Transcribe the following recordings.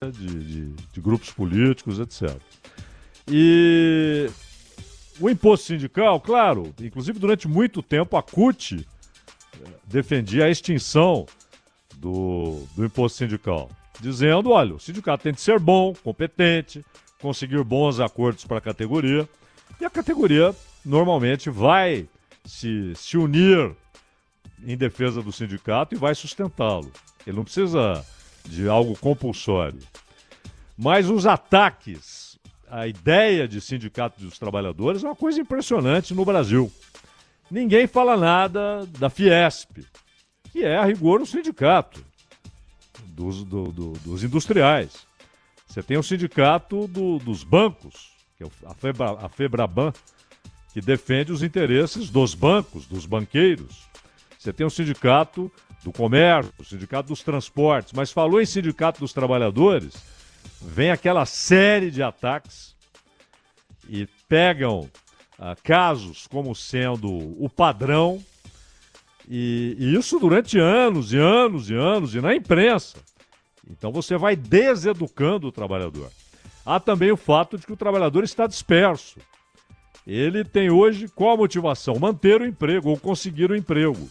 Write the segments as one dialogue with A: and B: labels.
A: de grupos políticos, etc. E o imposto sindical, claro, inclusive durante muito tempo a CUT defendia a extinção do imposto sindical, dizendo, olha, o sindicato tem de ser bom, competente, conseguir bons acordos para a categoria, e a categoria normalmente vai se unir em defesa do sindicato e vai sustentá-lo. Ele não precisa de algo compulsório. Mas os ataques à ideia de sindicato dos trabalhadores é uma coisa impressionante no Brasil. Ninguém fala nada da Fiesp, que é, a rigor, um sindicato dos industriais. Você tem o sindicato dos bancos, que é a Febraban, que defende os interesses dos bancos, dos banqueiros. Você tem o sindicato do comércio, o sindicato dos transportes, mas falou em sindicato dos trabalhadores, vem aquela série de ataques e pegam casos como sendo o padrão, e isso durante anos e anos e anos, e na imprensa. Então você vai deseducando o trabalhador. Há também o fato de que o trabalhador está disperso. Ele tem hoje qual a motivação? Manter o emprego ou conseguir o emprego.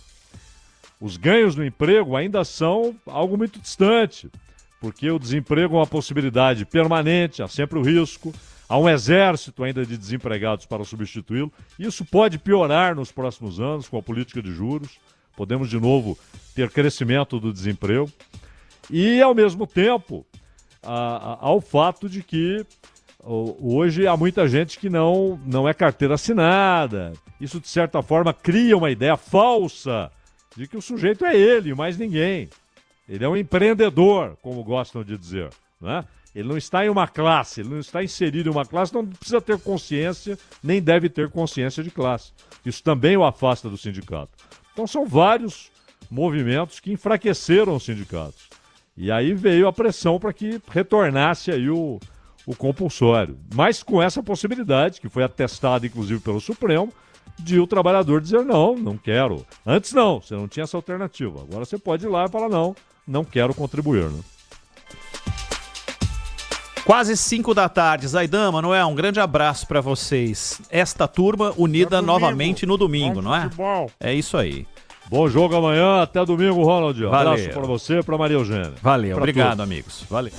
A: Os ganhos no emprego ainda são algo muito distante, porque o desemprego é uma possibilidade permanente, há sempre o risco, há um exército ainda de desempregados para substituí-lo. Isso pode piorar nos próximos anos com a política de juros, podemos de novo ter crescimento do desemprego. E, ao mesmo tempo, há o fato de que hoje há muita gente que não é carteira assinada. Isso, de certa forma, cria uma ideia falsa de que o sujeito é ele, mais ninguém. Ele é um empreendedor, como gostam de dizer, né? Ele não está em uma classe, ele não está inserido em uma classe, não precisa ter consciência, nem deve ter consciência de classe. Isso também o afasta do sindicato. Então são vários movimentos que enfraqueceram os sindicatos. E aí veio a pressão para que retornasse aí o compulsório. Mas com essa possibilidade, que foi atestada inclusive pelo Supremo, de o trabalhador dizer não quero. Antes não, você não tinha essa alternativa. Agora você pode ir lá e falar não quero contribuir, né?
B: Quase 5 da tarde. Zaidan, Manuel, um grande abraço para vocês. Esta turma unida novamente no domingo, não é? É isso aí.
A: Bom jogo amanhã, até domingo, Ronald.
B: Valeu.
A: Abraço para você e para Maria Eugênia.
B: Valeu, obrigado,
A: todos.
B: amigos. Valeu.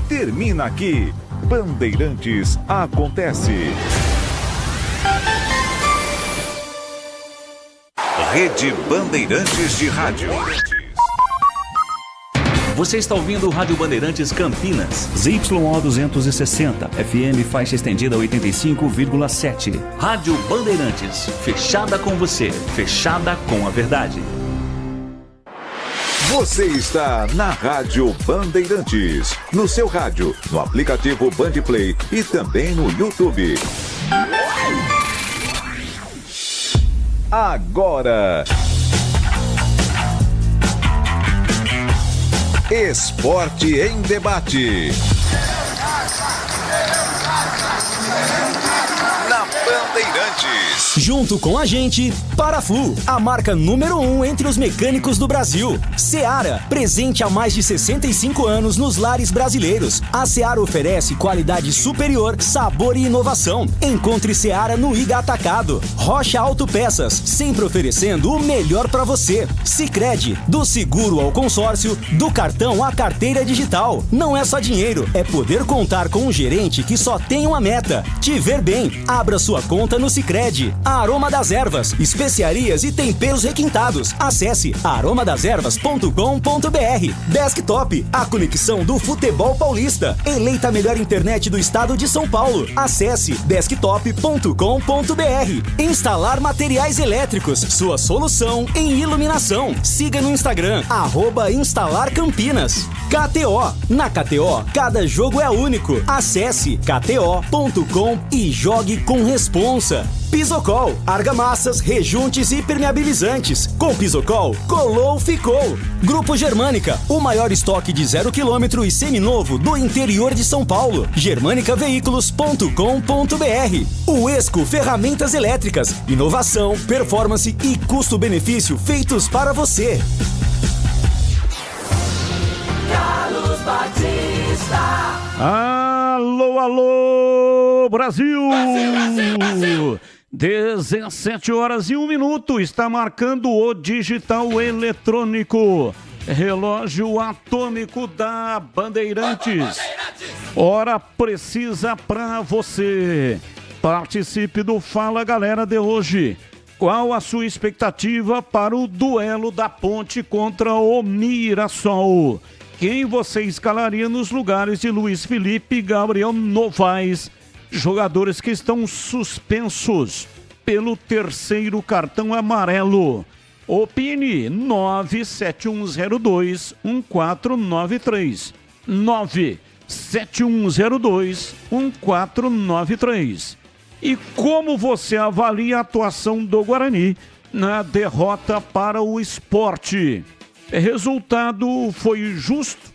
C: Termina aqui. Bandeirantes acontece. Rede Bandeirantes de Rádio.
D: Você está ouvindo o Rádio Bandeirantes Campinas.
E: ZYO 260, FM faixa estendida 85,7.
D: Rádio Bandeirantes, fechada com você, fechada com a verdade.
C: Você está na Rádio Bandeirantes. No seu rádio, no aplicativo Bandplay e também no YouTube. Agora... Esporte em debate. Na Bandeirantes.
F: Junto com a gente, Paraflu, a marca número 1 entre os mecânicos do Brasil. Seara, presente há mais de 65 anos nos lares brasileiros. A Seara oferece qualidade superior, sabor e inovação. Encontre Seara no Iga Atacado. Rocha Autopeças, sempre oferecendo o melhor para você. Sicredi, do seguro ao consórcio, do cartão à carteira digital. Não é só dinheiro, é poder contar com um gerente que só tem uma meta: te ver bem. Abra sua conta no Sicredi. Aroma das Ervas, especiarias e temperos requintados. Acesse aromadeservas.com.br. Desktop, a conexão do futebol paulista. Eleita a melhor internet do estado de São Paulo. Acesse desktop.com.br. Instalar materiais elétricos, sua solução em iluminação. Siga no Instagram, @instalarcampinas. KTO, na KTO, cada jogo é único. Acesse kto.com e jogue com responsa. Pisocol, argamassas, rejuntes e impermeabilizantes. Com Pisocol, colou, ficou. Grupo Germânica, o maior estoque de 0 km e seminovo do interior de São Paulo. germanicaveículos.com.br. Uesco Ferramentas Elétricas, inovação, performance e custo-benefício feitos para você.
G: Carlos Batista. Alô, alô, Brasil! 17h01, está marcando o digital eletrônico. Relógio atômico da Bandeirantes. Hora precisa pra você. Participe do Fala Galera de hoje. Qual a sua expectativa para o duelo da Ponte contra o Mirassol? Quem você escalaria nos lugares de Luiz Felipe e Gabriel Novaes, jogadores que estão suspensos pelo terceiro cartão amarelo? Opine 97102-1493. 97102-1493. E como você avalia a atuação do Guarani na derrota para o Sport? Resultado foi justo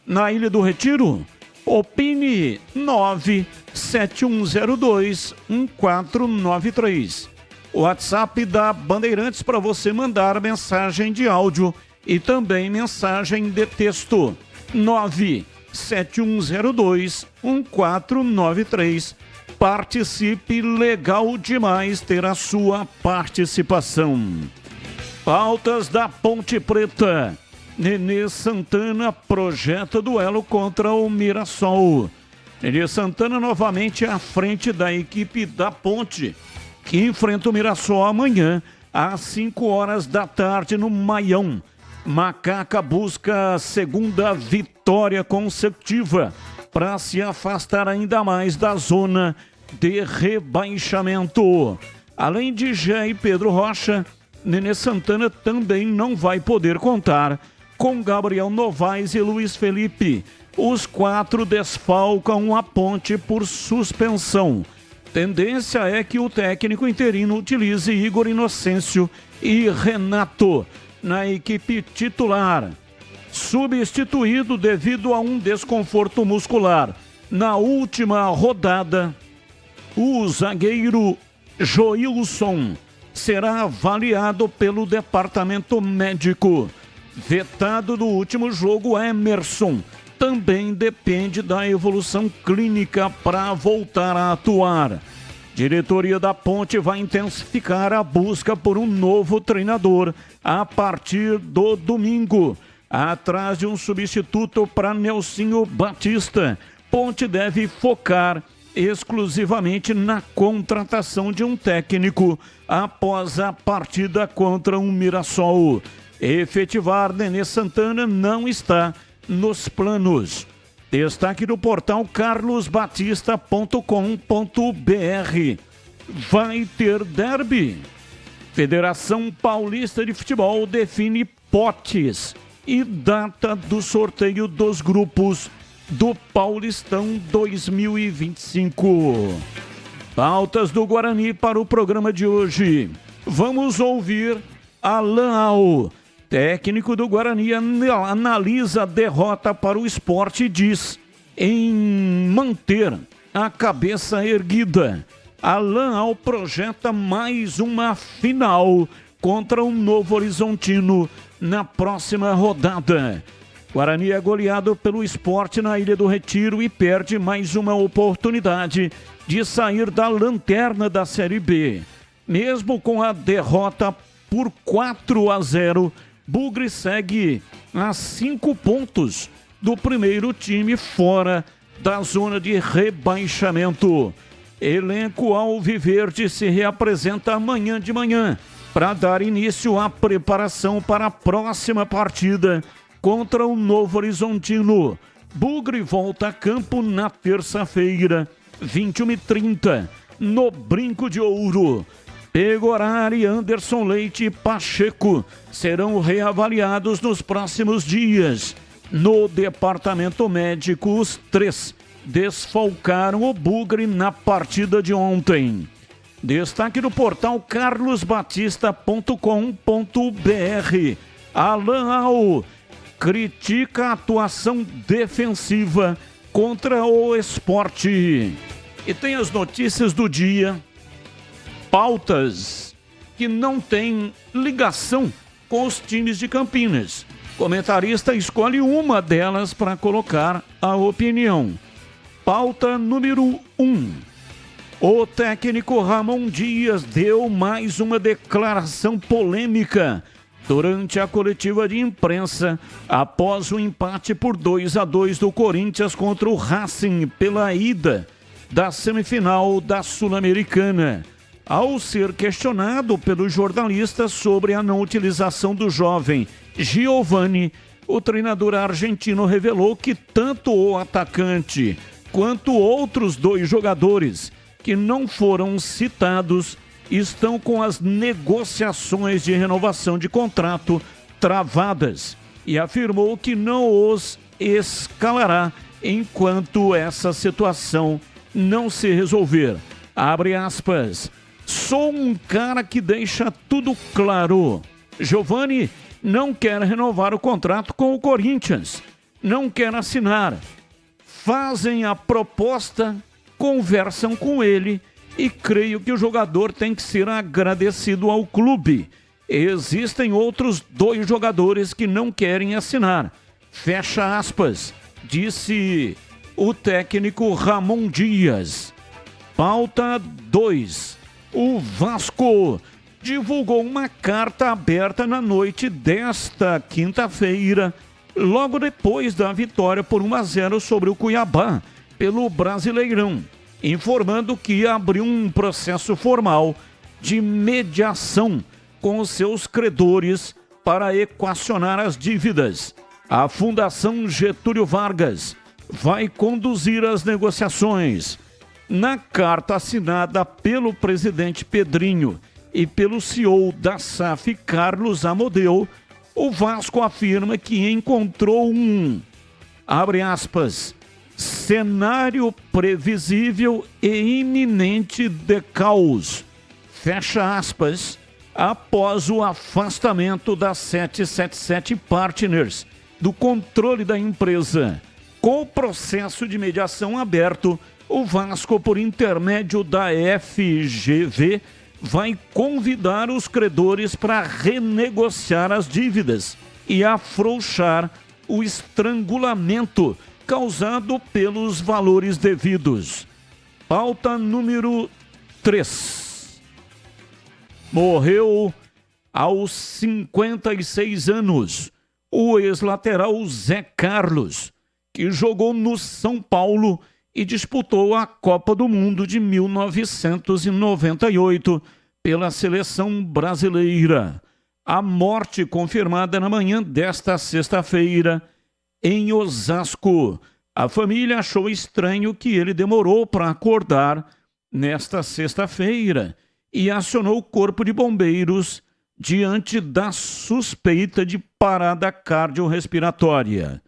G: na Ilha do Retiro? Opine 97102-1493. WhatsApp da Bandeirantes para você mandar mensagem de áudio e também mensagem de texto. 97102-1493. Participe, legal demais ter a sua participação. Pautas da Ponte Preta. Nenê Santana projeta duelo contra o Mirassol. Nenê Santana novamente à frente da equipe da Ponte, que enfrenta o Mirassol amanhã às 5h no Maião. Macaca busca a segunda vitória consecutiva para se afastar ainda mais da zona de rebaixamento. Além de Gé e Pedro Rocha, Nenê Santana também não vai poder contar com Gabriel Novaes e Luiz Felipe. Os 4 desfalcam a Ponte por suspensão. Tendência é que o técnico interino utilize Igor Inocêncio e Renato na equipe titular. Substituído devido a um desconforto muscular. Na última rodada, o zagueiro Joilson será avaliado pelo departamento médico. Vetado do último jogo, Emerson também depende da evolução clínica para voltar a atuar. Diretoria da Ponte vai intensificar a busca por um novo treinador a partir do domingo. Atrás de um substituto para Nelsinho Batista, Ponte deve focar exclusivamente na contratação de um técnico após a partida contra o Mirassol. Efetivar Nenê Santana não está nos planos. Destaque do portal carlosbatista.com.br. Vai ter derby. Federação Paulista de Futebol define potes e data do sorteio dos grupos do Paulistão 2025. Pautas do Guarani para o programa de hoje. Vamos ouvir Alan Al. Técnico do Guarani analisa a derrota para o Sport e diz em manter a cabeça erguida. Alan Al projeta mais uma final contra o Novo Horizontino na próxima rodada. Guarani é goleado pelo Sport na Ilha do Retiro e perde mais uma oportunidade de sair da lanterna da Série B. Mesmo com a derrota por 4-0, Bugre segue a 5 pontos do primeiro time fora da zona de rebaixamento. Elenco Alviverde se reapresenta amanhã de manhã para dar início à preparação para a próxima partida contra o Novo Horizontino. Bugre volta a campo na terça-feira, 21h30, no Brinco de Ouro. Pegorari, Anderson Leite e Pacheco serão reavaliados nos próximos dias. No departamento médico, os 3 desfalcaram o Bugre na partida de ontem. Destaque do portal carlosbatista.com.br. Alan Al critica a atuação defensiva contra o Sport. E tem as notícias do dia, pautas que não têm ligação com os times de Campinas. Comentarista escolhe uma delas para colocar a opinião. Pauta número 1. O técnico Ramon Dias deu mais uma declaração polêmica durante a coletiva de imprensa após o empate por 2-2 do Corinthians contra o Racing pela ida da semifinal da Sul-Americana. Ao ser questionado pelos jornalistas sobre a não utilização do jovem Giovani, o treinador argentino revelou que tanto o atacante quanto outros 2 jogadores que não foram citados estão com as negociações de renovação de contrato travadas e afirmou que não os escalará enquanto essa situação não se resolver. Abre aspas. Sou um cara que deixa tudo claro. Giovani não quer renovar o contrato com o Corinthians. Não quer assinar. Fazem a proposta, conversam com ele e creio que o jogador tem que ser agradecido ao clube. Existem outros 2 jogadores que não querem assinar. Fecha aspas, disse o técnico Ramon Dias. Pauta 2. O Vasco divulgou uma carta aberta na noite desta quinta-feira, logo depois da vitória por 1-0 sobre o Cuiabá, pelo Brasileirão, informando que abriu um processo formal de mediação com os seus credores para equacionar as dívidas. A Fundação Getúlio Vargas vai conduzir as negociações. Na carta assinada pelo presidente Pedrinho e pelo CEO da SAF, Carlos Amodeu, o Vasco afirma que encontrou um, abre aspas, cenário previsível e iminente de caos, fecha aspas, após o afastamento da 777 Partners do controle da empresa. Com o processo de mediação aberto, o Vasco, por intermédio da FGV, vai convidar os credores para renegociar as dívidas e afrouxar o estrangulamento causado pelos valores devidos. Pauta número 3. Morreu aos 56 anos o ex-lateral Zé Carlos, que jogou no São Paulo e disputou a Copa do Mundo de 1998 pela seleção brasileira. A morte confirmada na manhã desta sexta-feira em Osasco. A família achou estranho que ele demorou para acordar nesta sexta-feira e acionou o corpo de bombeiros diante da suspeita de parada cardiorrespiratória.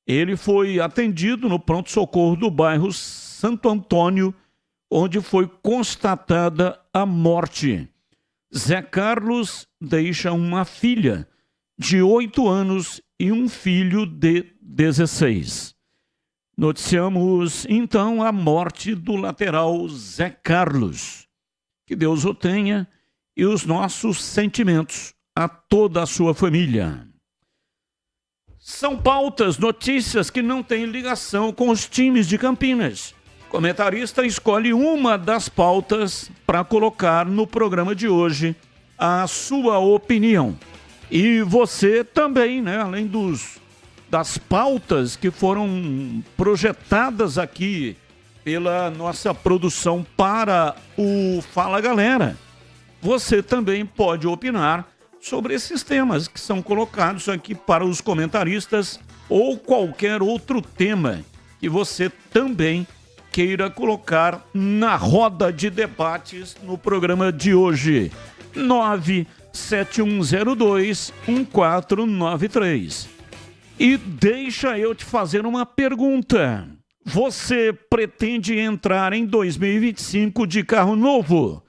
G: Ele foi atendido no pronto-socorro do bairro Santo Antônio, onde foi constatada a morte. Zé Carlos deixa uma filha de 8 anos e um filho de 16. Noticiamos, então, a morte do lateral Zé Carlos. Que Deus o tenha e os nossos sentimentos a toda a sua família. São pautas, notícias que não têm ligação com os times de Campinas. O comentarista escolhe uma das pautas para colocar no programa de hoje a sua opinião. E você também, né? Além das pautas que foram projetadas aqui pela nossa produção para o Fala Galera, você também pode opinar sobre esses temas que são colocados aqui para os comentaristas ou qualquer outro tema que você também queira colocar na roda de debates no programa de hoje. 97102-1493. E deixa eu te fazer uma pergunta. Você pretende entrar em 2025 de carro novo?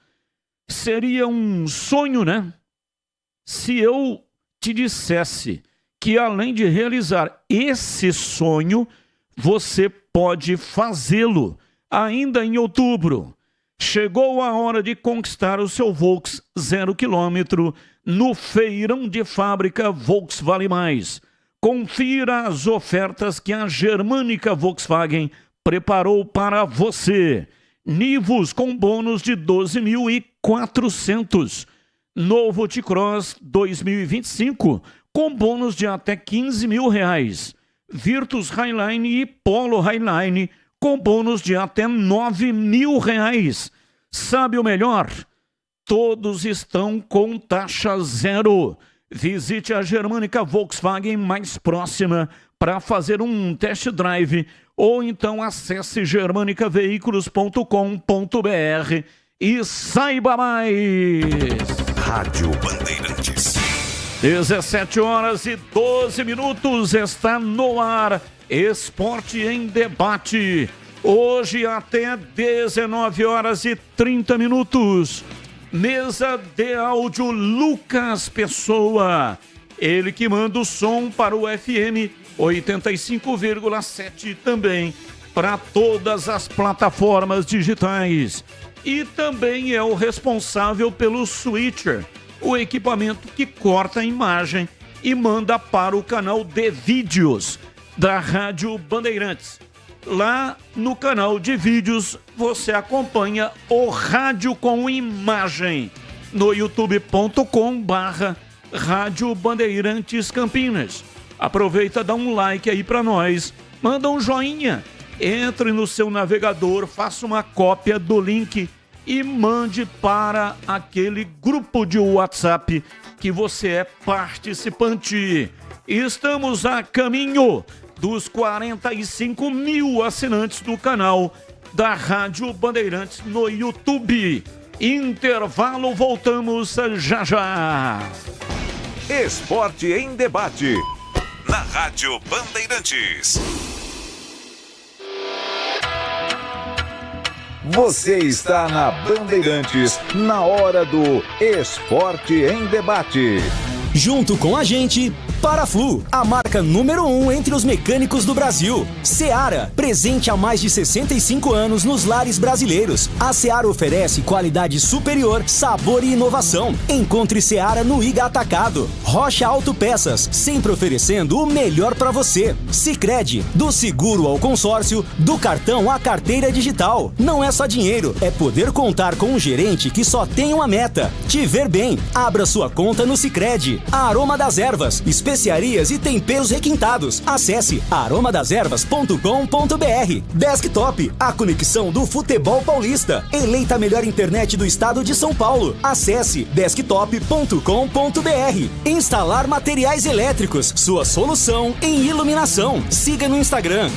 G: Seria um sonho, né? Se eu te dissesse que além de realizar esse sonho, você pode fazê-lo ainda em outubro. Chegou a hora de conquistar o seu Volks 0 km no feirão de fábrica Volks Vale Mais. Confira as ofertas que a Germânica Volkswagen preparou para você. Nivus com bônus de 12.400. Novo T-Cross 2025 com bônus de até R$15.000. Virtus Highline e Polo Highline com bônus de até R$9.000. Sabe o melhor? Todos estão com taxa zero. Visite a Germânica Volkswagen mais próxima para fazer um test drive ou então acesse germanicaveículos.com.br e saiba mais.
C: Rádio Bandeirantes.
G: 17h12 está no ar Esporte em Debate. Hoje até 19h30. Mesa de áudio Lucas Pessoa. Ele que manda o som para o FM 85,7 também para todas as plataformas digitais. E também é o responsável pelo switcher, o equipamento que corta a imagem e manda para o canal de vídeos da Rádio Bandeirantes. Lá no canal de vídeos você acompanha o Rádio com Imagem no youtube.com/Rádio Bandeirantes Campinas. Aproveita, dá um like aí para nós, manda um joinha, entre no seu navegador, faça uma cópia do link e mande para aquele grupo de WhatsApp que você é participante. Estamos a caminho dos 45 mil assinantes do canal da Rádio Bandeirantes no YouTube. Intervalo, voltamos já já.
C: Esporte em Debate, na Rádio Bandeirantes. Você está na Bandeirantes, na hora do Esporte em Debate.
F: Junto com a gente, Paraflu, a marca número 1 entre os mecânicos do Brasil. Seara, presente há mais de 65 anos nos lares brasileiros. A Seara oferece qualidade superior, sabor e inovação. Encontre Seara no Iga Atacado. Rocha Autopeças, sempre oferecendo o melhor para você. Sicredi, do seguro ao consórcio, do cartão à carteira digital. Não é só dinheiro, é poder contar com um gerente que só tem uma meta: te ver bem. Abra sua conta no Sicredi. A Aroma das Ervas, especiarias e temperos requintados. Acesse aromadeservas.com.br. Desktop, a conexão do futebol paulista. Eleita a melhor internet do estado de São Paulo. Acesse desktop.com.br. Instalar materiais elétricos, sua solução em iluminação. Siga no Instagram,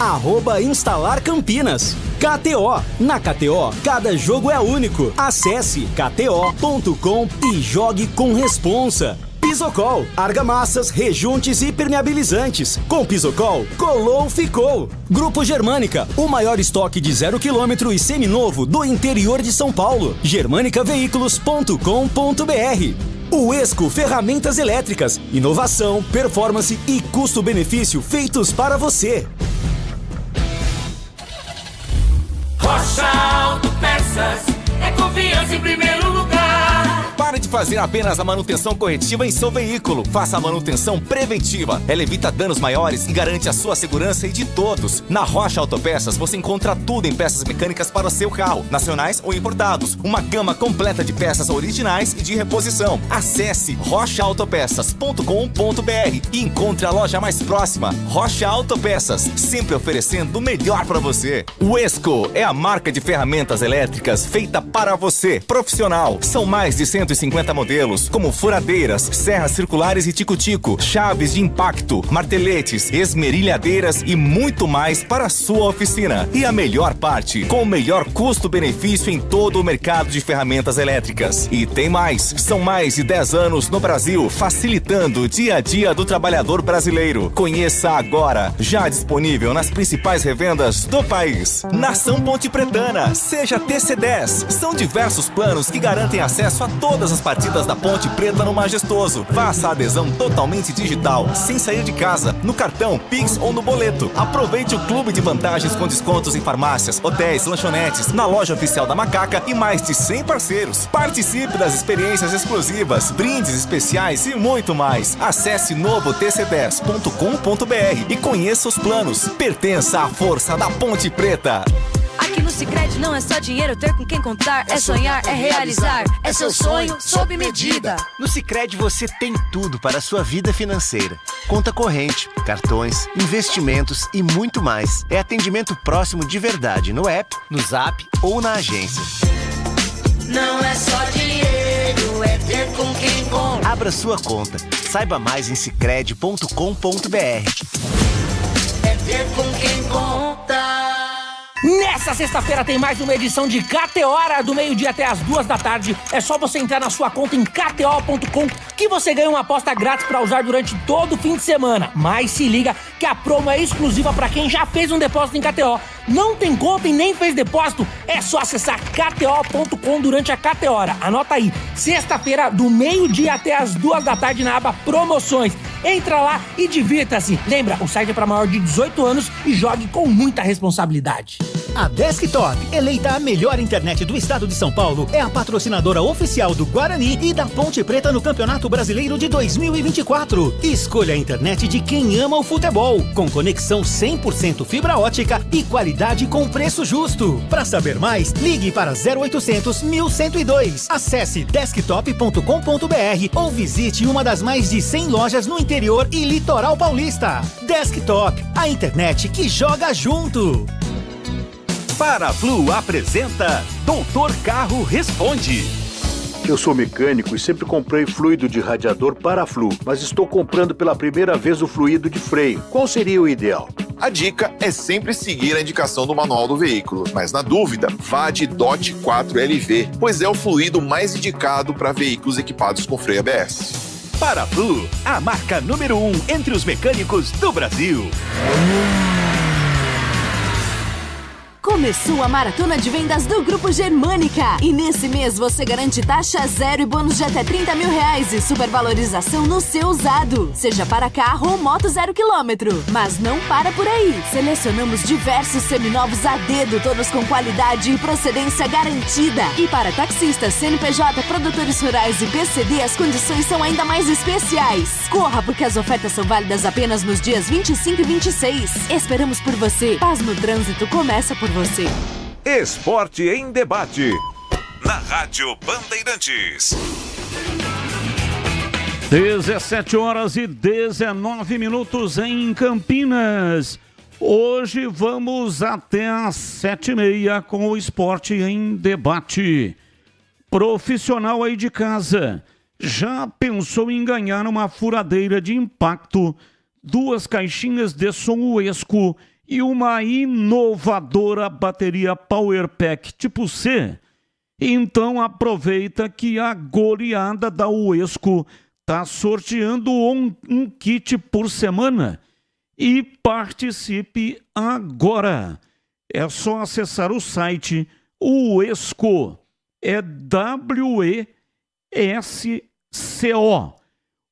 F: @instalarcampinas. KTO, na KTO, cada jogo é único. Acesse kto.com e jogue com responsa. Pisocol, argamassas, rejuntes e permeabilizantes. Com Pisocol, colou, ficou. Grupo Germânica, o maior estoque de 0 km e seminovo do interior de São Paulo. germanicaveículos.com.br. O Esco Ferramentas Elétricas, inovação, performance e custo-benefício feitos para você.
H: Rocha Autopeças, é confiança em primeiro lugar.
I: Pare de fazer apenas a manutenção corretiva em seu veículo. Faça a manutenção preventiva. Ela evita danos maiores e garante a sua segurança e de todos. Na Rocha Autopeças você encontra tudo em peças mecânicas para o seu carro, nacionais ou importados. Uma gama completa de peças originais e de reposição. Acesse rochaautopeças.com.br e encontre a loja mais próxima. Rocha Autopeças, sempre oferecendo o melhor para você. O Esco é a marca de ferramentas elétricas feita para você, profissional. São mais de 150 modelos, como furadeiras, serras circulares e tico-tico, chaves de impacto, marteletes, esmerilhadeiras e muito mais para a sua oficina. E a melhor parte, com o melhor custo-benefício em todo o mercado de ferramentas elétricas. E tem mais, são mais de 10 anos no Brasil, facilitando o dia a dia do trabalhador brasileiro. Conheça agora, já disponível nas principais revendas do país. Nação Ponte Pretana, seja TC10. São diversos planos que garantem acesso a todas as partidas da Ponte Preta no Majestoso. Faça a adesão totalmente digital, sem sair de casa, no cartão, Pix ou no boleto. Aproveite o clube de vantagens com descontos em farmácias, hotéis, lanchonetes, na loja oficial da Macaca e mais de 100 parceiros. Participe das experiências exclusivas, brindes especiais e muito mais. Acesse novotc10.com.br e conheça os planos. Pertença à força da Ponte Preta.
J: Aqui no Sicredi não é só dinheiro ter com quem contar, é sonhar, é realizar, é seu sonho sob medida.
K: No Sicredi você tem tudo para a sua vida financeira. Conta corrente, cartões, investimentos e muito mais. É atendimento próximo de verdade no app, no Zap ou na agência.
J: Não é só dinheiro, é ter com quem conta.
K: Abra sua conta. Saiba mais em sicredi.com.br.
J: É ter com quem conta.
L: Nessa sexta-feira tem mais uma edição de KTO, hora do meio-dia até as 2 da tarde. É só você entrar na sua conta em kto.com que você ganha uma aposta grátis para usar durante todo o fim de semana. Mas se liga que a promo é exclusiva para quem já fez um depósito em KTO. Não tem conta e nem fez depósito? É só acessar kto.com durante a KTO hora. Anota aí, sexta-feira do meio-dia até as 2 da tarde na aba promoções. Entra lá e divirta-se. Lembra, o site é para maior de 18 anos e jogue com muita responsabilidade.
F: A Desktop, eleita a melhor internet do estado de São Paulo, é a patrocinadora oficial do Guarani e da Ponte Preta no Campeonato Brasileiro de 2024. Escolha a internet de quem ama o futebol, com conexão 100% fibra ótica e qualidade com preço justo. Para saber mais, ligue para 0800 1102. Acesse desktop.com.br ou visite uma das mais de 100 lojas no interior e litoral paulista. Desktop, a internet que joga junto.
M: Paraflu apresenta Doutor Carro Responde.
N: Eu sou mecânico e sempre comprei fluido de radiador Paraflu, mas estou comprando pela primeira vez o fluido de freio. Qual seria o ideal?
O: A dica é sempre seguir a indicação do manual do veículo, mas na dúvida, vá de DOT 4LV, pois é o fluido mais indicado para veículos equipados com freio ABS.
M: Paraflu, a marca número 1 entre os mecânicos do Brasil.
P: Começou a maratona de vendas do Grupo Germânica. E nesse mês você garante taxa zero e bônus de até R$30 mil e supervalorização no seu usado. Seja para carro ou moto 0 km. Mas não para por aí. Selecionamos diversos seminovos a dedo, todos com qualidade e procedência garantida. E para taxistas, CNPJ, produtores rurais e PCD, as condições são ainda mais especiais. Corra, porque as ofertas são válidas apenas nos dias 25 e 26. Esperamos por você. Paz no trânsito começa por você.
C: Esporte em debate. Na Rádio Bandeirantes.
G: 17h19 em Campinas. Hoje vamos até às 7h30 com o Esporte em Debate. Profissional aí de casa, já pensou em ganhar uma furadeira de impacto, 2 caixinhas de som Uesco e uma inovadora bateria Powerpack tipo C? Então aproveita que a goleada da Uesco está sorteando um kit por semana e participe agora. É só acessar o site Uesco, é WESCO,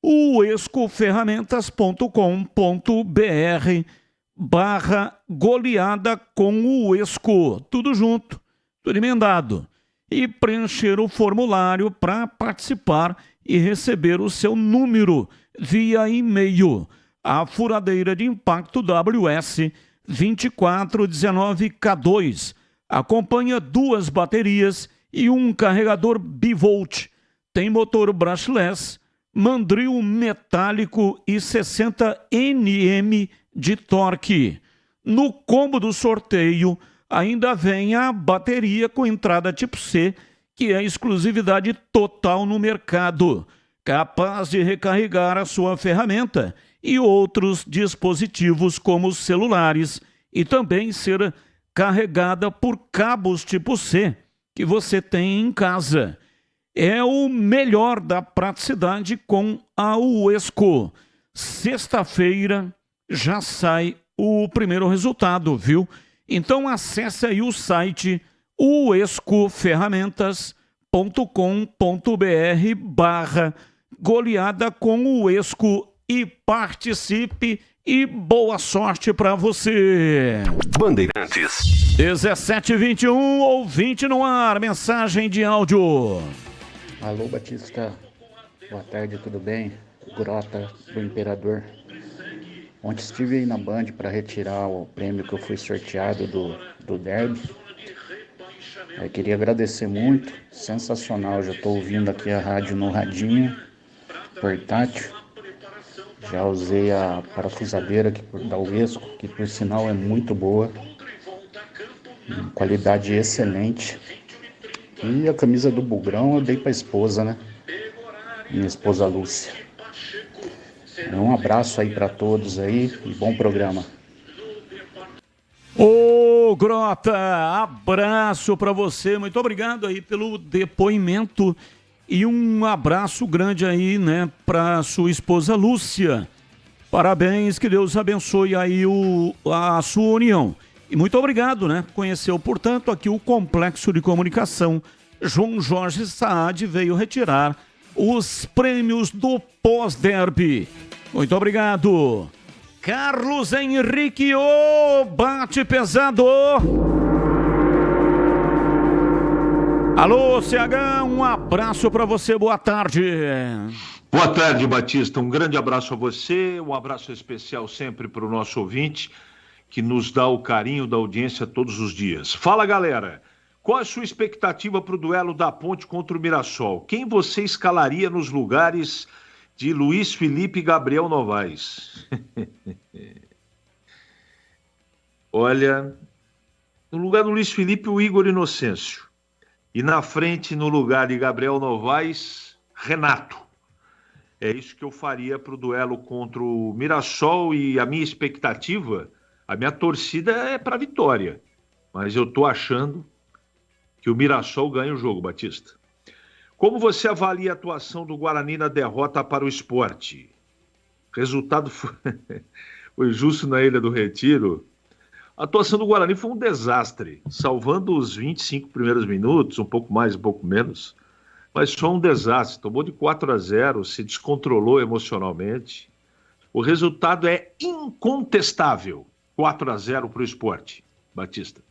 G: uescoferramentas.com.br/goleada com o Uesco, tudo junto, tudo emendado, e preencher o formulário para participar e receber o seu número via e-mail. A furadeira de impacto WS 2419K2 acompanha 2 baterias e um carregador bivolt. Tem motor brushless, mandril metálico e 60 Nm de torque. No combo do sorteio ainda vem a bateria com entrada tipo C, que é exclusividade total no mercado, capaz de recarregar a sua ferramenta e outros dispositivos como celulares e também ser carregada por cabos tipo C que você tem em casa. É o melhor da praticidade com a Uesco. Sexta-feira já sai o primeiro resultado, viu? Então acesse aí o site uescoferramentas.com.br goleada com o Esco e participe e boa sorte para você.
M: Bandeirantes.
G: 17h21, ouvinte no ar, mensagem de áudio.
Q: Alô, Batista. Boa tarde, tudo bem? Grota do Imperador. Ontem estive aí na Band para retirar o prêmio que eu fui sorteado do Derby. Eu queria agradecer muito, sensacional. Já estou ouvindo aqui a rádio no radinho portátil. Já usei a parafusadeira da Uesco, que por sinal é muito boa, qualidade excelente. E a camisa do Bugrão eu dei para a esposa, né? Minha esposa Lúcia. Um abraço aí para todos aí e bom programa.
G: Ô, Grota, abraço para você. Muito obrigado aí pelo depoimento e um abraço grande aí, né, para sua esposa Lúcia. Parabéns, que Deus abençoe aí a sua união. E muito obrigado, né? Conheceu, portanto, aqui o Complexo de Comunicação. João Jorge Saad veio retirar os prêmios do pós-derby. Muito obrigado. Carlos Henrique, bate pesado. Alô, CH, um abraço para você, boa tarde.
R: Boa tarde, Batista, um grande abraço a você, um abraço especial sempre para o nosso ouvinte, que nos dá o carinho da audiência todos os dias. Fala, galera, qual a sua expectativa para o duelo da Ponte contra o Mirassol? Quem você escalaria nos lugares de Luiz Felipe e Gabriel Novaes? Olha, no lugar do Luiz Felipe, o Igor Inocêncio. E na frente, no lugar de Gabriel Novaes, Renato. É isso que eu faria para o duelo contra o Mirassol, e a minha expectativa, a minha torcida é para a vitória. Mas eu estou achando que o Mirassol ganha o jogo, Batista. Como você avalia a atuação do Guarani na derrota para o Sport? O resultado foi justo na Ilha do Retiro. A atuação do Guarani foi um desastre, salvando os 25 primeiros minutos, um pouco mais, um pouco menos, mas foi um desastre. Tomou de 4-0, se descontrolou emocionalmente. O resultado é incontestável, 4-0 para o Sport. Batista.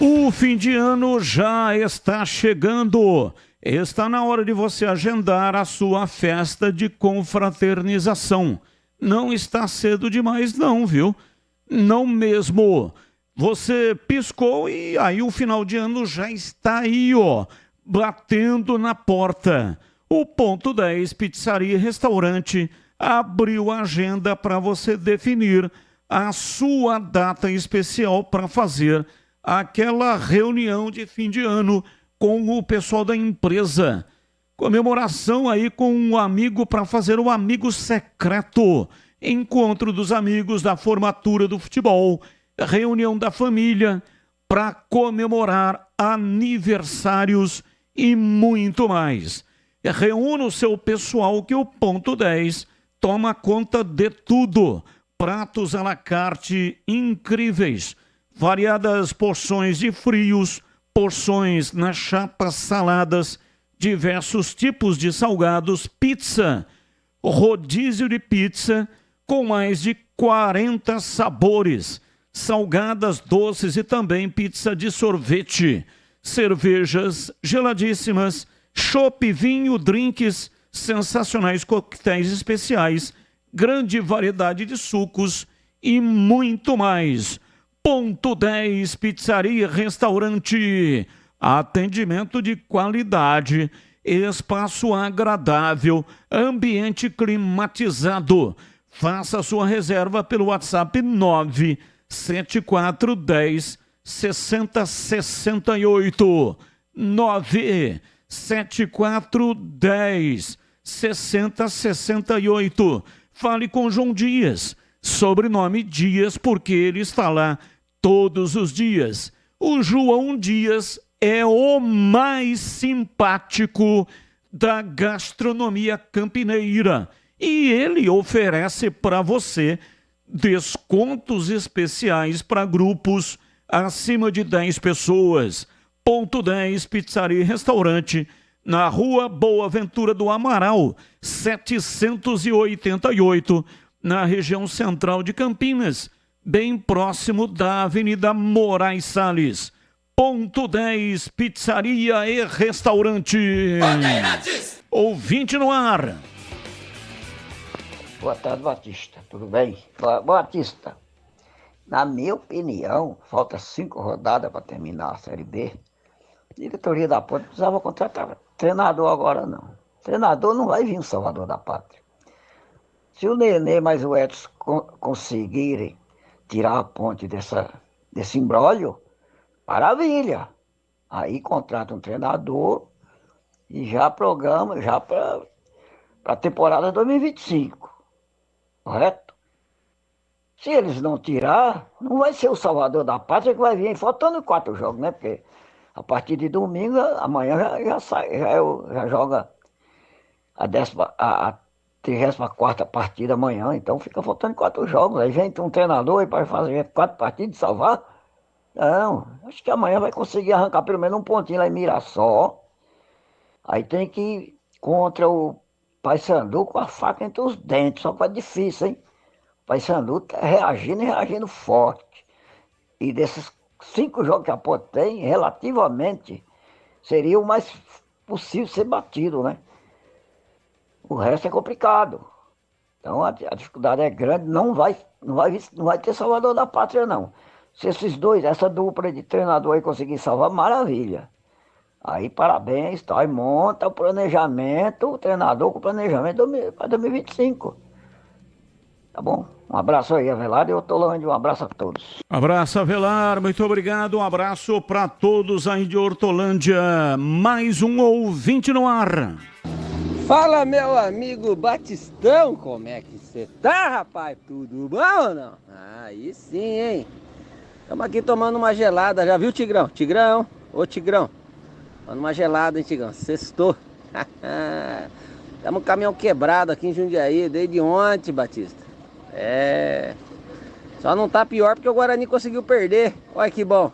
G: O fim de ano já está chegando. Está na hora de você agendar a sua festa de confraternização. Não está cedo demais não, viu? Não mesmo. Você piscou e aí o final de ano já está aí, ó, batendo na porta. O Ponto 10 Pizzaria e Restaurante abriu a agenda para você definir a sua data especial para fazer aquela reunião de fim de ano com o pessoal da empresa. Comemoração aí com um amigo para fazer o amigo secreto. Encontro dos amigos da formatura do futebol. Reunião da família para comemorar aniversários e muito mais. Reúna o seu pessoal que o Ponto 10 toma conta de tudo. Pratos à la carte incríveis. Variadas porções de frios, porções na chapa, saladas, diversos tipos de salgados, pizza, rodízio de pizza com mais de 40 sabores, salgadas, doces e também pizza de sorvete, cervejas geladíssimas, chopp, vinho, drinks, sensacionais coquetéis especiais, grande variedade de sucos e muito mais. Ponto 10 Pizzaria e Restaurante. Atendimento de qualidade, espaço agradável, ambiente climatizado. Faça sua reserva pelo WhatsApp 97410 6068. 97410 6068. Fale com João Dias. Sobrenome Dias, porque ele está lá todos os dias. O João Dias é o mais simpático da gastronomia campineira. E ele oferece para você descontos especiais para grupos acima de 10 pessoas. Ponto 10 Pizzaria e Restaurante, na Rua Boa Ventura do Amaral, 788, na região central de Campinas, bem próximo da Avenida Moraes Salles. Ponto 10 Pizzaria e Restaurante. Ouvinte no ar.
S: Boa tarde, Batista. Tudo bem? Batista, na minha opinião, falta 5 rodadas para terminar a Série B. A diretoria da Ponte precisava contratar treinador agora, não. Treinador não vai vir o salvador da pátria. Se o Nenê mais o Edson conseguirem tirar a Ponte desse imbróglio, maravilha. Aí contrata um treinador e já programa já para a temporada 2025. Correto? Se eles não tirar, não vai ser o salvador da pátria que vai vir, faltando 4 jogos, né? Porque a partir de domingo, amanhã já joga a 34ª partida amanhã, então fica faltando 4 jogos. Aí vem um treinador para fazer 4 partidas e salvar. Não, acho que amanhã vai conseguir arrancar pelo menos um pontinho lá em Mirassol. Aí tem que ir contra o Paysandu com a faca entre os dentes, só que é difícil, hein? O Paysandu tá reagindo forte. E desses 5 jogos que a Ponte tem, relativamente, seria o mais possível ser batido, né? O resto é complicado. Então a dificuldade é grande, não vai ter salvador da pátria, não. Se esses dois, essa dupla de treinador aí conseguir salvar, maravilha. Aí parabéns, tá? Aí monta o planejamento, o treinador com o planejamento para 2025. Tá bom? Um abraço aí, Avelar, e Hortolândia, um abraço a todos.
G: Abraço, Avelar, muito obrigado, um abraço para todos aí de Hortolândia. Mais um ouvinte no ar.
T: Fala, meu amigo Batistão, como é que você tá, rapaz? Tudo bom ou não? Aí sim, hein? Estamos aqui tomando uma gelada, já viu, Tigrão? Tigrão, ô Tigrão, tomando uma gelada, hein, Tigrão? Sextou. Estamos com um caminhão quebrado aqui em Jundiaí, desde ontem, Batista. Só não tá pior porque o Guarani conseguiu perder. Olha que bom.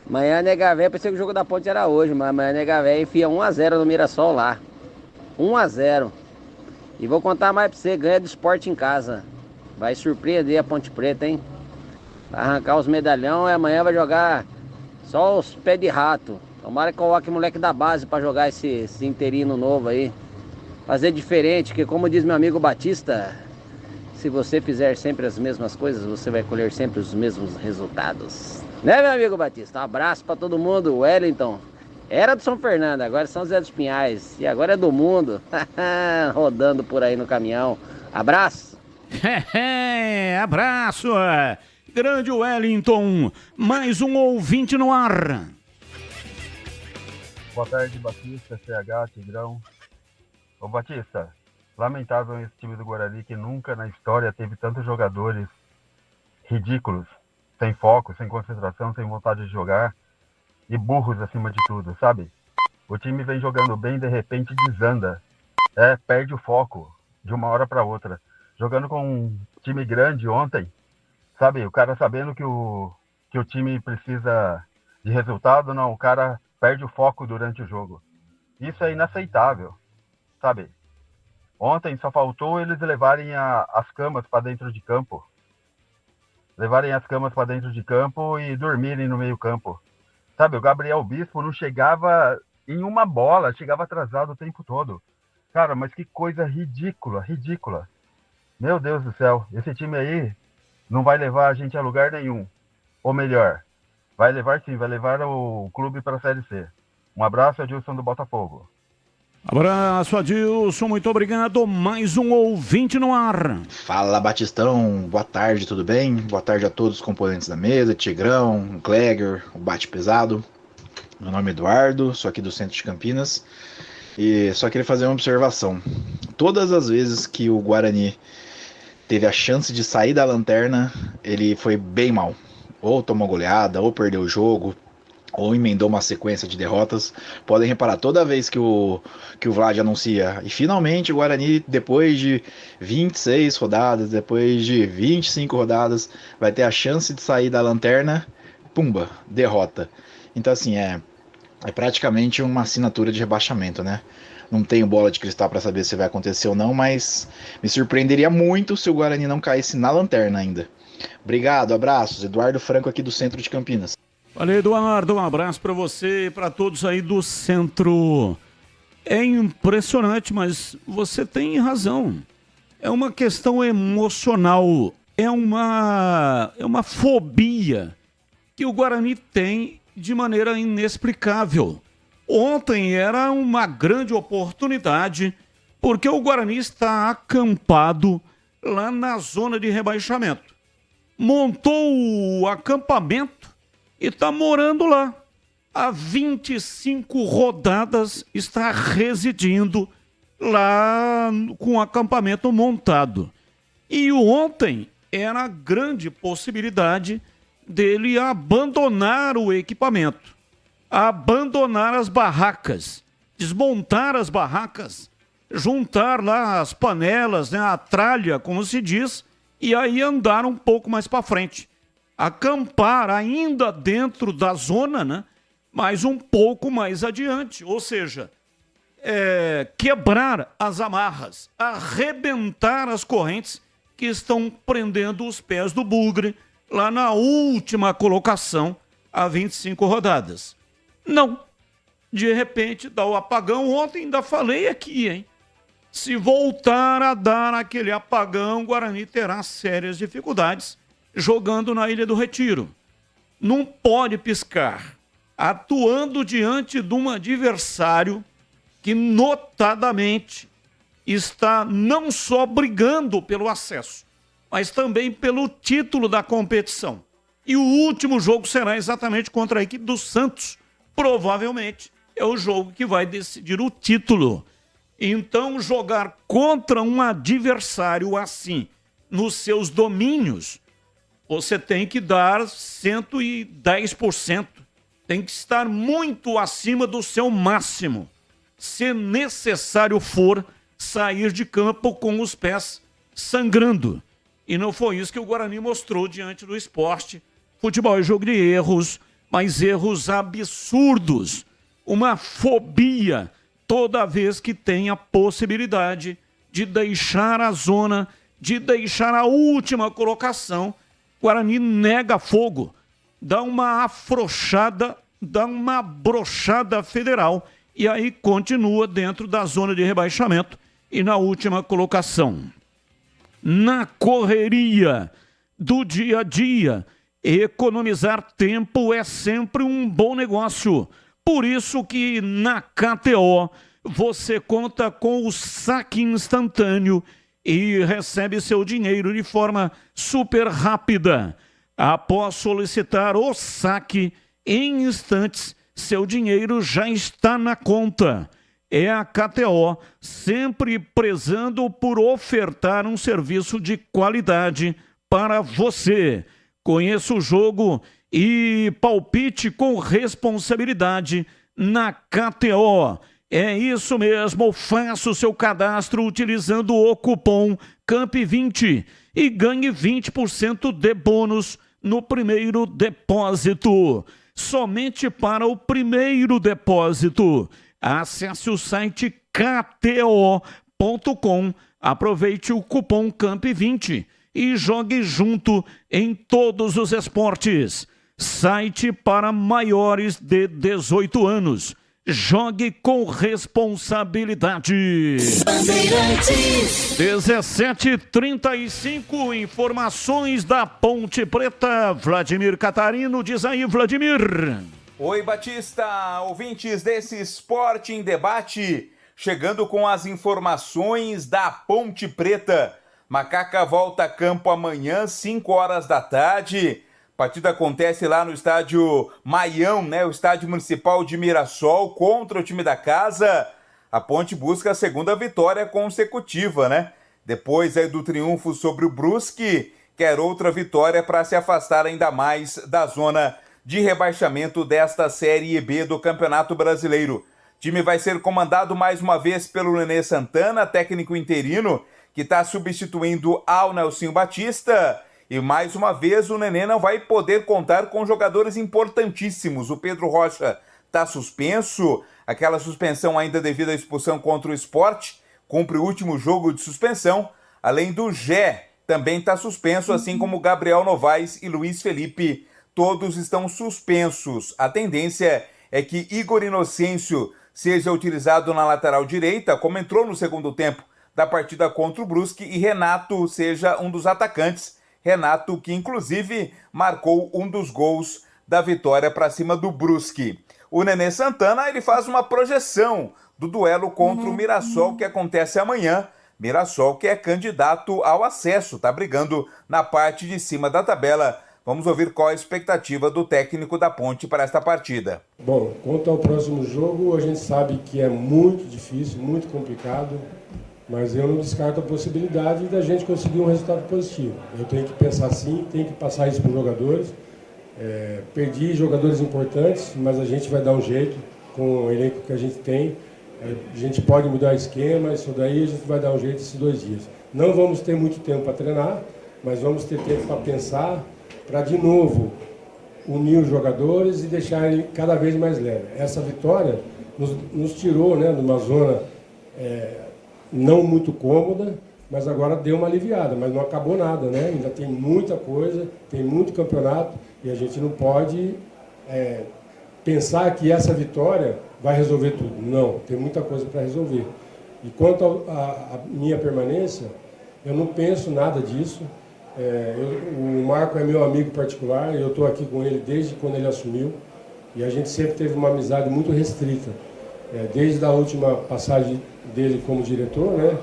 T: Amanhã a Nega Véia, pensei que o jogo da Ponte era hoje, mas amanhã a Nega Véia enfia 1-0 no Mirassol lá. 1-0. E vou contar mais pra você, ganha do Sport em casa. Vai surpreender a Ponte Preta, hein? Vai arrancar os medalhão e amanhã vai jogar só os pés de rato. Tomara que coloque moleque da base pra jogar esse interino novo aí. Fazer diferente, porque como diz meu amigo Batista, se você fizer sempre as mesmas coisas, você vai colher sempre os mesmos resultados. Né, meu amigo Batista? Um abraço pra todo mundo. Wellington era do São Fernando, agora é São José dos Pinhais. E agora é do mundo. Rodando por aí no caminhão. Abraço.
G: Abraço. Grande Wellington. Mais um ouvinte no ar.
U: Boa tarde, Batista, CH, Tigrão. Ô Batista, lamentável esse time do Guarani que nunca na história teve tantos jogadores ridículos, sem foco, sem concentração, sem vontade de jogar e burros acima de tudo, sabe? O time vem jogando bem, de repente desanda, perde o foco de uma hora para outra. Jogando com um time grande ontem, sabe? O cara sabendo que o time precisa de resultado, não, o cara perde o foco durante o jogo. Isso é inaceitável. Sabe, ontem só faltou eles levarem as camas para dentro de campo. Levarem as camas para dentro de campo e dormirem no meio campo. Sabe, o Gabriel Bispo não chegava em uma bola, chegava atrasado o tempo todo. Cara, mas que coisa ridícula, ridícula. Meu Deus do céu, esse time aí não vai levar a gente a lugar nenhum. Ou melhor, vai levar sim, vai levar o clube para a Série C. Um abraço, Adilson do Botafogo.
G: Abraço, Adilson, muito obrigado. Mais um ouvinte no ar.
V: Fala, Batistão, boa tarde, tudo bem? Boa tarde a todos os componentes da mesa, Tigrão, Gleger, o Bate Pesado. Meu nome é Eduardo, sou aqui do centro de Campinas e só queria fazer uma observação. Todas as vezes que o Guarani teve a chance de sair da lanterna, ele foi bem mal. Ou tomou goleada, ou perdeu o jogo, ou emendou uma sequência de derrotas. Podem reparar, toda vez que o Vlad anuncia, e finalmente o Guarani, depois de 26 rodadas, depois de 25 rodadas, vai ter a chance de sair da lanterna, pumba, derrota. Então, assim, é praticamente uma assinatura de rebaixamento, né? Não tenho bola de cristal para saber se vai acontecer ou não, mas me surpreenderia muito se o Guarani não caísse na lanterna ainda. Obrigado, abraços. Eduardo Franco aqui do centro de Campinas.
G: Valeu, Eduardo, um abraço para você e para todos aí do centro. É impressionante, mas você tem razão. É uma questão emocional, é uma fobia que o Guarani tem de maneira inexplicável. Ontem era uma grande oportunidade, porque o Guarani está acampado lá na zona de rebaixamento. Montou o acampamento e está morando lá. Há 25 rodadas está residindo lá com o acampamento montado. E ontem era a grande possibilidade dele abandonar o equipamento, abandonar as barracas, desmontar as barracas, juntar lá as panelas, né, a tralha, como se diz, e aí andar um pouco mais para frente. Acampar ainda dentro da zona, né, mas um pouco mais adiante, ou seja, quebrar as amarras, arrebentar as correntes que estão prendendo os pés do Bugre lá na última colocação há 25 rodadas. Não. De repente dá o apagão. Ontem ainda falei aqui, hein? Se voltar a dar aquele apagão, o Guarani terá sérias dificuldades jogando na Ilha do Retiro. Não pode piscar. Atuando diante de um adversário que notadamente está não só brigando pelo acesso, mas também pelo título da competição. E o último jogo será exatamente contra a equipe do Santos. Provavelmente é o jogo que vai decidir o título. Então, jogar contra um adversário assim, nos seus domínios, você tem que dar 110%. Tem que estar muito acima do seu máximo. Se necessário for, sair de campo com os pés sangrando. E não foi isso que o Guarani mostrou diante do Sport. Futebol é jogo de erros, mas erros absurdos. Uma fobia toda vez que tem a possibilidade de deixar a zona, de deixar a última colocação. Guarani nega fogo, dá uma afrouxada, dá uma brochada federal e aí continua dentro da zona de rebaixamento e na última colocação. Na correria do dia a dia, economizar tempo é sempre um bom negócio. Por isso que na KTO você conta com o saque instantâneo e recebe seu dinheiro de forma super rápida. Após solicitar o saque, em instantes, seu dinheiro já está na conta. É a KTO, sempre prezando por ofertar um serviço de qualidade para você. Conheça o jogo e palpite com responsabilidade na KTO. É isso mesmo, faça o seu cadastro utilizando o cupom CAMP20 e ganhe 20% de bônus no primeiro depósito. Somente para o primeiro depósito. Acesse o site kto.com, aproveite o cupom CAMP20 e jogue junto em todos os esportes. Site para maiores de 18 anos. Jogue com responsabilidade. 17h35, informações da Ponte Preta. Vladimir Catarino, diz aí, Vladimir.
A: Oi, Batista, ouvintes desse Esporte em Debate, chegando com as informações da Ponte Preta. Macaca volta a campo amanhã, 5 horas da tarde. A partida acontece lá no estádio Maião, né? O estádio municipal de Mirassol, contra o time da casa. A Ponte busca a segunda vitória consecutiva, né? Depois aí do triunfo sobre o Brusque, quer outra vitória para se afastar ainda mais da zona de rebaixamento desta Série B do Campeonato Brasileiro. O time vai ser comandado mais uma vez pelo Nenê Santana, técnico interino, que está substituindo ao Nelsinho Batista. E mais uma vez o Nenê não vai poder contar com jogadores importantíssimos. O Pedro Rocha está suspenso, aquela suspensão ainda devido à expulsão contra o Sport, cumpre o último jogo de suspensão. Além do Gé, também está suspenso, assim como Gabriel Novaes e Luiz Felipe, todos estão suspensos. A tendência é que Igor Inocêncio seja utilizado na lateral direita, como entrou no segundo tempo da partida contra o Brusque, e Renato seja um dos atacantes. Renato, que inclusive marcou um dos gols da vitória para cima do Brusque. O Nenê Santana, ele faz uma projeção do duelo contra o Mirassol, que acontece amanhã. Mirassol, que é candidato ao acesso, está brigando na parte de cima da tabela. Vamos ouvir qual a expectativa do técnico da Ponte para esta partida.
B: Bom, quanto ao próximo jogo, a gente sabe que é muito difícil, muito complicado, mas eu não descarto a possibilidade da gente conseguir um resultado positivo. Eu tenho que pensar assim, tenho que passar isso para os jogadores. Perdi jogadores importantes, mas a gente vai dar um jeito com o elenco que a gente tem. A gente pode mudar o esquema, isso daí a gente vai dar um jeito esses 2 dias. Não vamos ter muito tempo para treinar, mas vamos ter tempo para pensar, para de novo unir os jogadores e deixar ele cada vez mais leve. Essa vitória nos tirou, né, de uma zona não muito cômoda, mas agora deu uma aliviada, mas não acabou nada, né? Ainda tem muita coisa, tem muito campeonato e a gente não pode pensar que essa vitória vai resolver tudo. Não, tem muita coisa para resolver. E quanto à minha permanência, eu não penso nada disso. O Marco é meu amigo particular, eu estou aqui com ele desde quando ele assumiu, e a gente sempre teve uma amizade muito restrita. Desde a última passagem dele como diretor, né?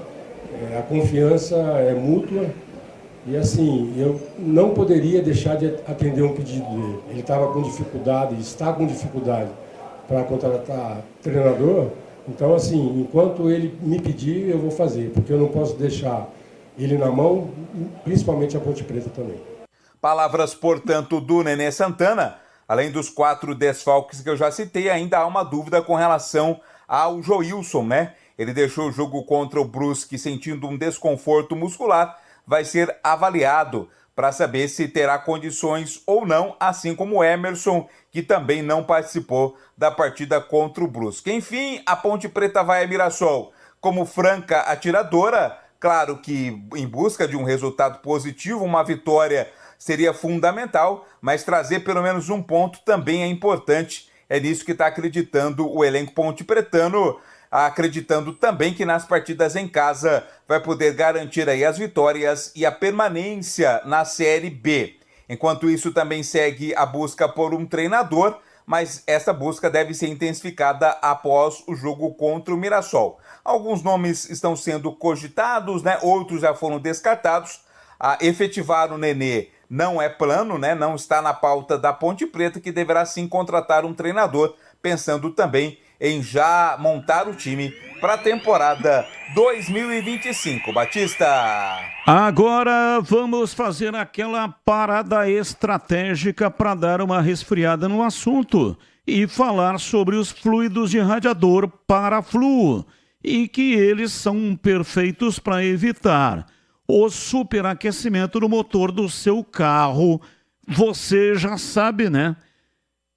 B: A confiança é mútua, e assim, eu não poderia deixar de atender um pedido dele. Ele estava com dificuldade, está com dificuldade para contratar treinador, então assim, enquanto ele me pedir, eu vou fazer, porque eu não posso deixar ele na mão, principalmente a Ponte Preta também.
A: Palavras, portanto, do Nenê Santana. Além dos 4 desfalques que eu já citei, ainda há uma dúvida com relação ao Joilson, né? Ele deixou o jogo contra o Brusque sentindo um desconforto muscular, vai ser avaliado para saber se terá condições ou não, assim como o Emerson, que também não participou da partida contra o Brusque. Enfim, a Ponte Preta vai a Mirassol como franca atiradora. Claro que em busca de um resultado positivo, uma vitória seria fundamental, mas trazer pelo menos um ponto também é importante. É nisso que está acreditando o elenco pontepretano, acreditando também que nas partidas em casa vai poder garantir aí as vitórias e a permanência na Série B. Enquanto isso, também segue a busca por um treinador, mas essa busca deve ser intensificada após o jogo contra o Mirassol. Alguns nomes estão sendo cogitados, né? Outros já foram descartados. Efetivar o Nenê não é plano, né? Não está na pauta da Ponte Preta, que deverá sim contratar um treinador, pensando também em já montar o time para a temporada 2025. Batista!
G: Agora vamos fazer aquela parada estratégica para dar uma resfriada no assunto e falar sobre os fluidos de radiador Paraflu, e que eles são perfeitos para evitar o superaquecimento do motor do seu carro. Você já sabe, né?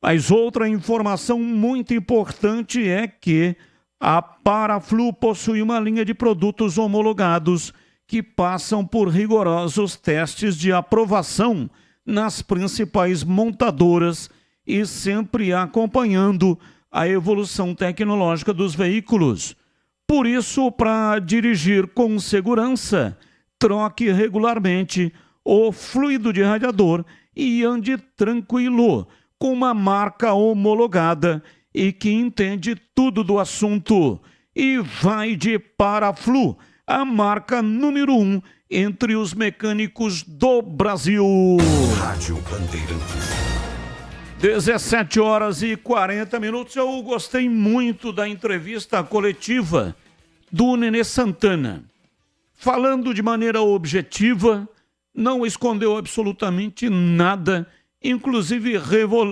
G: Mas outra informação muito importante é que a Paraflu possui uma linha de produtos homologados que passam por rigorosos testes de aprovação nas principais montadoras e sempre acompanhando a evolução tecnológica dos veículos. Por isso, para dirigir com segurança, troque regularmente o fluido de radiador e ande tranquilo, com uma marca homologada e que entende tudo do assunto. E vai de Paraflu, a marca número 1 entre os mecânicos do Brasil.
E: Rádio Bandeirantes.
G: 17h40. Eu gostei muito da entrevista coletiva do Nenê Santana. Falando de maneira objetiva, não escondeu absolutamente nada, inclusive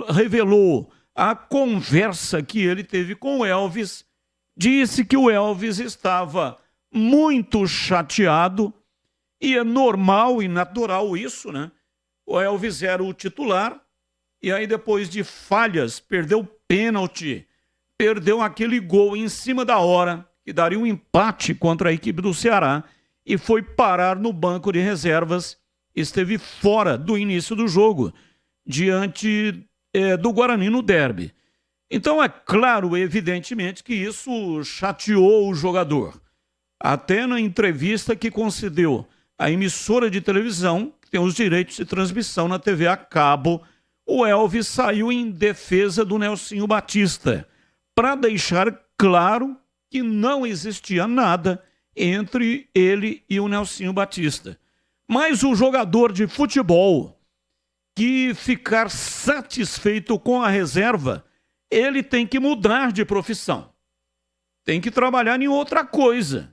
G: revelou a conversa que ele teve com o Elvis. Disse que o Elvis estava muito chateado, e é normal e natural isso, né? O Elvis era o titular e aí depois de falhas, perdeu pênalti, perdeu aquele gol em cima da hora, que daria um empate contra a equipe do Ceará e foi parar no banco de reservas, esteve fora do início do jogo, diante do Guarani no derby. Então é claro, evidentemente, que isso chateou o jogador. Até na entrevista que concedeu a emissora de televisão, que tem os direitos de transmissão na TV a cabo, o Elvis saiu em defesa do Nelsinho Batista, para deixar claro que não existia nada entre ele e o Nelsinho Batista. Mas o jogador de futebol que ficar satisfeito com a reserva, ele tem que mudar de profissão. Tem que trabalhar em outra coisa.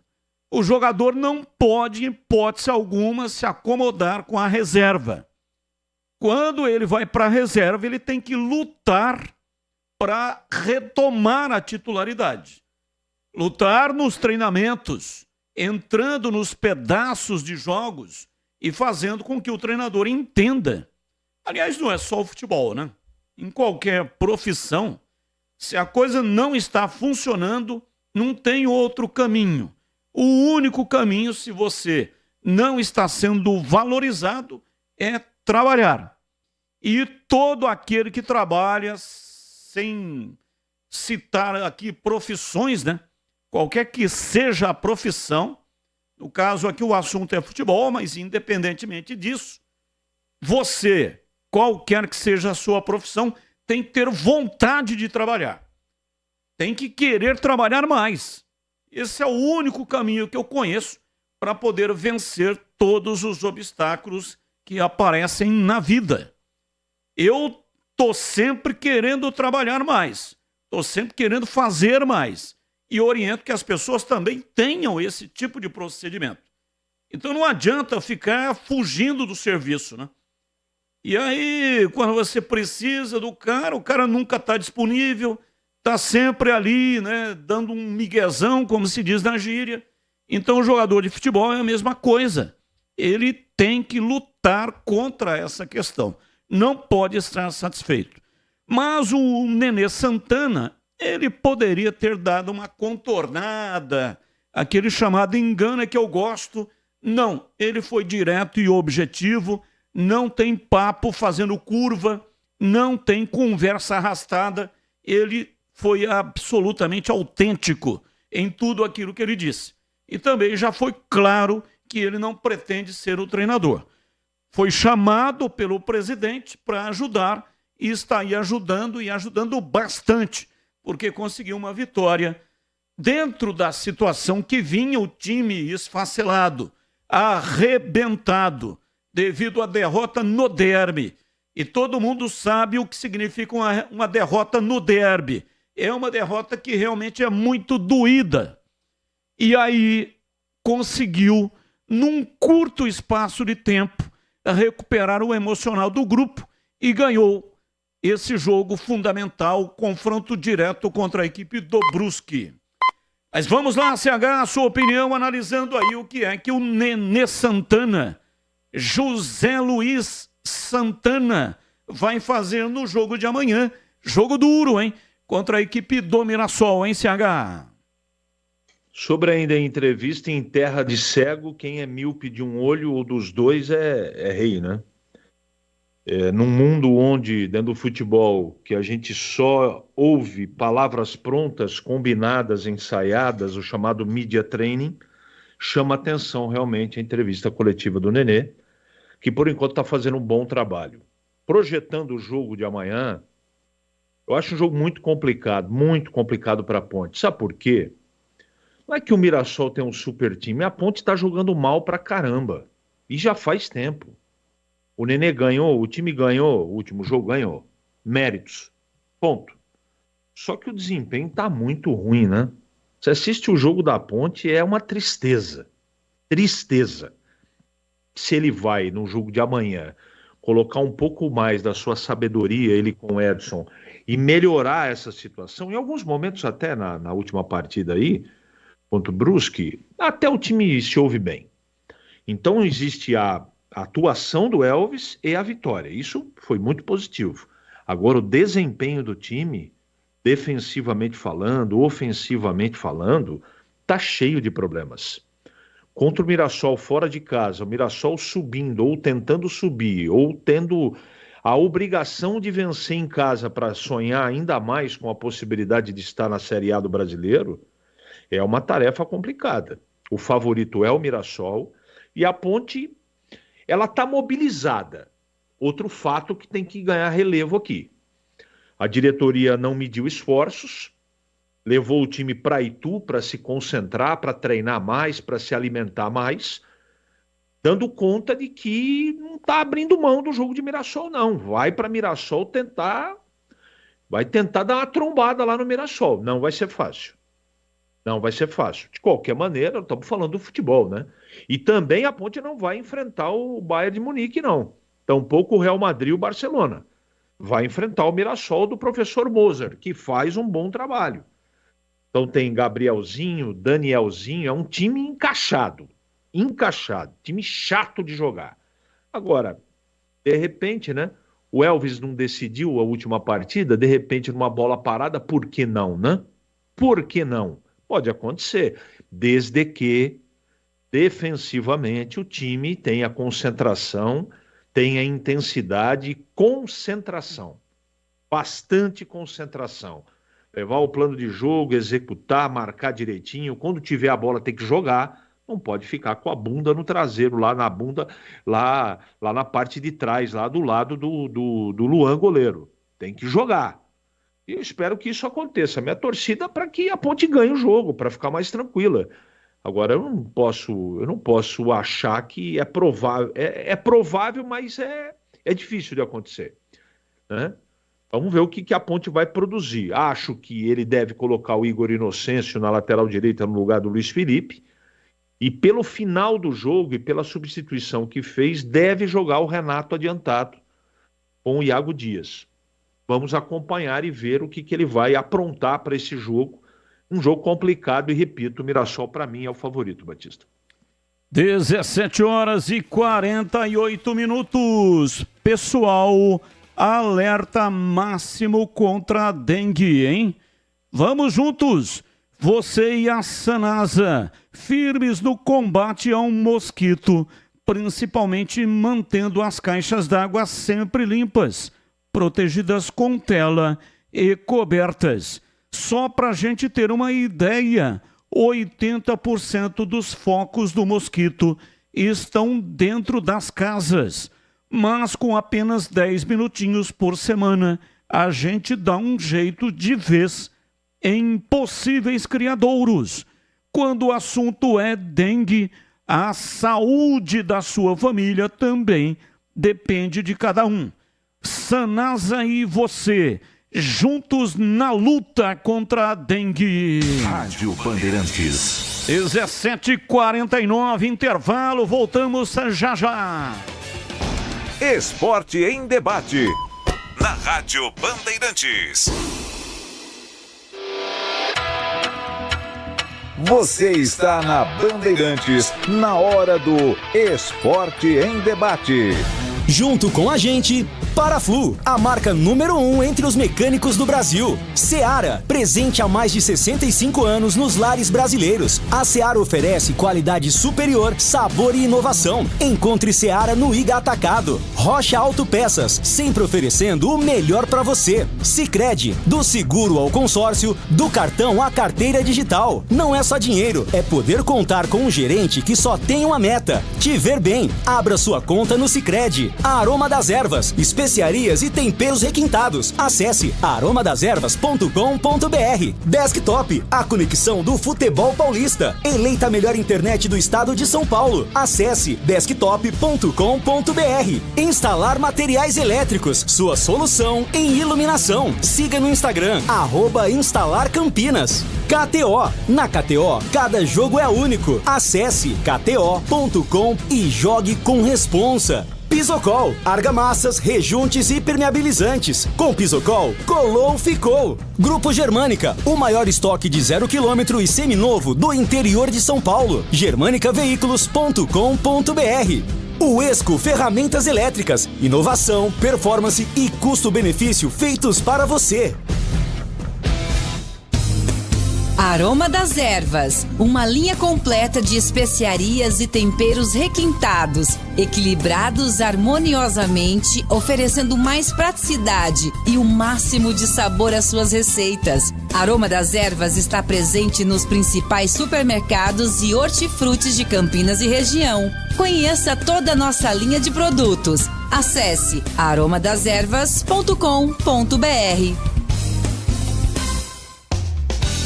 G: O jogador não pode, em hipótese alguma, se acomodar com a reserva. Quando ele vai para a reserva, ele tem que lutar para retomar a titularidade. Lutar nos treinamentos, entrando nos pedaços de jogos e fazendo com que o treinador entenda. Aliás, não é só o futebol, né? Em qualquer profissão, se a coisa não está funcionando, não tem outro caminho. O único caminho, se você não está sendo valorizado, é trabalhar. E todo aquele que trabalha, sem citar aqui profissões, né? Qualquer que seja a profissão, no caso aqui o assunto é futebol, mas independentemente disso, você, qualquer que seja a sua profissão, tem que ter vontade de trabalhar. Tem que querer trabalhar mais. Esse é o único caminho que eu conheço para poder vencer todos os obstáculos que aparecem na vida. Eu estou sempre querendo trabalhar mais, estou sempre querendo fazer mais e oriento que as pessoas também tenham esse tipo de procedimento. Então não adianta ficar fugindo do serviço, né? E aí, quando você precisa do cara, o cara nunca está disponível, está sempre ali, né, dando um miguezão, como se diz na gíria. Então o jogador de futebol é a mesma coisa. Ele tem que lutar contra essa questão. Não pode estar satisfeito. Mas o Nenê Santana, ele poderia ter dado uma contornada, aquele chamado engano que eu gosto. Não, ele foi direto e objetivo, não tem papo fazendo curva, não tem conversa arrastada. Ele foi absolutamente autêntico em tudo aquilo que ele disse. E também já foi claro que ele não pretende ser o treinador. Foi chamado pelo presidente para ajudar e está aí ajudando e ajudando bastante, porque conseguiu uma vitória dentro da situação que vinha o time esfacelado, arrebentado, devido à derrota no derby. E todo mundo sabe o que significa uma derrota no derby. É uma derrota que realmente é muito doída. E aí conseguiu, num curto espaço de tempo, recuperar o emocional do grupo e ganhou esse jogo fundamental, confronto direto contra a equipe do Brusque. Mas vamos lá, CH, a sua opinião, analisando aí o que é que o Nenê Santana, José Luiz Santana, vai fazer no jogo de amanhã. Jogo duro, hein? Contra a equipe do Mirassol, hein, CH?
R: Sobre ainda a entrevista, em terra de cego, quem é míope de um olho ou dos dois é rei, né? Num mundo onde, dentro do futebol, que a gente só ouve palavras prontas, combinadas, ensaiadas, o chamado media training, chama atenção realmente a entrevista coletiva do Nenê, que por enquanto está fazendo um bom trabalho. Projetando o jogo de amanhã, eu acho um jogo muito complicado para a Ponte. Sabe por quê? Não é que o Mirassol tem um super time, a Ponte está jogando mal pra caramba. E já faz tempo. O Nenê ganhou, o time ganhou, o último jogo ganhou. Méritos. Ponto. Só que o desempenho está muito ruim, né? Você assiste o jogo da Ponte, é uma tristeza. Tristeza. Se ele vai, no jogo de amanhã, colocar um pouco mais da sua sabedoria, ele com o Edson, e melhorar essa situação, em alguns momentos até na última partida aí, contra o Brusque, até o time se ouve bem. Então existe a a atuação do Elvis e a vitória. Isso foi muito positivo. Agora, o desempenho do time, defensivamente falando, ofensivamente falando, está cheio de problemas. Contra o Mirassol fora de casa, o Mirassol subindo ou tentando subir, ou tendo a obrigação de vencer em casa para sonhar ainda mais com a possibilidade de estar na Série A do Brasileiro, é uma tarefa complicada. O favorito é o Mirassol e a Ponte, ela está mobilizada. Outro fato que tem que ganhar relevo aqui. A diretoria não mediu esforços, levou o time para Itu para se concentrar, para treinar mais, para se alimentar mais, dando conta de que não está abrindo mão do jogo de Mirassol, não. Vai para Mirassol vai tentar dar uma trombada lá no Mirassol. Não vai ser fácil. Não vai ser fácil. De qualquer maneira, estamos falando do futebol, né? E também a Ponte não vai enfrentar o Bayern de Munique, não. Tampouco o Real Madrid e o Barcelona. Vai enfrentar o Mirassol do professor Moser, que faz um bom trabalho. Então tem Gabrielzinho, Danielzinho, é um time encaixado, time chato de jogar. Agora, de repente, né, o Elvis não decidiu a última partida, de repente numa bola parada, por que não, né? Por que não? Pode acontecer, desde que defensivamente o time tenha concentração, tenha intensidade, concentração, bastante concentração. Levar o plano de jogo, executar, marcar direitinho. Quando tiver a bola tem que jogar. Não pode ficar com a bunda no traseiro, lá na parte de trás, lá do lado do Luan goleiro. Tem que jogar. E eu espero que isso aconteça. Minha torcida para que a Ponte ganhe o jogo, para ficar mais tranquila. Agora, eu não posso achar que é provável. É provável, mas é difícil de acontecer, né? Vamos ver o que a Ponte vai produzir. Acho que ele deve colocar o Igor Inocêncio na lateral direita no lugar do Luiz Felipe. E pelo final do jogo e pela substituição que fez, deve jogar o Renato adiantado com o Iago Dias. Vamos acompanhar e ver o que ele vai aprontar para esse jogo. Um jogo complicado e, repito, o Mirassol para mim é o favorito, Batista.
G: 17h48. Pessoal, alerta máximo contra a dengue, hein? Vamos juntos, você e a Sanasa, firmes no combate ao mosquito, principalmente mantendo as caixas d'água sempre limpas, protegidas com tela e cobertas. Só para a gente ter uma ideia, 80% dos focos do mosquito estão dentro das casas. Mas com apenas 10 minutinhos por semana, a gente dá um jeito de vez em possíveis criadouros. Quando o assunto é dengue, a saúde da sua família também depende de cada um. Sanasa e você, juntos na luta contra a dengue.
C: Rádio Bandeirantes.
G: 17h49, intervalo, voltamos já já.
C: Esporte em debate. Na Rádio Bandeirantes. Você está na Bandeirantes, na hora do Esporte em Debate.
F: Junto com a gente, Paraflu, a marca número 1 entre os mecânicos do Brasil. Seara, presente há mais de 65 anos nos lares brasileiros. A Seara oferece qualidade superior, sabor e inovação. Encontre Seara no Iga Atacado. Rocha Autopeças, sempre oferecendo o melhor para você. Sicredi, do seguro ao consórcio, do cartão à carteira digital. Não é só dinheiro, é poder contar com um gerente que só tem uma meta: te ver bem. Abra sua conta no Sicredi. Aroma das Ervas, especiarias e temperos requintados. Acesse aromadeservas.com.br. Desktop, a conexão do futebol paulista. Eleita a melhor internet do estado de São Paulo. Acesse desktop.com.br. Instalar materiais elétricos, sua solução em iluminação. Siga no Instagram, @instalarcampinas. KTO, na KTO, cada jogo é único. Acesse kto.com e jogue com responsa. Pisocol, argamassas, rejuntes e permeabilizantes. Com Pisocol, colou, ficou. Grupo Germânica, o maior estoque de 0 km e seminovo do interior de São Paulo. germanicaveículos.com.br. O Esco Ferramentas Elétricas. Inovação, performance e custo-benefício feitos para você.
D: Aroma das Ervas, uma linha completa de especiarias e temperos requintados, equilibrados harmoniosamente, oferecendo mais praticidade e o máximo de sabor às suas receitas. Aroma das Ervas está presente nos principais supermercados e hortifrutis de Campinas e região. Conheça toda a nossa linha de produtos. Acesse aromadeservas.com.br.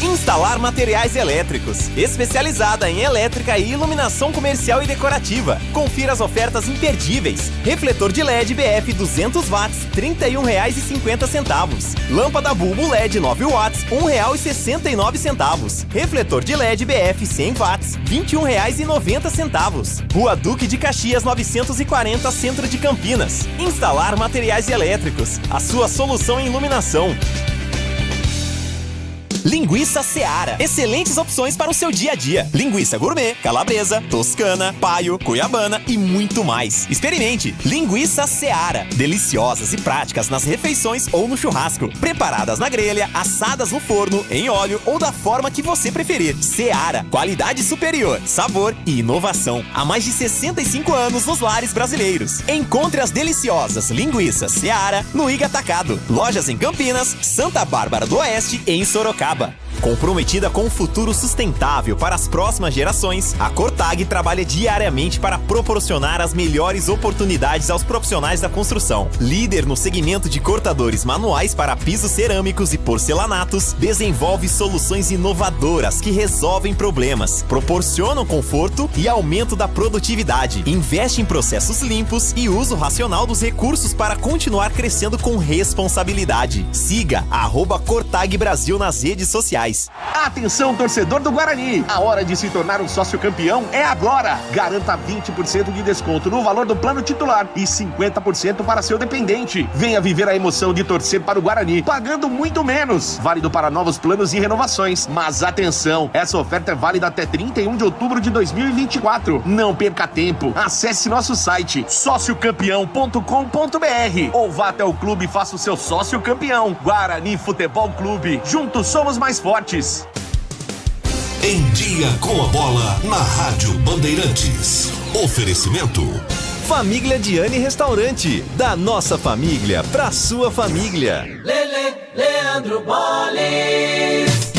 I: Instalar Materiais Elétricos, especializada em elétrica e iluminação comercial e decorativa. Confira as ofertas imperdíveis. Refletor de LED BF 200 watts, R$ 31,50. Lâmpada bulbo LED 9 watts, R$ 1,69. Refletor de LED BF 100 watts, R$ 21,90. Rua Duque de Caxias 940, Centro de Campinas. Instalar Materiais Elétricos, a sua solução em iluminação. Linguiça Seara. Excelentes opções para o seu dia a dia. Linguiça gourmet, calabresa, toscana, paio, cuiabana e muito mais. Experimente. Linguiça Seara. Deliciosas e práticas nas refeições ou no churrasco. Preparadas na grelha, assadas no forno, em óleo ou da forma que você preferir. Seara. Qualidade superior, sabor e inovação. Há mais de 65 anos nos lares brasileiros. Encontre as deliciosas linguiças Seara no Iga Atacado. Lojas em Campinas, Santa Bárbara do Oeste e em Sorocaba. Comprometida com um futuro sustentável para as próximas gerações, a Cortag trabalha diariamente para proporcionar as melhores oportunidades aos profissionais da construção. Líder no segmento de cortadores manuais para pisos cerâmicos e porcelanatos, desenvolve soluções inovadoras que resolvem problemas, proporcionam conforto e aumento da produtividade. Investe em processos limpos e uso racional dos recursos para continuar crescendo com responsabilidade. Siga @Cortag Brasil nas redes sociais.
M: Atenção, torcedor do Guarani! A hora de se tornar um sócio campeão é agora! Garanta 20% de desconto no valor do plano titular e 50% para seu dependente. Venha viver a emoção de torcer para o Guarani, pagando muito menos. Válido para novos planos e renovações. Mas atenção, essa oferta é válida até 31 de outubro de 2024. Não perca tempo. Acesse nosso site sociocampeão.com.br ou vá até o clube e faça o seu sócio campeão. Guarani Futebol Clube. Juntos somos mais fortes.
E: Em Dia com a Bola, na Rádio Bandeirantes. Oferecimento
I: Família Diane Restaurante. Da nossa família pra sua família.
H: Leandro Bolis.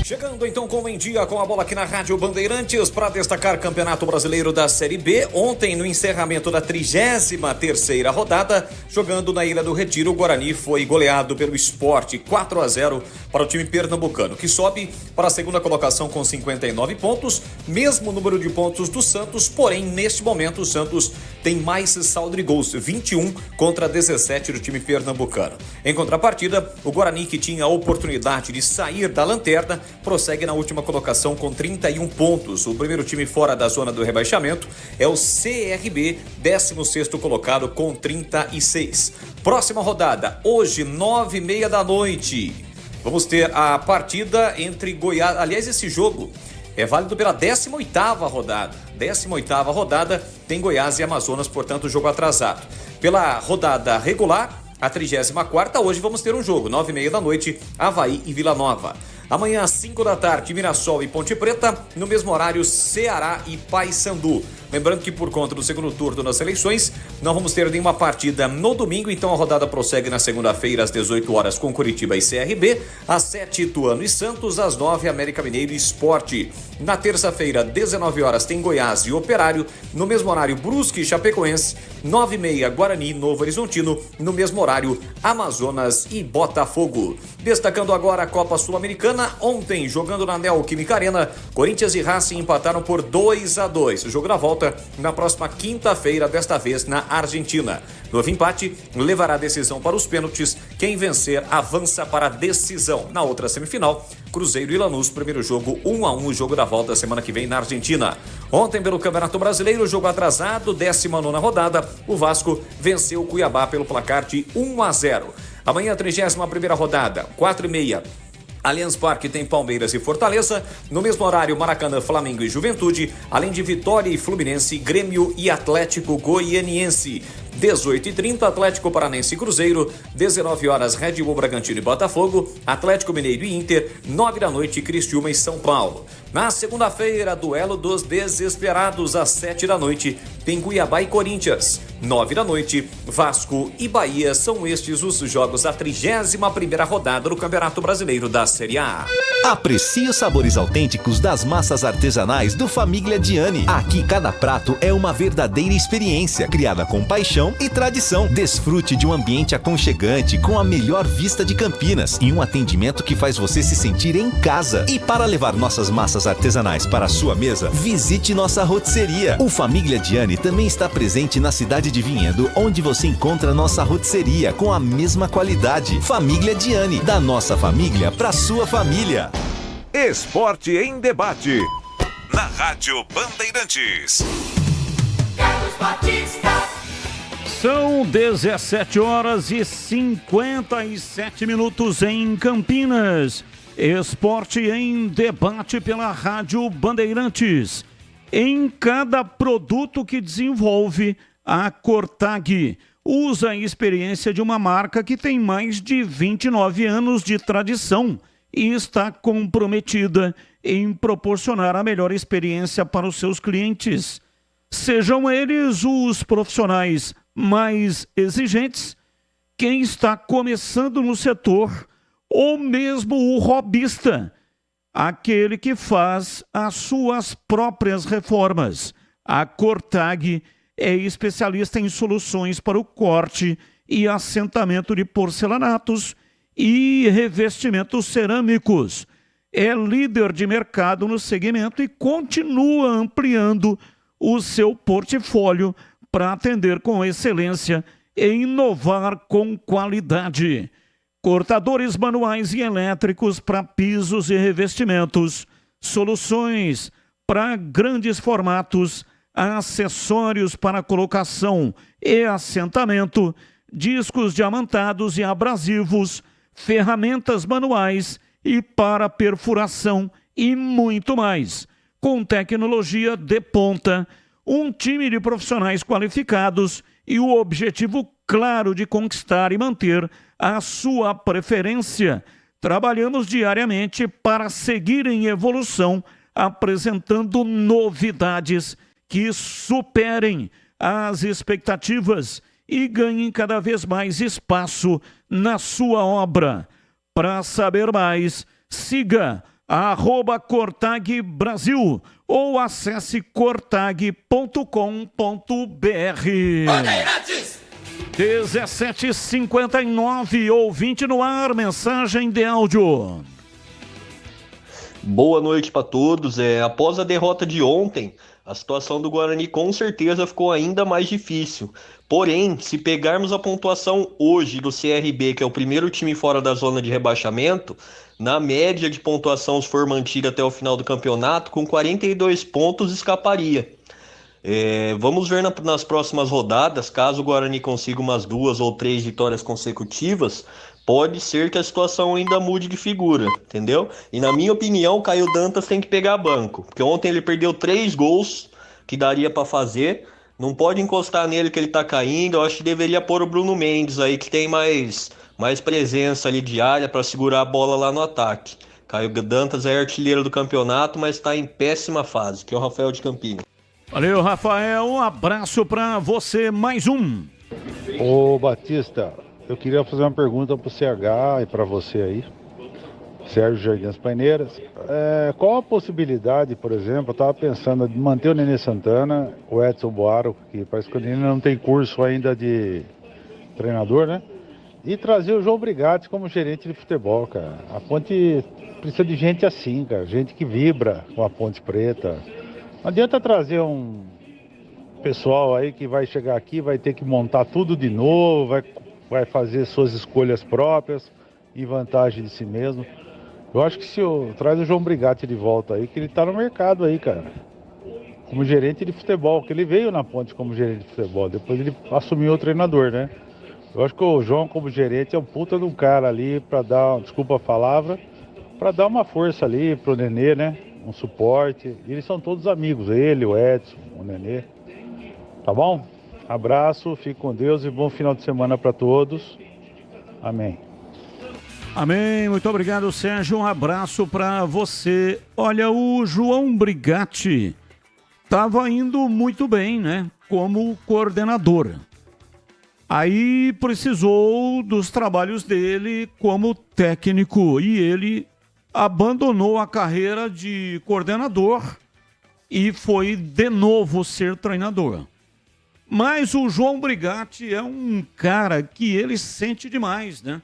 H: Chegando então com Em Dia com a Bola aqui na Rádio Bandeirantes para destacar Campeonato Brasileiro da Série B. Ontem, no encerramento da 33ª rodada, jogando na Ilha do Retiro, o Guarani foi goleado pelo Sport 4-0 para o time pernambucano, que sobe para a segunda colocação com 59 pontos, mesmo número de pontos do Santos, porém, neste momento, o Santos tem mais saldo de gols, 21 contra 17 do time pernambucano. Em contrapartida, o Guarani, que tinha a oportunidade de sair da lanterna, prossegue na última colocação com 31 pontos. O primeiro time fora da zona do rebaixamento é o CRB, 16º colocado com 36. Próxima rodada, hoje, 9h30 da noite. Vamos ter a partida entre Goiás... Aliás, esse jogo é válido pela 18ª rodada. 18ª rodada tem Goiás e Amazonas, portanto, jogo atrasado. Pela rodada regular, a 34ª, hoje vamos ter um jogo, 9h30 da noite, Avaí e Vila Nova. Amanhã, às 5 da tarde, Mirassol e Ponte Preta. No mesmo horário, Ceará e Paysandu. Lembrando que por conta do segundo turno das eleições, não vamos ter nenhuma partida no domingo, então a rodada prossegue na segunda-feira às 18 horas com Curitiba e CRB, às 7 Ituano e Santos, às 9 América Mineiro e Sport. Na terça-feira, 19 horas tem Goiás e Operário, no mesmo horário Brusque e Chapecoense, 9h30 Guarani e Novo Horizontino, no mesmo horário Amazonas e Botafogo. Destacando agora a Copa Sul-Americana, ontem jogando na Neoquímica Arena, Corinthians e Racing empataram por 2-2. O jogo da volta na próxima quinta-feira, desta vez na Argentina. Novo empate levará a decisão para os pênaltis. Quem vencer avança para a decisão. Na outra semifinal, Cruzeiro e Lanús, primeiro jogo 1-1, o jogo da volta semana que vem na Argentina. Ontem, pelo Campeonato Brasileiro, jogo atrasado, 19ª rodada, o Vasco venceu o Cuiabá pelo placar de 1-0. Amanhã, 31ª rodada, 4h30. Allianz Parque tem Palmeiras e Fortaleza. No mesmo horário, Maracanã, Flamengo e Juventude. Além de Vitória e Fluminense, Grêmio e Atlético Goianiense. 18h30, Atlético Paranense e Cruzeiro. 19 horas, Red Bull Bragantino e Botafogo. Atlético Mineiro e Inter. 9 da noite, Criciúma e São Paulo. Na segunda-feira, duelo dos desesperados, às 7 da noite, tem Cuiabá e Corinthians. 9 da noite, Vasco e Bahia. São estes os jogos da 31ª rodada do Campeonato Brasileiro da Série A.
I: Aprecie os sabores autênticos das massas artesanais do Família Diani. Aqui cada prato é uma verdadeira experiência, criada com paixão e tradição. Desfrute de um ambiente aconchegante com a melhor vista de Campinas e um atendimento que faz você se sentir em casa. E para levar nossas massas artesanais para a sua mesa, visite nossa rotisseria. O Família Diani também está presente na cidade de Vinhedo, onde você encontra nossa rotisseria com a mesma qualidade. Família Diani, da nossa família para sua família.
C: Esporte em debate. Na Rádio Bandeirantes.
J: Carlos Batista.
G: São 17 horas e 57 minutos em Campinas. Esporte em debate pela Rádio Bandeirantes. Em cada produto que desenvolve, a Cortag usa a experiência de uma marca que tem mais de 29 anos de tradição e está comprometida em proporcionar a melhor experiência para os seus clientes. Sejam eles os profissionais mais exigentes, quem está começando no setor, ou mesmo o hobbyista, aquele que faz as suas próprias reformas. A Cortag é especialista em soluções para o corte e assentamento de porcelanatos e revestimentos cerâmicos. É líder de mercado no segmento e continua ampliando o seu portfólio para atender com excelência e inovar com qualidade. Cortadores manuais e elétricos para pisos e revestimentos, soluções para grandes formatos, acessórios para colocação e assentamento, discos diamantados e abrasivos, ferramentas manuais e para perfuração e muito mais. Com tecnologia de ponta, um time de profissionais qualificados e o objetivo claro de conquistar e manter a sua preferência. Trabalhamos diariamente para seguir em evolução, apresentando novidades que superem as expectativas e ganhem cada vez mais espaço na sua obra. Para saber mais, siga @Cortag Brasil ou acesse cortag.com.br. 17h59, ouvinte no ar, mensagem de áudio.
K: Boa noite para todos. Após a derrota de ontem, a situação do Guarani com certeza ficou ainda mais difícil. Porém, se pegarmos a pontuação hoje do CRB, que é o primeiro time fora da zona de rebaixamento, na média de pontuação, se for mantida até o final do campeonato, com 42 pontos escaparia. Vamos ver nas próximas rodadas, caso o Guarani consiga umas 2 ou 3 vitórias consecutivas, pode ser que a situação ainda mude de figura, entendeu? E na minha opinião, Caio Dantas tem que pegar banco, porque ontem ele perdeu 3 gols que daria para fazer, não pode encostar nele que ele tá caindo. Eu acho que deveria pôr o Bruno Mendes aí, que tem mais presença ali de área para segurar a bola lá no ataque. Caio Dantas é artilheiro do campeonato, mas está em péssima fase, que é o Rafael de Campinas.
G: Valeu, Rafael, um abraço para você, mais um.
W: Ô Batista, eu queria fazer uma pergunta pro CH e para você aí, Sérgio Jardins Paineiras. Qual a possibilidade, por exemplo, eu estava pensando de manter o Nenê Santana, o Edson Boaro, que parece que o Nenê não tem curso ainda de treinador, né? E trazer o João Brigatti como gerente de futebol, cara. A Ponte precisa de gente assim, cara, gente que vibra com a Ponte Preta. Não adianta trazer um pessoal aí que vai chegar aqui, vai ter que montar tudo de novo, vai fazer suas escolhas próprias e vantagem de si mesmo. Eu acho que traz o João Brigatti de volta aí, que ele tá no mercado aí, cara. Como gerente de futebol, que ele veio na Ponte como gerente de futebol, depois ele assumiu o treinador, né? Eu acho que o João como gerente é um puta de um cara ali pra dar, desculpa a palavra, para dar uma força ali pro Nenê, né? Um suporte. E eles são todos amigos, ele, o Edson, o Nenê. Tá bom? Abraço, fique com Deus e bom final de semana para todos. Amém.
G: Amém, muito obrigado, Sérgio. Um abraço para você. Olha, o João Brigatti estava indo muito bem, né? Como coordenador. Aí precisou dos trabalhos dele como técnico e ele abandonou a carreira de coordenador e foi de novo ser treinador. Mas o João Brigatti é um cara que ele sente demais, né?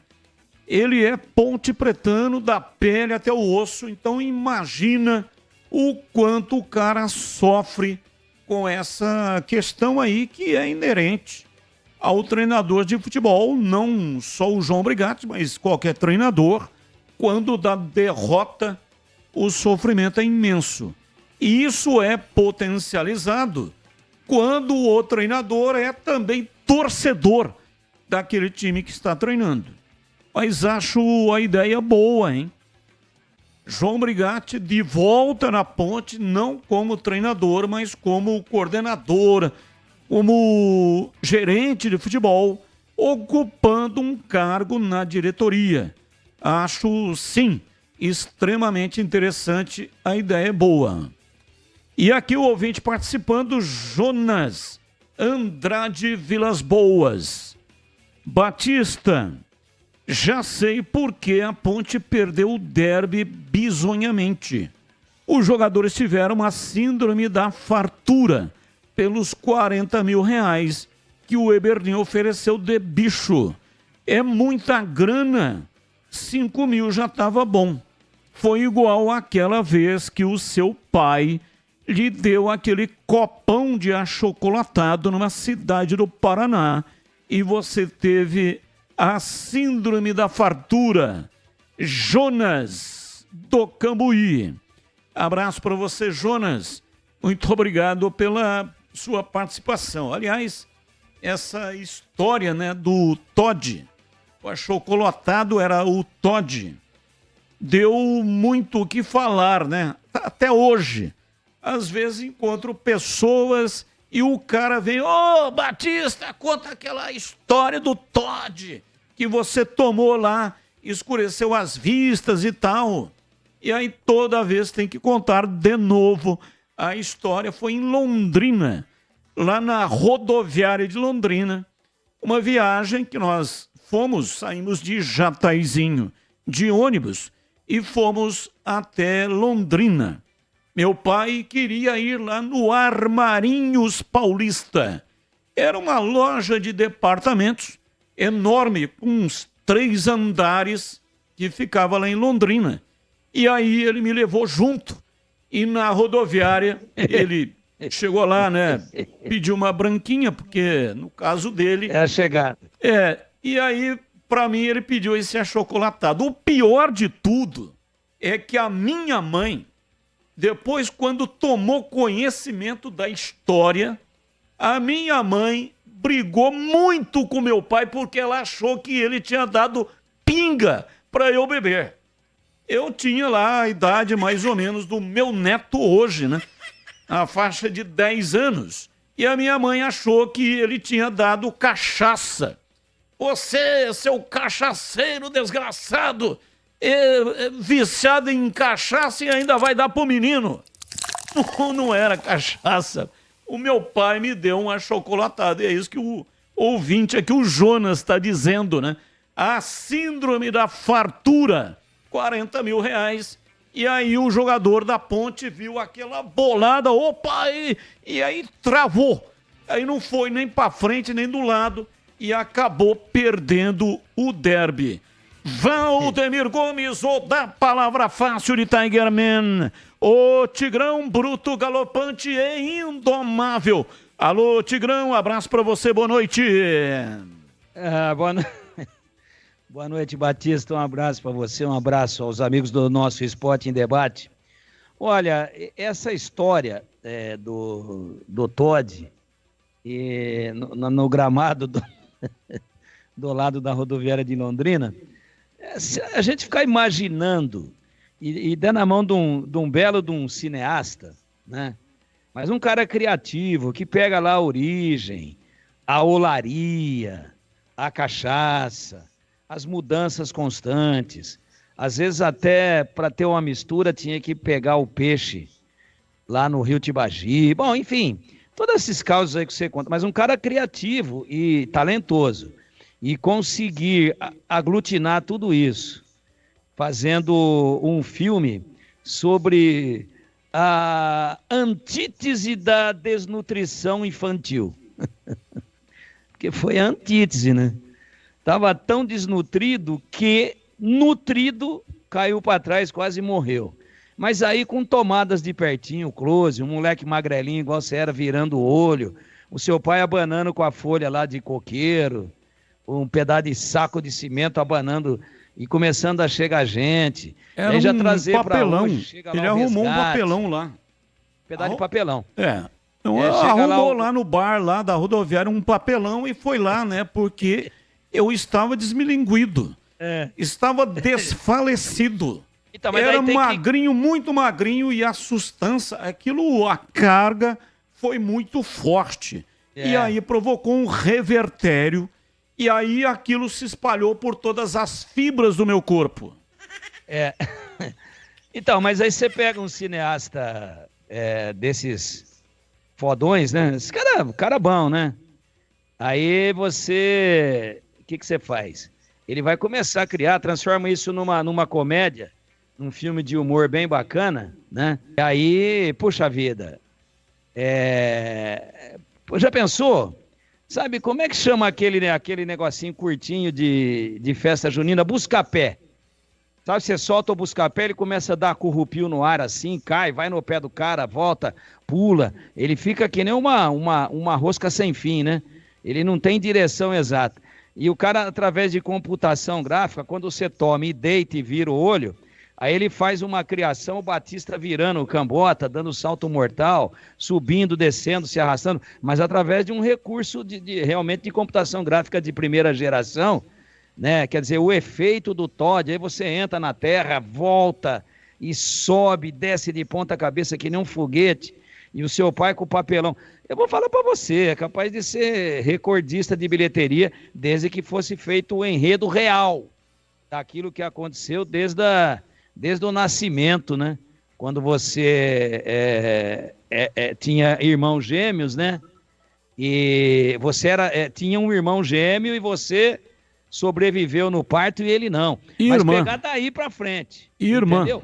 G: Ele é pontepretano da pele até o osso, então imagina o quanto o cara sofre com essa questão aí que é inerente ao treinador de futebol, não só o João Brigatti, mas qualquer treinador, quando dá derrota, o sofrimento é imenso. E isso é potencializado quando o treinador é também torcedor daquele time que está treinando. Mas acho a ideia boa, hein? João Brigatti de volta na Ponte, não como treinador, mas como coordenador, como gerente de futebol, ocupando um cargo na diretoria. Acho, sim, extremamente interessante, a ideia é boa. E aqui o ouvinte participando, Jonas Andrade Vilas Boas. Batista, já sei por que a Ponte perdeu o derby bizonhamente. Os jogadores tiveram uma síndrome da fartura pelos R$40 mil que o Eberlin ofereceu de bicho. É muita grana. 5 mil já estava bom. Foi igual àquela vez que o seu pai lhe deu aquele copão de achocolatado numa cidade do Paraná e você teve a síndrome da fartura. Jonas do Cambuí. Abraço para você, Jonas. Muito obrigado pela sua participação. Aliás, essa história, né, do Todd, o achocolatado era o Todd, deu muito o que falar, né? Até hoje. Às vezes encontro pessoas e o cara vem, ô Batista, conta aquela história do Todd que você tomou lá, escureceu as vistas e tal. E aí toda vez tem que contar de novo. A história foi em Londrina, lá na rodoviária de Londrina. Uma viagem que nós saímos de Jataizinho de ônibus e fomos até Londrina. Meu pai queria ir lá no Armarinhos Paulista. Era uma loja de departamentos enorme, com uns 3 andares, que ficava lá em Londrina. E aí ele me levou junto. E na rodoviária, ele chegou lá, né? Pediu uma branquinha, porque no caso dele...
L: É a chegada.
G: E aí, para mim, ele pediu esse achocolatado. O pior de tudo é que a minha mãe, depois, quando tomou conhecimento da história, a minha mãe brigou muito com meu pai porque ela achou que ele tinha dado pinga para eu beber. Eu tinha lá a idade mais ou menos do meu neto hoje, né? A faixa de 10 anos. E a minha mãe achou que ele tinha dado cachaça. Você, seu cachaceiro desgraçado, viciado em cachaça e ainda vai dar pro menino. Não era cachaça. O meu pai me deu um achocolatado. E é isso que o ouvinte aqui, o Jonas, está dizendo, né? A síndrome da fartura. R$40 mil. E aí o jogador da Ponte viu aquela bolada. Opa! E aí travou. Aí não foi nem para frente, nem do lado. E acabou perdendo o derby. Valdemir Gomes, o da palavra fácil de Tigerman. O Tigrão bruto, galopante e indomável. Alô, Tigrão, abraço pra você, boa noite.
L: Boa noite, Batista, um abraço pra você, um abraço aos amigos do nosso Esporte em Debate. Olha, essa história do Todd no gramado do lado da rodoviária de Londrina, a gente ficar imaginando e der na mão de um belo de um cineasta, né? Mas um cara criativo, que pega lá a origem, a olaria, a cachaça, as mudanças constantes. Às vezes até para ter uma mistura tinha que pegar o peixe lá no Rio Tibagi. Bom, enfim, todos esses causos aí que você conta. Mas um cara criativo e talentoso. E conseguir aglutinar tudo isso, fazendo um filme sobre a antítese da desnutrição infantil. Porque foi a antítese, né? Estava tão desnutrido que nutrido caiu para trás, quase morreu. Mas aí com tomadas de pertinho, close, um moleque magrelinho igual você era virando o olho, o seu pai abanando com a folha lá de coqueiro, um pedaço de saco de cimento abanando e começando a chegar gente.
G: Era
L: aí já
G: um
L: trazer
G: papelão.
L: Hoje,
G: Ele arrumou um papelão lá.
L: Pedaço de papelão.
G: Então, arrumou lá no bar lá da rodoviária um papelão e foi lá, né? Porque eu estava desmilinguido. Estava desfalecido.
L: Então, mas
G: era
L: aí tem
G: magrinho, muito magrinho, e a sustância, a carga foi muito forte. E aí provocou um revertério, e aí aquilo se espalhou por todas as fibras do meu corpo.
L: Então, mas aí você pega um cineasta desses fodões, né? Esse cara bom, né? Aí você... O que você faz? Ele vai começar a criar, transforma isso numa comédia, num filme de humor bem bacana, né? E aí, puxa vida, já pensou? Sabe, como é que chama aquele negocinho curtinho de festa junina? Busca-pé. Sabe, você solta o busca-pé, ele começa a dar currupio no ar assim, cai, vai no pé do cara, volta, pula. Ele fica que nem uma rosca sem fim, né? Ele não tem direção exata. E o cara, através de computação gráfica, quando você toma e deita e vira o olho, aí ele faz uma criação, o Batista virando cambota, dando salto mortal, subindo, descendo, se arrastando, mas através de um recurso realmente de computação gráfica de primeira geração, né? Quer dizer, o efeito do Todd, aí você entra na Terra, volta e sobe, desce de ponta cabeça que nem um foguete, e o seu pai com o papelão. Eu vou falar para você, é capaz de ser recordista de bilheteria, desde que fosse feito o enredo real daquilo que aconteceu desde o nascimento, né? Quando você tinha irmãos gêmeos, né? E você tinha um irmão gêmeo e você sobreviveu no parto e ele não. Mas pegar daí pra frente. Entendeu?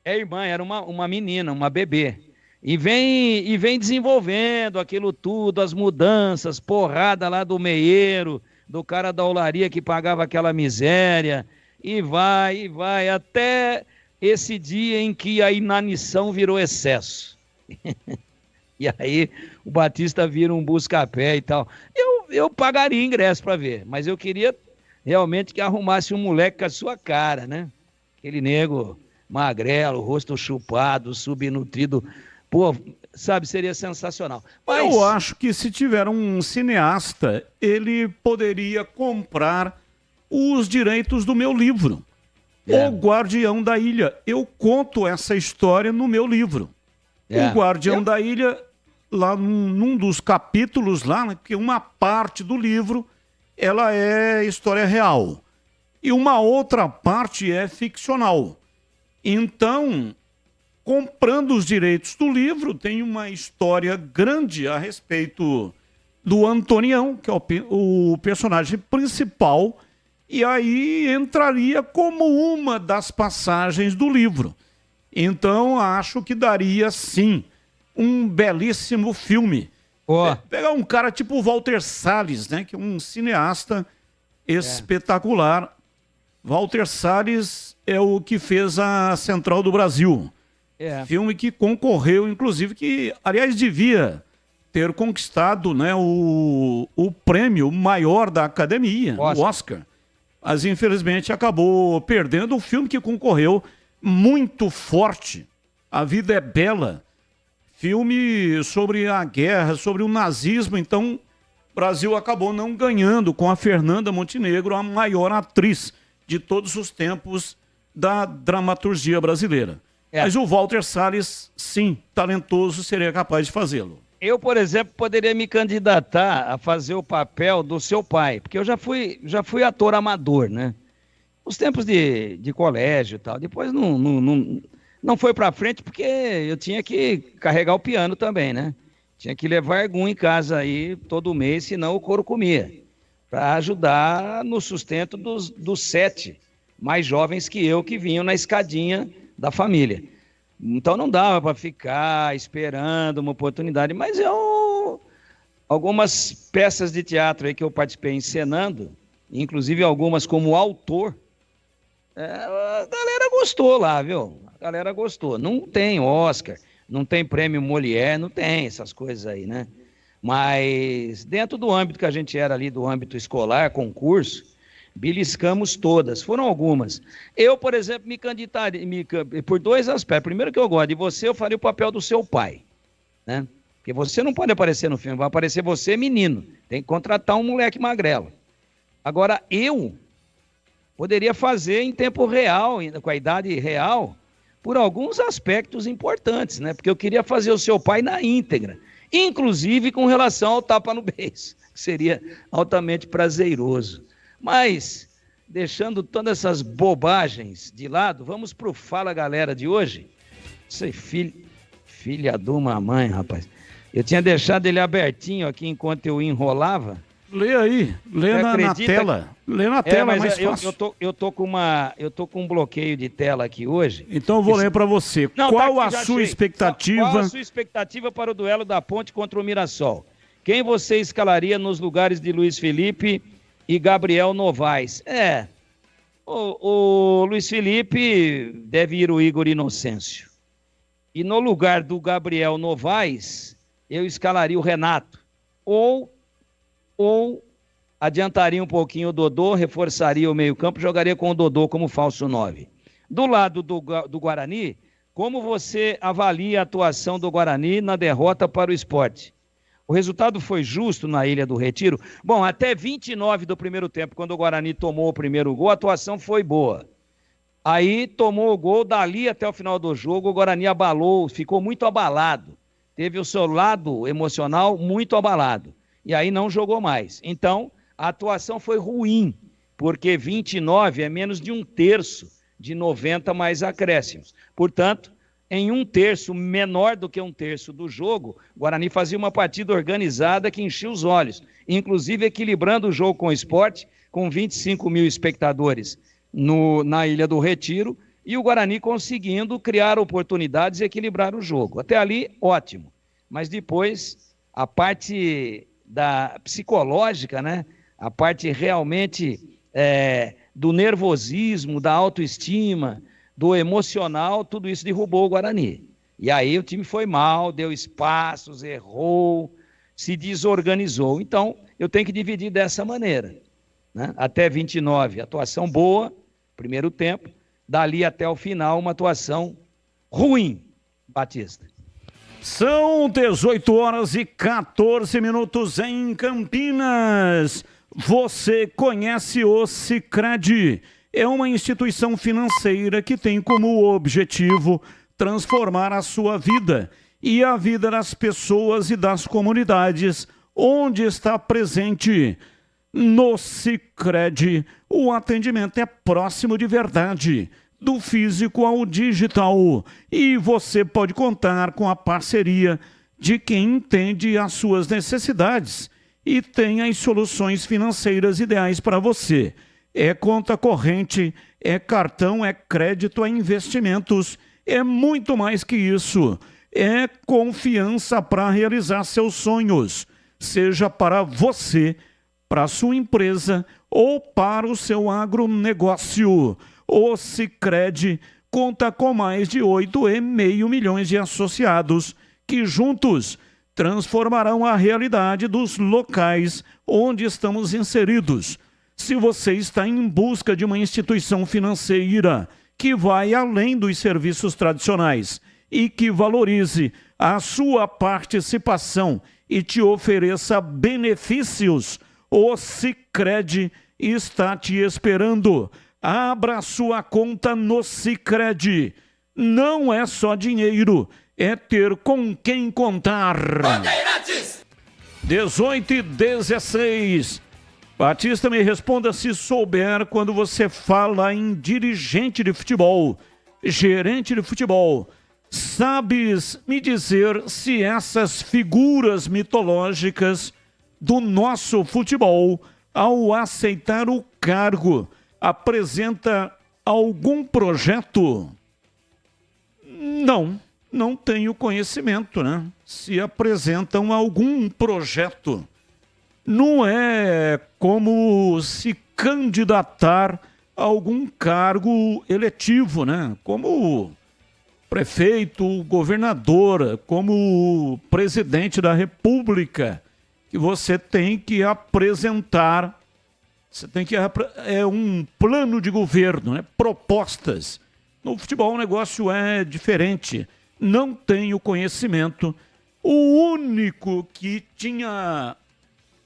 L: Irmã, era uma menina, uma bebê. E vem desenvolvendo aquilo tudo, as mudanças, porrada lá do meieiro, do cara da olaria que pagava aquela miséria, e vai, até esse dia em que a inanição virou excesso. E aí o Batista vira um busca-pé e tal. Eu pagaria ingresso para ver, mas eu queria realmente que arrumasse um moleque com a sua cara, né? Aquele nego magrelo, rosto chupado, subnutrido. Pô, sabe, seria sensacional. Mas...
G: Eu acho que se tiver um cineasta, ele poderia comprar os direitos do meu livro. O Guardião da Ilha. Eu conto essa história no meu livro. O Guardião da Ilha, lá num dos capítulos lá, né, porque uma parte do livro, ela é história real. E uma outra parte é ficcional. Então... comprando os direitos do livro, tem uma história grande a respeito do Antonião, que é o personagem principal, e aí entraria como uma das passagens do livro. Então, acho que daria, sim, um belíssimo filme. Pegar um cara tipo o Walter Salles, né, que é um cineasta espetacular. Walter Salles é o que fez a Central do Brasil. Filme que concorreu, inclusive, que, aliás, devia ter conquistado, né, o prêmio maior da Academia, o Oscar. Mas, infelizmente, acabou perdendo. Um filme que concorreu muito forte. A Vida é Bela. Filme sobre a guerra, sobre o nazismo. Então, o Brasil acabou não ganhando com a Fernanda Montenegro, a maior atriz de todos os tempos da dramaturgia brasileira. Mas o Walter Salles, sim, talentoso, seria capaz de fazê-lo.
L: Eu, por exemplo, poderia me candidatar a fazer o papel do seu pai, porque eu já fui ator amador, né? Nos tempos de colégio e tal. Depois não foi pra frente porque eu tinha que carregar o piano também, né? Tinha que levar algum em casa aí todo mês, senão o couro comia. Para ajudar no sustento dos 7 mais jovens que eu, que vinham na escadinha da família. Então não dava para ficar esperando uma oportunidade, mas algumas peças de teatro aí que eu participei encenando, inclusive algumas como autor, a galera gostou lá, viu? A galera gostou. Não tem Oscar, não tem prêmio Molière, não tem essas coisas aí, né? Mas dentro do âmbito que a gente era ali, do âmbito escolar, concurso, beliscamos todas, foram algumas. Eu, por exemplo, me candidataria por 2 aspectos. Primeiro que eu gosto de você, eu faria o papel do seu pai, né? Porque você não pode aparecer no filme, vai aparecer você menino, tem que contratar um moleque magrelo. Agora, eu poderia fazer em tempo real, com a idade real, por alguns aspectos importantes, né? Porque eu queria fazer o seu pai na íntegra, inclusive com relação ao tapa no beiço, que seria altamente prazeroso. Mas, deixando todas essas bobagens de lado, vamos pro Fala Galera de hoje. Sei, filha de uma mãe, rapaz. Eu tinha deixado ele abertinho aqui enquanto eu enrolava.
G: Lê aí, lê na tela. Lê na tela, mais fácil.
L: Eu tô com um bloqueio de tela aqui hoje.
G: Então eu vou ler para você. Qual a sua expectativa?
L: Qual a sua expectativa para o duelo da Ponte contra o Mirassol? Quem você escalaria nos lugares de Luiz Felipe e Gabriel Novaes? O Luiz Felipe deve ir o Igor Inocêncio. E no lugar do Gabriel Novaes, eu escalaria o Renato. Ou adiantaria um pouquinho o Dodô, reforçaria o meio-campo, jogaria com o Dodô como falso 9. Do lado do Guarani, como você avalia a atuação do Guarani na derrota para o Sport? O resultado foi justo na Ilha do Retiro? Bom, até 29 do primeiro tempo, quando o Guarani tomou o primeiro gol, a atuação foi boa. Aí tomou o gol, dali até o final do jogo, o Guarani abalou, ficou muito abalado. Teve o seu lado emocional muito abalado. E aí não jogou mais. Então, a atuação foi ruim, porque 29 é menos de 1/3 de 90 mais acréscimos. Portanto, em 1/3, menor do que 1/3 do jogo, o Guarani fazia uma partida organizada que enchia os olhos, inclusive equilibrando o jogo com o Sport, com 25 mil espectadores na Ilha do Retiro, e o Guarani conseguindo criar oportunidades e equilibrar o jogo. Até ali, ótimo. Mas depois, a parte da psicológica, né? A parte realmente do nervosismo, da autoestima, do emocional, tudo isso derrubou o Guarani. E aí o time foi mal, deu espaços, errou, se desorganizou. Então, eu tenho que dividir dessa maneira, né? Até 29, atuação boa, primeiro tempo. Dali até o final, uma atuação ruim, Batista.
G: São 18h14 em Campinas. Você conhece o Sicredi? É uma instituição financeira que tem como objetivo transformar a sua vida e a vida das pessoas e das comunidades onde está presente. No Sicredi, o atendimento é próximo de verdade, do físico ao digital, e você pode contar com a parceria de quem entende as suas necessidades e tem as soluções financeiras ideais para você. É conta corrente, é cartão, é crédito, é investimentos, é muito mais que isso. É confiança para realizar seus sonhos, seja para você, para a sua empresa ou para o seu agronegócio. O Sicredi conta com mais de 8,5 milhões de associados que juntos transformarão a realidade dos locais onde estamos inseridos. Se você está em busca de uma instituição financeira que vai além dos serviços tradicionais e que valorize a sua participação e te ofereça benefícios, o Sicredi está te esperando. Abra sua conta no Sicredi. Não é só dinheiro, é ter com quem contar. 18h16. Batista, me responda se souber quando você fala em dirigente de futebol, gerente de futebol. Sabes me dizer se essas figuras mitológicas do nosso futebol, ao aceitar o cargo, apresenta algum projeto? Não tenho conhecimento, né? Se apresentam algum projeto. Não é como se candidatar a algum cargo eletivo, né? Como prefeito, governador, como presidente da República, que você tem que apresentar, é um plano de governo, né? Propostas. No futebol o negócio é diferente. Não tenho conhecimento. O único que tinha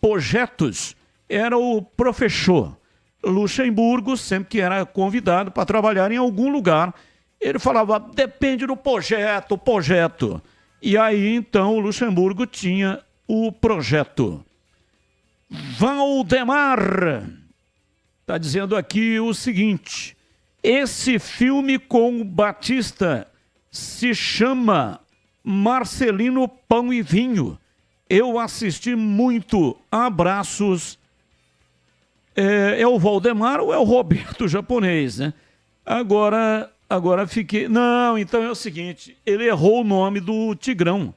G: projetos era o professor Luxemburgo, sempre que era convidado para trabalhar em algum lugar, ele falava, depende do projeto. E aí, então, o Luxemburgo tinha o projeto. Valdemar está dizendo aqui o seguinte, esse filme com o Batista se chama Marcelino Pão e Vinho. Eu assisti muito. Abraços. É o Valdemar ou é o Roberto japonês, né? Agora fiquei... Não, então é o seguinte, ele errou o nome do Tigrão.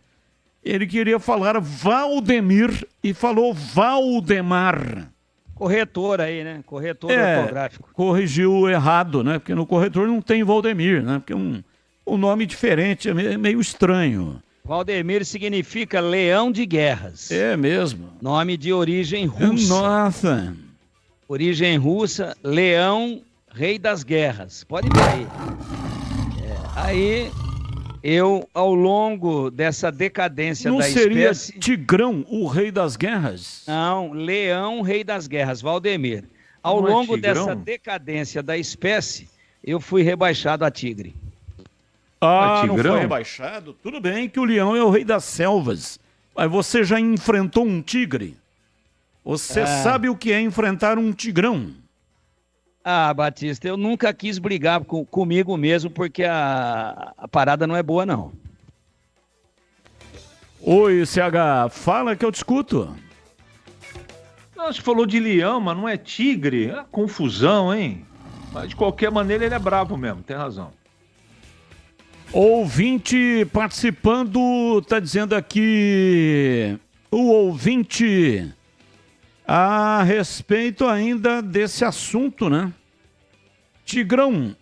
G: Ele queria falar Valdemir e falou Valdemar.
L: Corretor aí, né? Corretor ortográfico.
G: Corrigiu errado, né? Porque no corretor não tem Valdemir, né? Porque um nome diferente, é meio estranho.
L: Valdemir significa leão de guerras.
G: É mesmo.
L: Nome de origem russa.
G: Nossa.
L: Origem russa, leão, rei das guerras. Pode ver aí. Aí, eu, ao longo dessa decadência da espécie... Não seria
G: Tigrão, o rei das guerras?
L: Não, leão, rei das guerras, Valdemir. Ao longo dessa decadência da espécie, eu fui rebaixado a tigre.
G: Não foi rebaixado? Tudo bem que o leão é o rei das selvas, mas você já enfrentou um tigre? Você sabe o que é enfrentar um tigrão?
L: Batista, eu nunca quis brigar comigo mesmo, porque a parada não é boa, não.
G: Oi, CH, fala que eu te escuto.
R: Você falou de leão, mas não é tigre. É confusão, hein? Mas de qualquer maneira ele é bravo mesmo, tem razão.
G: Ouvinte participando, tá dizendo aqui, o ouvinte, a respeito ainda desse assunto, né? Tigrão,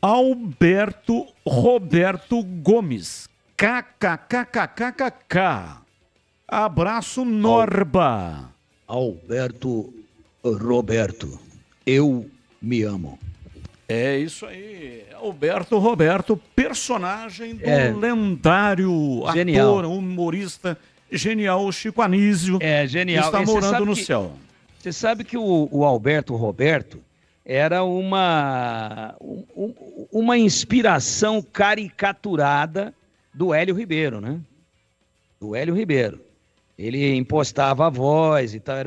G: Alberto Roberto Gomes, KKKKKK. Abraço, Norba.
L: Alberto Roberto, eu me amo.
G: É isso aí, Alberto Roberto, personagem do lendário ator, humorista, genial Chico Anísio.
L: Genial.
G: Que está morando no céu.
L: Você sabe que o Alberto Roberto era uma inspiração caricaturada do Hélio Ribeiro, né? Do Hélio Ribeiro. Ele impostava a voz e tal,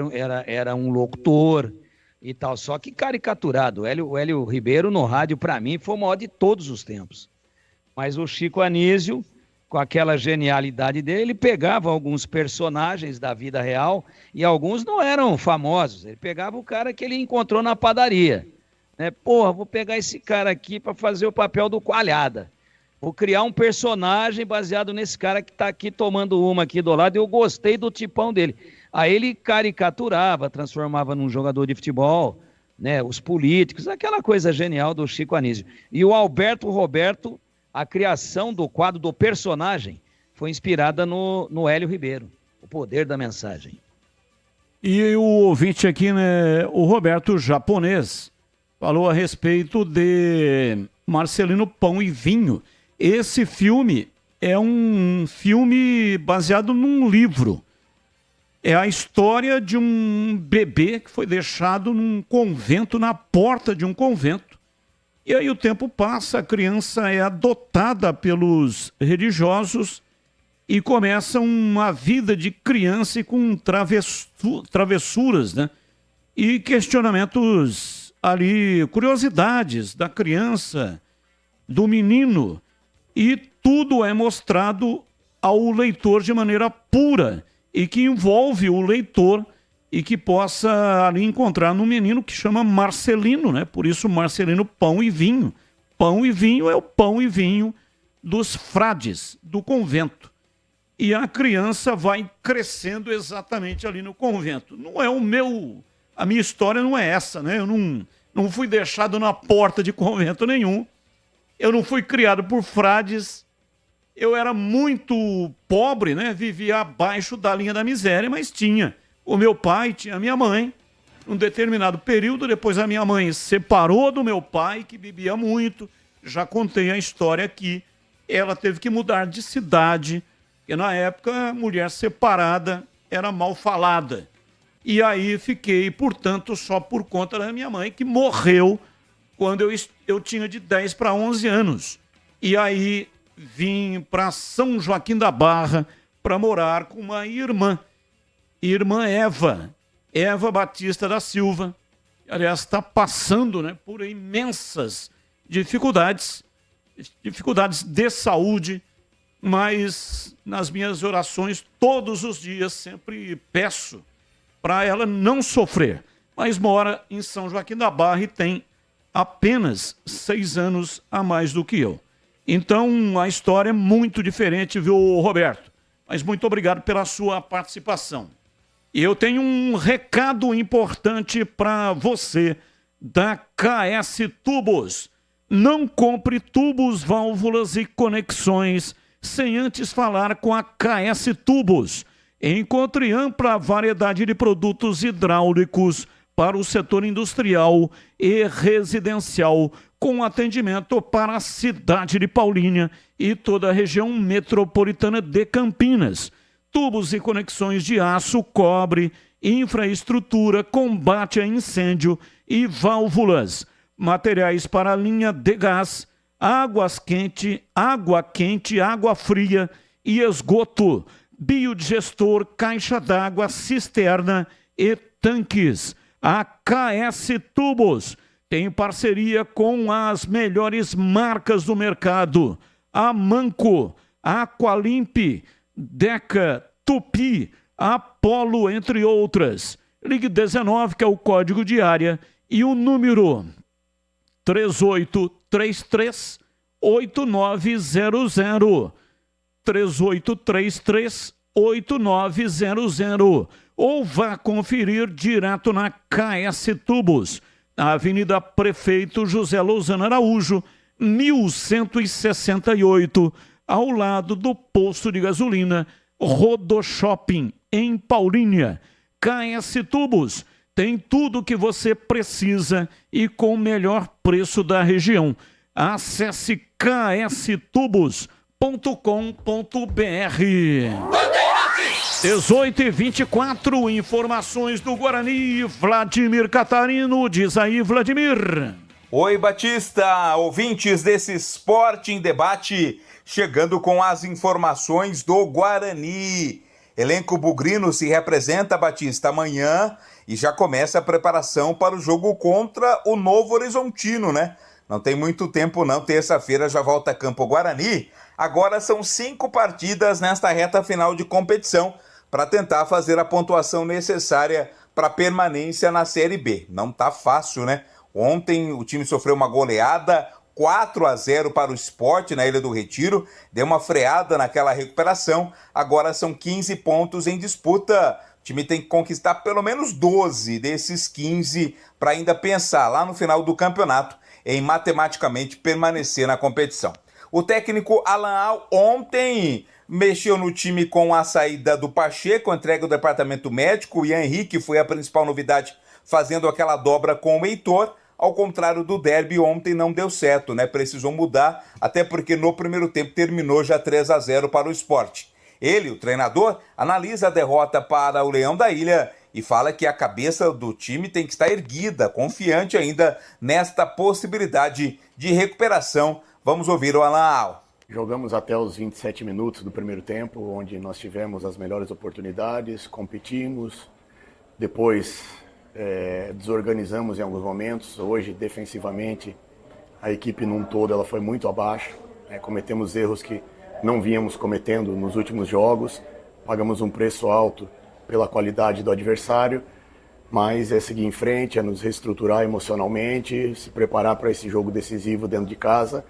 L: era um locutor e tal, só que caricaturado. O Hélio Ribeiro no rádio, para mim, foi o maior de todos os tempos. Mas o Chico Anísio, com aquela genialidade dele, pegava alguns personagens da vida real e alguns não eram famosos. Ele pegava o cara que ele encontrou na padaria. Né? Vou pegar esse cara aqui para fazer o papel do Coalhada. Vou criar um personagem baseado nesse cara que está aqui tomando uma aqui do lado e eu gostei do tipão dele. Aí ele caricaturava, transformava num jogador de futebol, né, os políticos, aquela coisa genial do Chico Anísio. E o Alberto Roberto, a criação do quadro do personagem foi inspirada no Hélio Ribeiro, o poder da mensagem.
G: E o ouvinte aqui, né, o Roberto japonês, falou a respeito de Marcelino Pão e Vinho. Esse filme é um filme baseado num livro. É a história de um bebê que foi deixado num convento, na porta de um convento, E aí o tempo passa, a criança é adotada pelos religiosos e começa uma vida de criança e com travessuras, né? E questionamentos ali, curiosidades da criança, do menino. E tudo é mostrado ao leitor de maneira pura e que envolve o leitor e que possa ali encontrar no menino que chama Marcelino, né? Por isso Marcelino Pão e Vinho. Pão e Vinho é o pão e vinho dos frades, do convento. E a criança vai crescendo exatamente ali no convento. Não é a minha história não é essa, né? Eu não fui deixado na porta de convento nenhum. Eu não fui criado por frades. Eu era muito pobre, né? Vivia abaixo da linha da miséria, mas tinha o meu pai, tinha a minha mãe. Num determinado período, depois a minha mãe separou do meu pai, que bebia muito. Já contei a história aqui. Ela teve que mudar de cidade, porque na época, mulher separada era mal falada. E aí fiquei, portanto, só por conta da minha mãe, que morreu quando eu tinha de 10 para 11 anos. E aí vim para São Joaquim da Barra para morar com uma irmã Eva Batista da Silva. Aliás, está passando, né, por imensas dificuldades de saúde, mas nas minhas orações todos os dias sempre peço para ela não sofrer. Mas mora em São Joaquim da Barra e tem apenas 6 anos a mais do que eu. Então a história é muito diferente, viu, Roberto? Mas muito obrigado pela sua participação. E eu tenho um recado importante para você da KS Tubos. Não compre tubos, válvulas e conexões sem antes falar com a KS Tubos. Encontre ampla variedade de produtos hidráulicos para o setor industrial e residencial, com atendimento para a cidade de Paulínia e toda a região metropolitana de Campinas. Tubos e conexões de aço, cobre, infraestrutura, combate a incêndio e válvulas. Materiais para a linha de gás, água quente, água fria e esgoto. Biodigestor, caixa d'água, cisterna e tanques. A KS Tubos tem parceria com as melhores marcas do mercado. A Manco, Aqualimp, Deca, Tupi, Apollo, entre outras. Ligue 19, que é o código de área, e o número 3833-8900. 3833-8900. Ou vá conferir direto na KS Tubos, na Avenida Prefeito José Lozano Araújo, 1168, ao lado do posto de gasolina Rodoshopping, em Paulínia. KS Tubos tem tudo o que você precisa e com o melhor preço da região. Acesse kstubos.com.br. 18h24, informações do Guarani, Vladimir Catarino. Diz aí, Vladimir.
A: Oi, Batista, ouvintes desse Esporte em Debate, chegando com as informações do Guarani. Elenco bugrino se representa, Batista, amanhã e já começa a preparação para o jogo contra o Novo Horizontino, né? Não tem muito tempo não, terça-feira já volta a campo Guarani. Agora são 5 partidas nesta reta final de competição para tentar fazer a pontuação necessária para permanência na Série B. Não tá fácil, né? Ontem o time sofreu uma goleada, 4-0 para o Sport na Ilha do Retiro, deu uma freada naquela recuperação, agora são 15 pontos em disputa. O time tem que conquistar pelo menos 12 desses 15 para ainda pensar lá no final do campeonato em matematicamente permanecer na competição. O técnico Alan Al ontem mexeu no time com a saída do Pacheco, a entrega do departamento médico. O Ian Henrique foi a principal novidade, fazendo aquela dobra com o Heitor. Ao contrário do derby, ontem não deu certo, né? Precisou mudar, até porque no primeiro tempo terminou já 3-0 para o Sport. Ele, o treinador, analisa a derrota para o Leão da Ilha e fala que a cabeça do time tem que estar erguida, confiante ainda nesta possibilidade de recuperação. Vamos ouvir o Alan Al.
N: Jogamos até os 27 minutos do primeiro tempo, onde nós tivemos as melhores oportunidades, competimos, depois desorganizamos em alguns momentos. Hoje, defensivamente, a equipe num todo ela foi muito abaixo, cometemos erros que não vínhamos cometendo nos últimos jogos, pagamos um preço alto pela qualidade do adversário, mas é seguir em frente, é nos reestruturar emocionalmente, se preparar para esse jogo decisivo dentro de casa,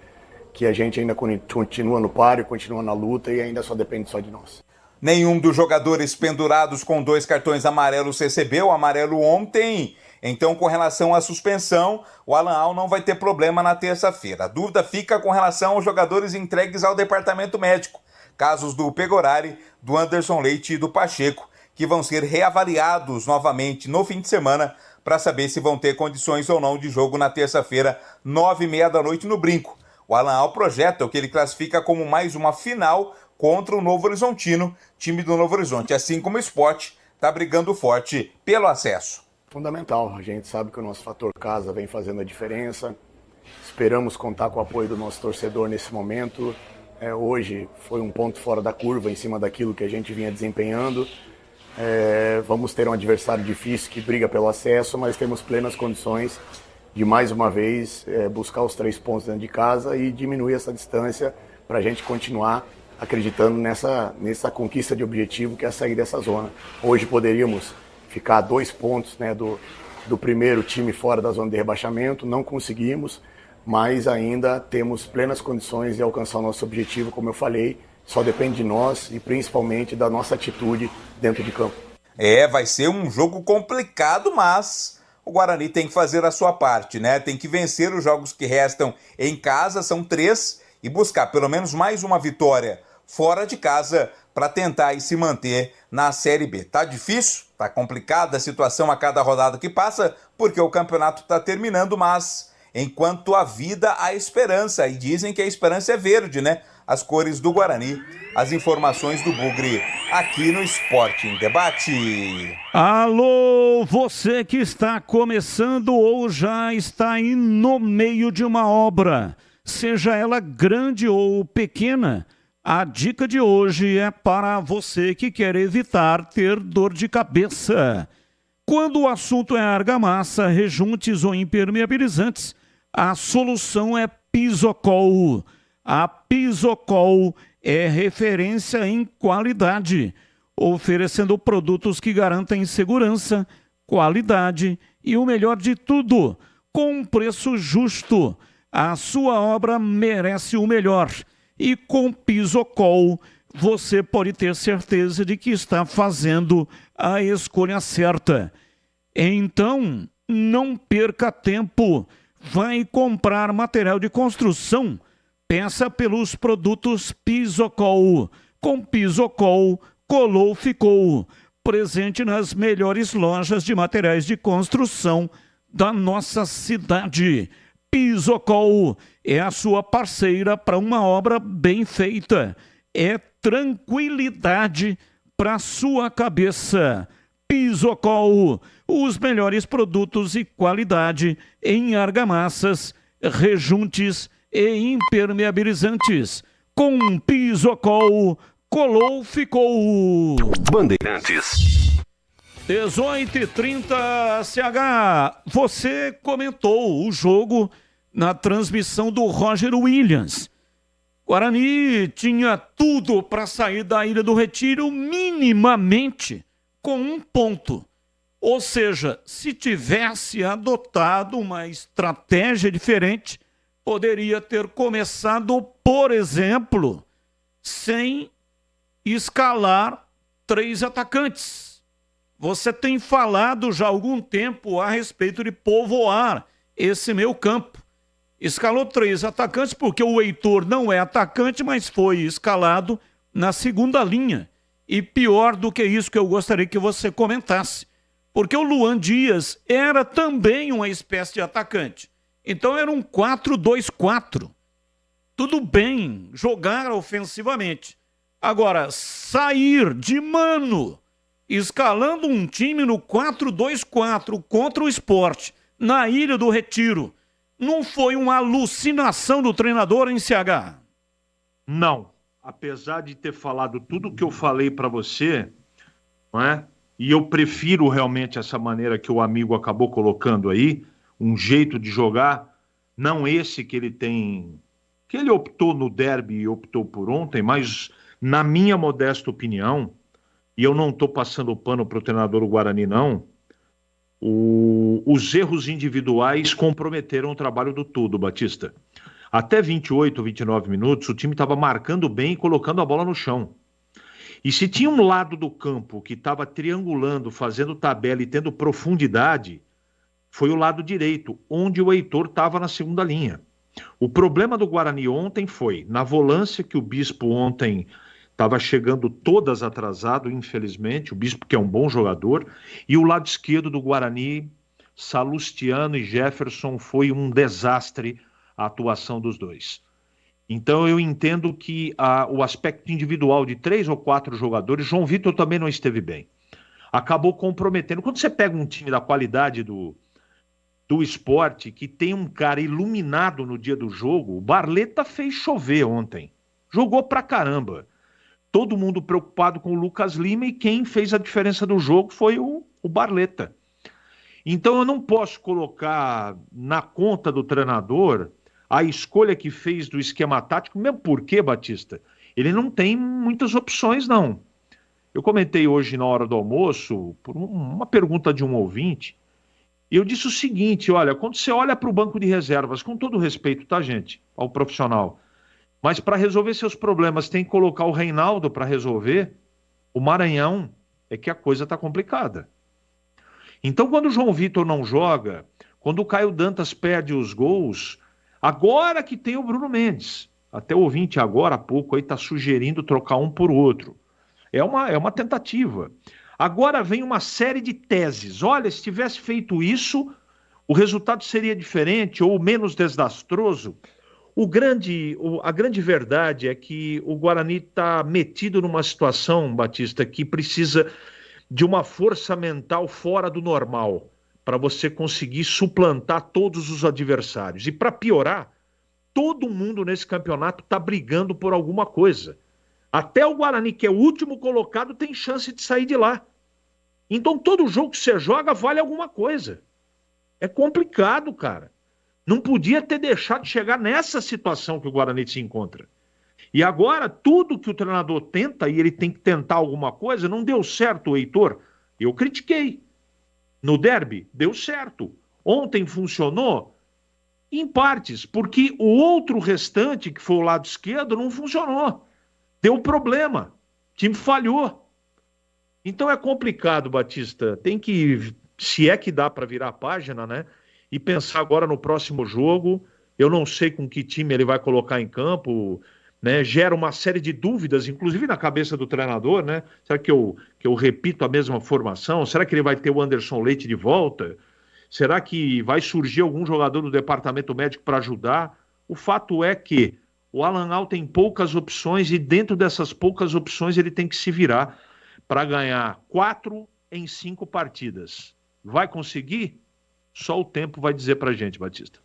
N: que a gente ainda continua no páreo, continua na luta e ainda só depende só de nós.
A: Nenhum dos jogadores pendurados com 2 cartões amarelos recebeu o amarelo ontem. Então, com relação à suspensão, o Alan Al não vai ter problema na terça-feira. A dúvida fica com relação aos jogadores entregues ao departamento médico. Casos do Pegorari, do Anderson Leite e do Pacheco, que vão ser reavaliados novamente no fim de semana para saber se vão ter condições ou não de jogo na terça-feira, 9h30 da noite no Brinco. O Alan Al projeta o que ele classifica como mais uma final contra o Novo Horizontino, time do Novo Horizonte, assim como o Sport está brigando forte pelo acesso.
N: Fundamental, a gente sabe que o nosso fator casa vem fazendo a diferença, esperamos contar com o apoio do nosso torcedor nesse momento. Hoje foi um ponto fora da curva em cima daquilo que a gente vinha desempenhando. Vamos ter um adversário difícil que briga pelo acesso, mas temos plenas condições de mais uma vez buscar os 3 pontos dentro de casa e diminuir essa distância para a gente continuar acreditando nessa conquista de objetivo que é sair dessa zona. Hoje poderíamos ficar a 2 pontos, né, do primeiro time fora da zona de rebaixamento, não conseguimos, mas ainda temos plenas condições de alcançar o nosso objetivo, como eu falei, só depende de nós e principalmente da nossa atitude dentro de campo.
A: Vai ser um jogo complicado, mas o Guarani tem que fazer a sua parte, né? Tem que vencer os jogos que restam em casa, são 3, e buscar pelo menos mais uma vitória fora de casa para tentar se manter na Série B. Tá difícil, tá complicada a situação a cada rodada que passa, porque o campeonato está terminando, mas enquanto há vida, há esperança. E dizem que a esperança é verde, né? As cores do Guarani. As informações do Bugre aqui no Esporte em Debate.
G: Alô, você que está começando ou já está aí no meio de uma obra, seja ela grande ou pequena, a dica de hoje é para você que quer evitar ter dor de cabeça. Quando o assunto é argamassa, rejuntes ou impermeabilizantes, a solução é Pisocol. A Pisocol é referência em qualidade, oferecendo produtos que garantem segurança, qualidade e o melhor de tudo, com um preço justo. A sua obra merece o melhor e com Pisocol você pode ter certeza de que está fazendo a escolha certa. Então, não perca tempo. Vai comprar material de construção. Peça pelos produtos Pisocol. Com Pisocol, colou, ficou. Presente nas melhores lojas de materiais de construção da nossa cidade. Pisocol é a sua parceira para uma obra bem feita. É tranquilidade para sua cabeça. Pisocol, os melhores produtos e qualidade em argamassas, rejuntes e impermeabilizantes. Com Pisocol, colou, ficou.
E: Bandeirantes.
G: 18h30, CH. Você comentou o jogo na transmissão do Roger Williams. Guarani tinha tudo para sair da Ilha do Retiro minimamente com 1 ponto. Ou seja, se tivesse adotado uma estratégia diferente, poderia ter começado, por exemplo, sem escalar 3 atacantes. Você tem falado já há algum tempo a respeito de povoar esse meio campo. Escalou 3 atacantes porque o Heitor não é atacante, mas foi escalado na segunda linha. E pior do que isso que eu gostaria que você comentasse, porque o Luan Dias era também uma espécie de atacante. Então era um 4-2-4. Tudo bem jogar ofensivamente. Agora, sair de Mano escalando um time no 4-2-4 contra o Sport, na Ilha do Retiro. Não foi uma alucinação do treinador em CH?
R: Não. Apesar de ter falado tudo que eu falei para você, não é? E eu prefiro realmente essa maneira que o amigo acabou colocando aí, um jeito de jogar, não esse que ele tem, que ele optou no derby e optou por ontem, mas na minha modesta opinião, e eu não estou passando pano para o treinador do Guarani, não, os erros individuais comprometeram o trabalho do todo, Batista. Até 28, 29 minutos, o time estava marcando bem e colocando a bola no chão. E se tinha um lado do campo que estava triangulando, fazendo tabela e tendo profundidade, foi o lado direito, onde o Heitor estava na segunda linha. O problema do Guarani ontem foi, na volância, que o Bispo ontem estava chegando todas atrasado, infelizmente, o Bispo que é um bom jogador, e o lado esquerdo do Guarani, Salustiano e Jefferson, foi um desastre a atuação dos dois. Então eu entendo que o aspecto individual de 3 ou 4 jogadores, João Vitor também não esteve bem. Acabou comprometendo. Quando você pega um time da qualidade do Sport, que tem um cara iluminado no dia do jogo, o Barleta fez chover ontem. Jogou pra caramba. Todo mundo preocupado com o Lucas Lima e quem fez a diferença do jogo foi o Barleta. Então eu não posso colocar na conta do treinador a escolha que fez do esquema tático, mesmo porque, Batista, ele não tem muitas opções, não. Eu comentei hoje na hora do almoço, por uma pergunta de um ouvinte, e eu disse o seguinte, olha, quando você olha para o banco de reservas, com todo respeito, tá, gente, ao profissional, mas para resolver seus problemas tem que colocar o Reinaldo para resolver, o Maranhão, é que a coisa está complicada. Então, quando o João Vitor não joga, quando o Caio Dantas perde os gols, agora que tem o Bruno Mendes, até o ouvinte agora há pouco aí está sugerindo trocar um por outro. É uma tentativa. Agora vem uma série de teses. Olha, se tivesse feito isso, o resultado seria diferente ou menos desastroso. A grande verdade é que o Guarani está metido numa situação, Batista, que precisa de uma força mental fora do normal para você conseguir suplantar todos os adversários. E para piorar, todo mundo nesse campeonato está brigando por alguma coisa. Até o Guarani, que é o último colocado, tem chance de sair de lá. Então todo jogo que você joga vale alguma coisa. É complicado, cara. Não podia ter deixado de chegar nessa situação que o Guarani se encontra. E agora, tudo que o treinador tenta, e ele tem que tentar alguma coisa, não deu certo, o Heitor. Eu critiquei. No derby, deu certo. Ontem funcionou? Em partes, porque o outro restante, que foi o lado esquerdo, não funcionou. Deu problema. O time falhou. Então é complicado, Batista. Tem que, se é que dá para virar a página, né? E pensar agora no próximo jogo. Eu não sei com que time ele vai colocar em campo, né? Gera uma série de dúvidas, inclusive na cabeça do treinador, né? Será que eu repito a mesma formação? Será que ele vai ter o Anderson Leite de volta? Será que vai surgir algum jogador do departamento médico para ajudar? O fato é que o Alan Al tem poucas opções e dentro dessas poucas opções ele tem que se virar para ganhar 4 em 5 partidas. Vai conseguir? Só o tempo vai dizer para a gente, Batista.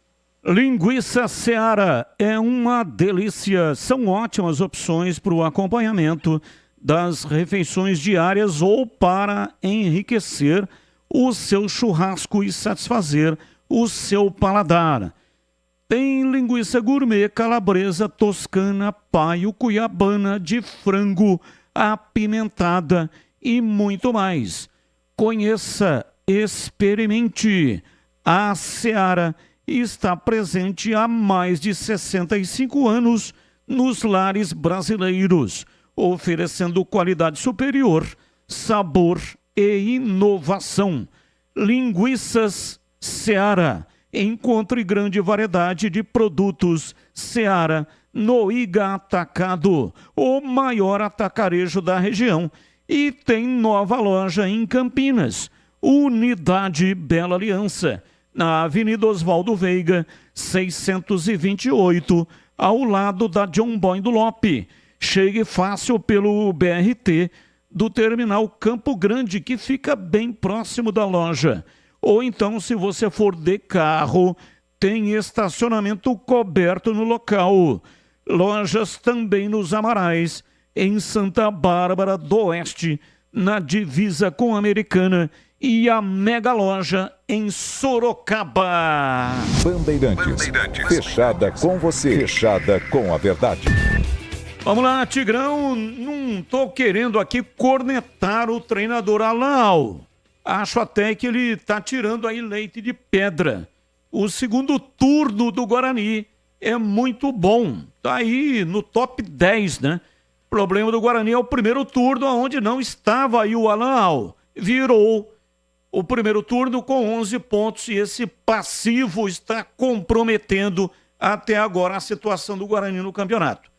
G: Linguiça Seara é uma delícia. São ótimas opções para o acompanhamento das refeições diárias ou para enriquecer o seu churrasco e satisfazer o seu paladar. Tem linguiça gourmet, calabresa, toscana, paio, cuiabana, de frango, apimentada e muito mais. Conheça, experimente. A Seara está presente há mais de 65 anos nos lares brasileiros, oferecendo qualidade superior, sabor e inovação. Linguiças Seara. Encontre grande variedade de produtos Seara no Iga Atacado, o maior atacarejo da região. E tem nova loja em Campinas, Unidade Bela Aliança, na Avenida Oswaldo Veiga, 628, ao lado da John Boy do Lope. Chegue fácil pelo BRT do terminal Campo Grande, que fica bem próximo da loja. Ou então, se você for de carro, tem estacionamento coberto no local. Lojas também nos Amarais, em Santa Bárbara do Oeste, na divisa com a Americana, e a mega loja em Sorocaba.
C: Bandeirantes, fechada com você, fechada com a verdade.
G: Vamos lá, Tigrão, não tô querendo aqui cornetar o treinador Alau. Acho até que ele tá tirando aí leite de pedra. O segundo turno do Guarani é muito bom. Tá aí no top 10, né? O problema do Guarani é o primeiro turno, onde não estava aí o Alau. Virou o primeiro turno com 11 pontos e esse passivo está comprometendo até agora a situação do Guarani no campeonato.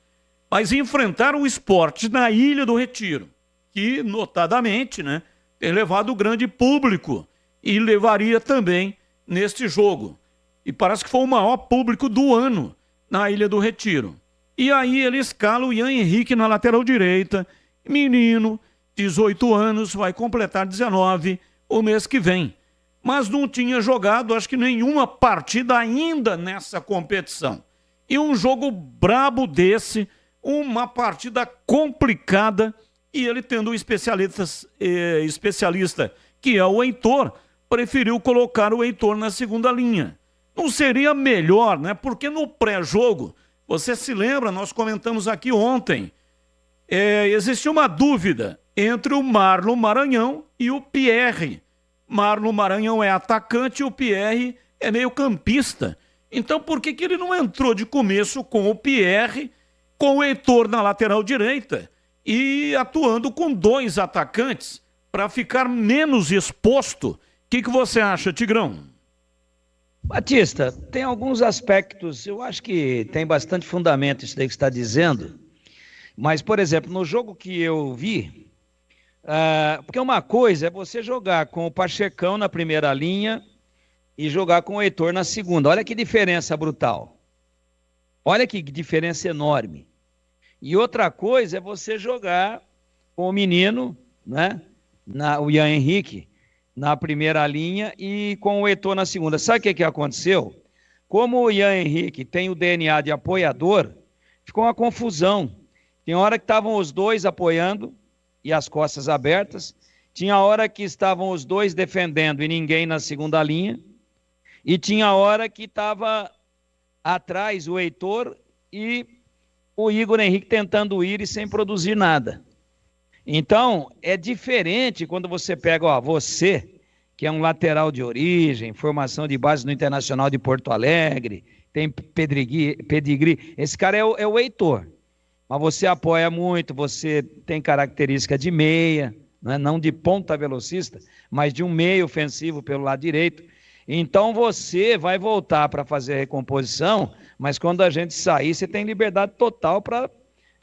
G: Mas enfrentar o Sport na Ilha do Retiro, que notadamente, né, tem levado grande público e levaria também neste jogo. E parece que foi o maior público do ano na Ilha do Retiro. E aí ele escala o Ian Henrique na lateral direita, menino, 18 anos, vai completar 19 o mês que vem. Mas não tinha jogado, acho que nenhuma partida ainda nessa competição. E um jogo brabo desse, uma partida complicada, e ele tendo um especialista, que é o Heitor, preferiu colocar o Heitor na segunda linha. Não seria melhor, né? Porque no pré-jogo, você se lembra, nós comentamos aqui ontem, existia uma dúvida entre o Marlon Maranhão e o Pierre. Marlon Maranhão é atacante e o Pierre é meio campista. Então por que ele não entrou de começo com o Pierre, com o Heitor na lateral direita e atuando com 2 atacantes para ficar menos exposto? O que você acha, Tigrão?
L: Batista, tem alguns aspectos, eu acho que tem bastante fundamento isso daí que você está dizendo, mas, por exemplo, no jogo que eu vi, porque uma coisa é você jogar com o Pachecão na primeira linha e jogar com o Heitor na segunda. Olha que diferença brutal. Olha que diferença enorme. E outra coisa é você jogar com o menino, né, o Ian Henrique, na primeira linha e com o Heitor na segunda. Sabe o que aconteceu? Como o Ian Henrique tem o DNA de apoiador, ficou uma confusão. Tem hora que estavam os dois apoiando e as costas abertas, tinha hora que estavam os dois defendendo e ninguém na segunda linha, e tinha hora que estava atrás o Heitor e o Igor Henrique tentando ir e sem produzir nada. Então, é diferente quando você pega, você, que é um lateral de origem, formação de base no Internacional de Porto Alegre, tem pedigree, esse cara é o Heitor. Mas você apoia muito, você tem característica de meia, né? Não de ponta velocista, mas de um meio ofensivo pelo lado direito. Então você vai voltar para fazer a recomposição, mas quando a gente sair, você tem liberdade total para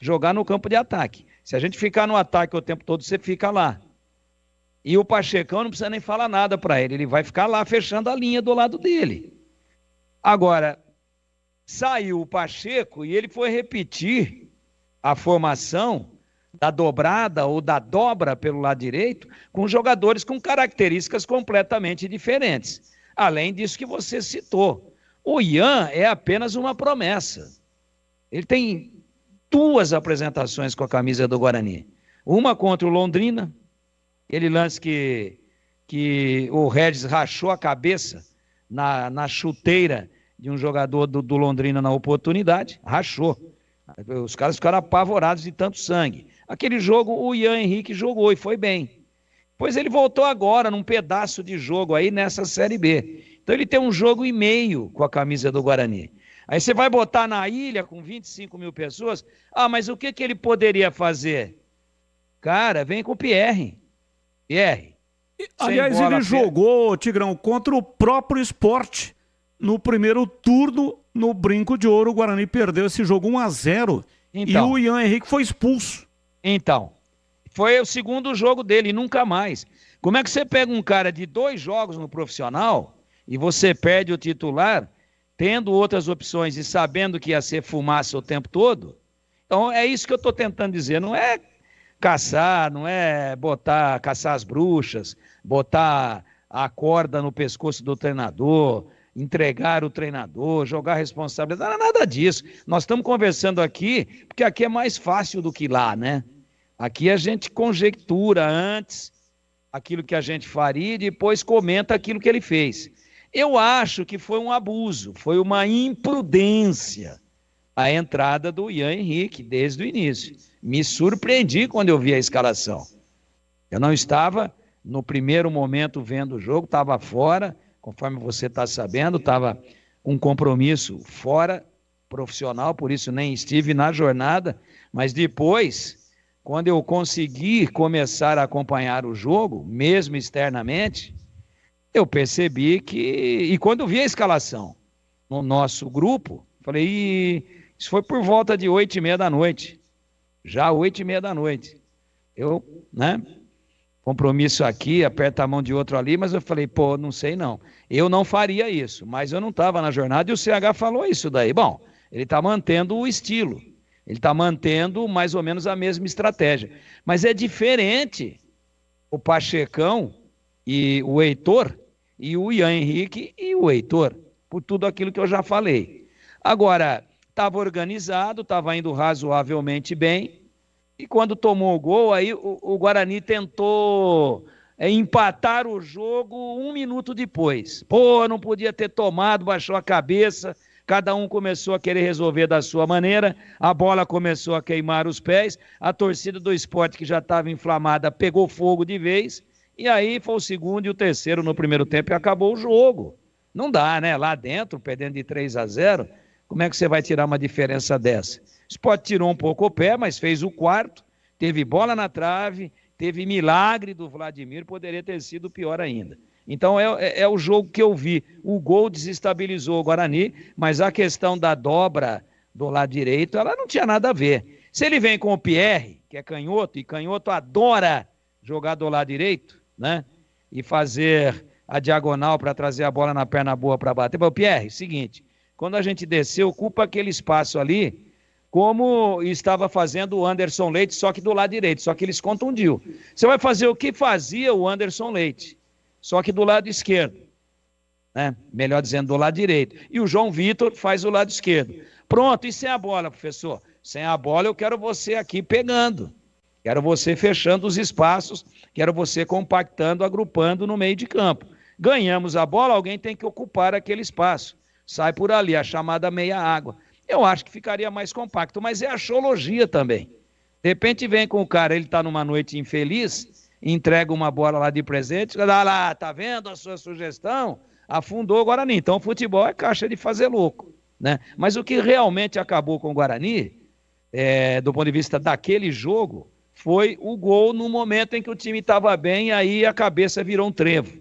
L: jogar no campo de ataque. Se a gente ficar no ataque o tempo todo, você fica lá. E o Pachecão não precisa nem falar nada para ele vai ficar lá fechando a linha do lado dele. Agora, saiu o Pacheco e ele foi repetir a formação da dobrada ou da dobra pelo lado direito com jogadores com características completamente diferentes. Além disso que você citou. O Ian é apenas uma promessa. Ele tem 2 apresentações com a camisa do Guarani. Uma contra o Londrina, aquele lance que o Regis rachou a cabeça na chuteira de um jogador do Londrina na oportunidade, rachou. Os caras ficaram apavorados de tanto sangue. Aquele jogo o Ian Henrique jogou e foi bem. Pois ele voltou agora num pedaço de jogo aí nessa Série B. Então ele tem 1 jogo e meio com a camisa do Guarani. Aí você vai botar na ilha com 25 mil pessoas, mas o que ele poderia fazer? Cara, vem com o Pierre.
G: Aliás, ele jogou, Tigrão, contra o próprio Sport. No primeiro turno, no Brinco de Ouro, o Guarani perdeu esse jogo 1-0. Então, e o Ian Henrique foi expulso.
L: Então, foi o segundo jogo dele e nunca mais. Como é que você pega um cara de 2 jogos no profissional e você perde o titular, tendo outras opções e sabendo que ia ser fumaça o tempo todo? Então, é isso que eu estou tentando dizer. Não é caçar, não é caçar as bruxas, botar a corda no pescoço do treinador, entregar o treinador, jogar responsabilidade, não é nada disso. Nós estamos conversando aqui, porque aqui é mais fácil do que lá, né? Aqui a gente conjectura antes aquilo que a gente faria e depois comenta aquilo que ele fez. Eu acho que foi um abuso, foi uma imprudência a entrada do Ian Henrique desde o início. Me surpreendi quando eu vi a escalação. Eu não estava, no primeiro momento, vendo o jogo, estava fora, conforme você está sabendo, estava um compromisso fora, profissional, por isso nem estive na jornada, mas depois, quando eu consegui começar a acompanhar o jogo, mesmo externamente, eu percebi que, e quando eu vi a escalação no nosso grupo, falei, isso foi por volta de 8h30 da noite, já 8h30 da noite, eu, né, compromisso aqui, aperta a mão de outro ali, mas eu falei, não sei não, eu não faria isso, mas eu não estava na jornada e o CH falou isso daí. Bom, ele está mantendo o estilo, ele está mantendo mais ou menos a mesma estratégia, mas é diferente o Pachecão e o Heitor, e o Ian Henrique e o Heitor, por tudo aquilo que eu já falei. Agora, estava organizado, estava indo razoavelmente bem, e quando tomou o gol, aí o Guarani tentou empatar o jogo 1 minuto depois. Não podia ter tomado, baixou a cabeça, cada um começou a querer resolver da sua maneira, a bola começou a queimar os pés, a torcida do Sport, que já estava inflamada, pegou fogo de vez, e aí foi o segundo e o terceiro no primeiro tempo e acabou o jogo. Não dá, né? Lá dentro, perdendo de 3-0, como é que você vai tirar uma diferença dessa? O Sport tirou um pouco o pé, mas fez o quarto, teve bola na trave, teve milagre do Vladimir, poderia ter sido pior ainda. Então é o jogo que eu vi. O gol desestabilizou o Guarani, mas a questão da dobra do lado direito, ela não tinha nada a ver. Se ele vem com o Pierre, que é canhoto, e canhoto adora jogar do lado direito, né? E fazer a diagonal para trazer a bola na perna boa para bater. Mas, Pierre, seguinte, quando a gente desceu, ocupa aquele espaço ali, como estava fazendo o Anderson Leite, só que do lado direito, só que ele se contundiu. Você vai fazer o que fazia o Anderson Leite, só que do lado esquerdo, né? Melhor dizendo, do lado direito. E o João Vitor faz o lado esquerdo. Pronto, e sem a bola, professor? Sem a bola eu quero você aqui pegando, quero você fechando os espaços, quero você compactando, agrupando no meio de campo. Ganhamos a bola, alguém tem que ocupar aquele espaço. Sai por ali, a chamada meia água. Eu acho que ficaria mais compacto, mas é axologia também. De repente vem com o cara, ele está numa noite infeliz, entrega uma bola lá de presente, lá, tá vendo a sua sugestão? Afundou o Guarani. Então o futebol é caixa de fazer louco, né? Mas o que realmente acabou com o Guarani, do ponto de vista daquele jogo, foi o gol no momento em que o time estava bem, e aí a cabeça virou um trevo.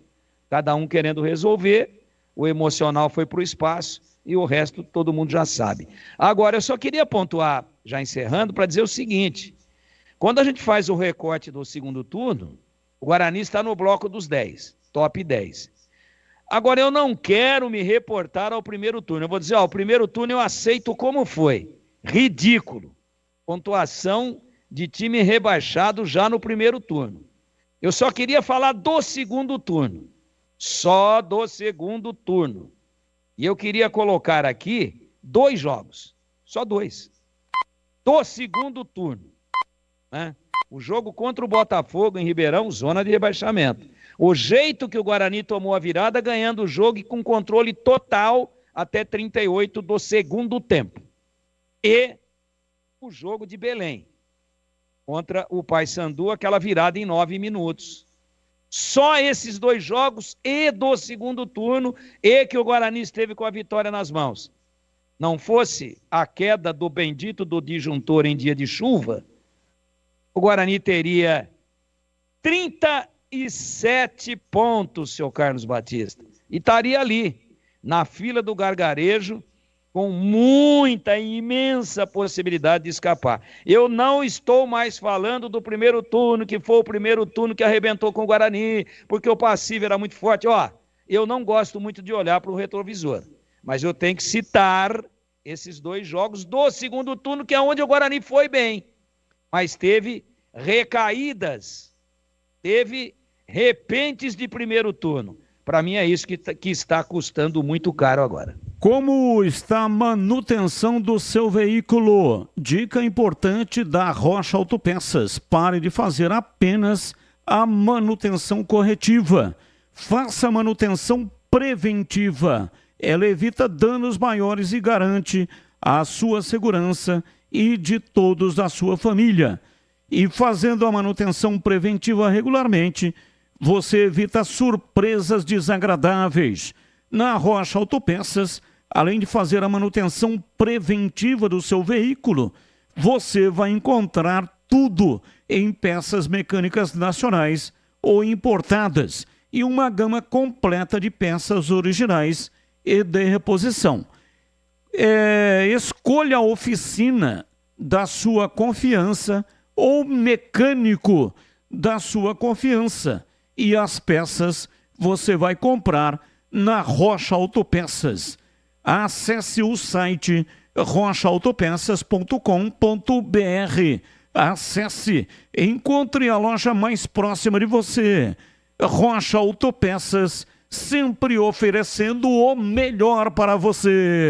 L: Cada um querendo resolver, o emocional foi para o espaço, e o resto todo mundo já sabe. Agora, eu só queria pontuar, já encerrando, para dizer o seguinte: quando a gente faz o recorte do segundo turno, o Guarani está no bloco dos 10, top 10. Agora, eu não quero me reportar ao primeiro turno. Eu vou dizer, o primeiro turno eu aceito como foi. Ridículo. Pontuação de time rebaixado já no primeiro turno. Eu só queria falar do segundo turno. Só do segundo turno. E eu queria colocar aqui 2 jogos, só 2, do segundo turno, né? O jogo contra o Botafogo em Ribeirão, zona de rebaixamento. O jeito que o Guarani tomou a virada, ganhando o jogo e com controle total até 38 do segundo tempo. E o jogo de Belém, contra o Paysandu, aquela virada em 9 minutos. Só esses 2 jogos e do segundo turno e que o Guarani esteve com a vitória nas mãos. Não fosse a queda do bendito do disjuntor em dia de chuva, o Guarani teria 37 pontos, seu Carlos Batista. E estaria ali, na fila do gargarejo, com muita, imensa possibilidade de escapar. Eu não estou mais falando do primeiro turno, que foi o primeiro turno que arrebentou com o Guarani, porque o passivo era muito forte. Eu não gosto muito de olhar para o retrovisor, mas eu tenho que citar esses 2 jogos do segundo turno, que é onde o Guarani foi bem, mas teve recaídas, teve repentes de primeiro turno. Para mim é isso que está custando muito caro agora.
G: Como está a manutenção do seu veículo? Dica importante da Rocha Autopeças. Pare de fazer apenas a manutenção corretiva. Faça a manutenção preventiva. Ela evita danos maiores e garante a sua segurança e de todos da sua família. E fazendo a manutenção preventiva regularmente, você evita surpresas desagradáveis. Na Rocha Autopeças, além de fazer a manutenção preventiva do seu veículo, você vai encontrar tudo em peças mecânicas nacionais ou importadas e uma gama completa de peças originais e de reposição. Escolha a oficina da sua confiança ou mecânico da sua confiança e as peças você vai comprar na Rocha Autopeças. Acesse o site rochaautopeças.com.br. Acesse, encontre a loja mais próxima de você. Rocha Autopeças, sempre oferecendo o melhor para você.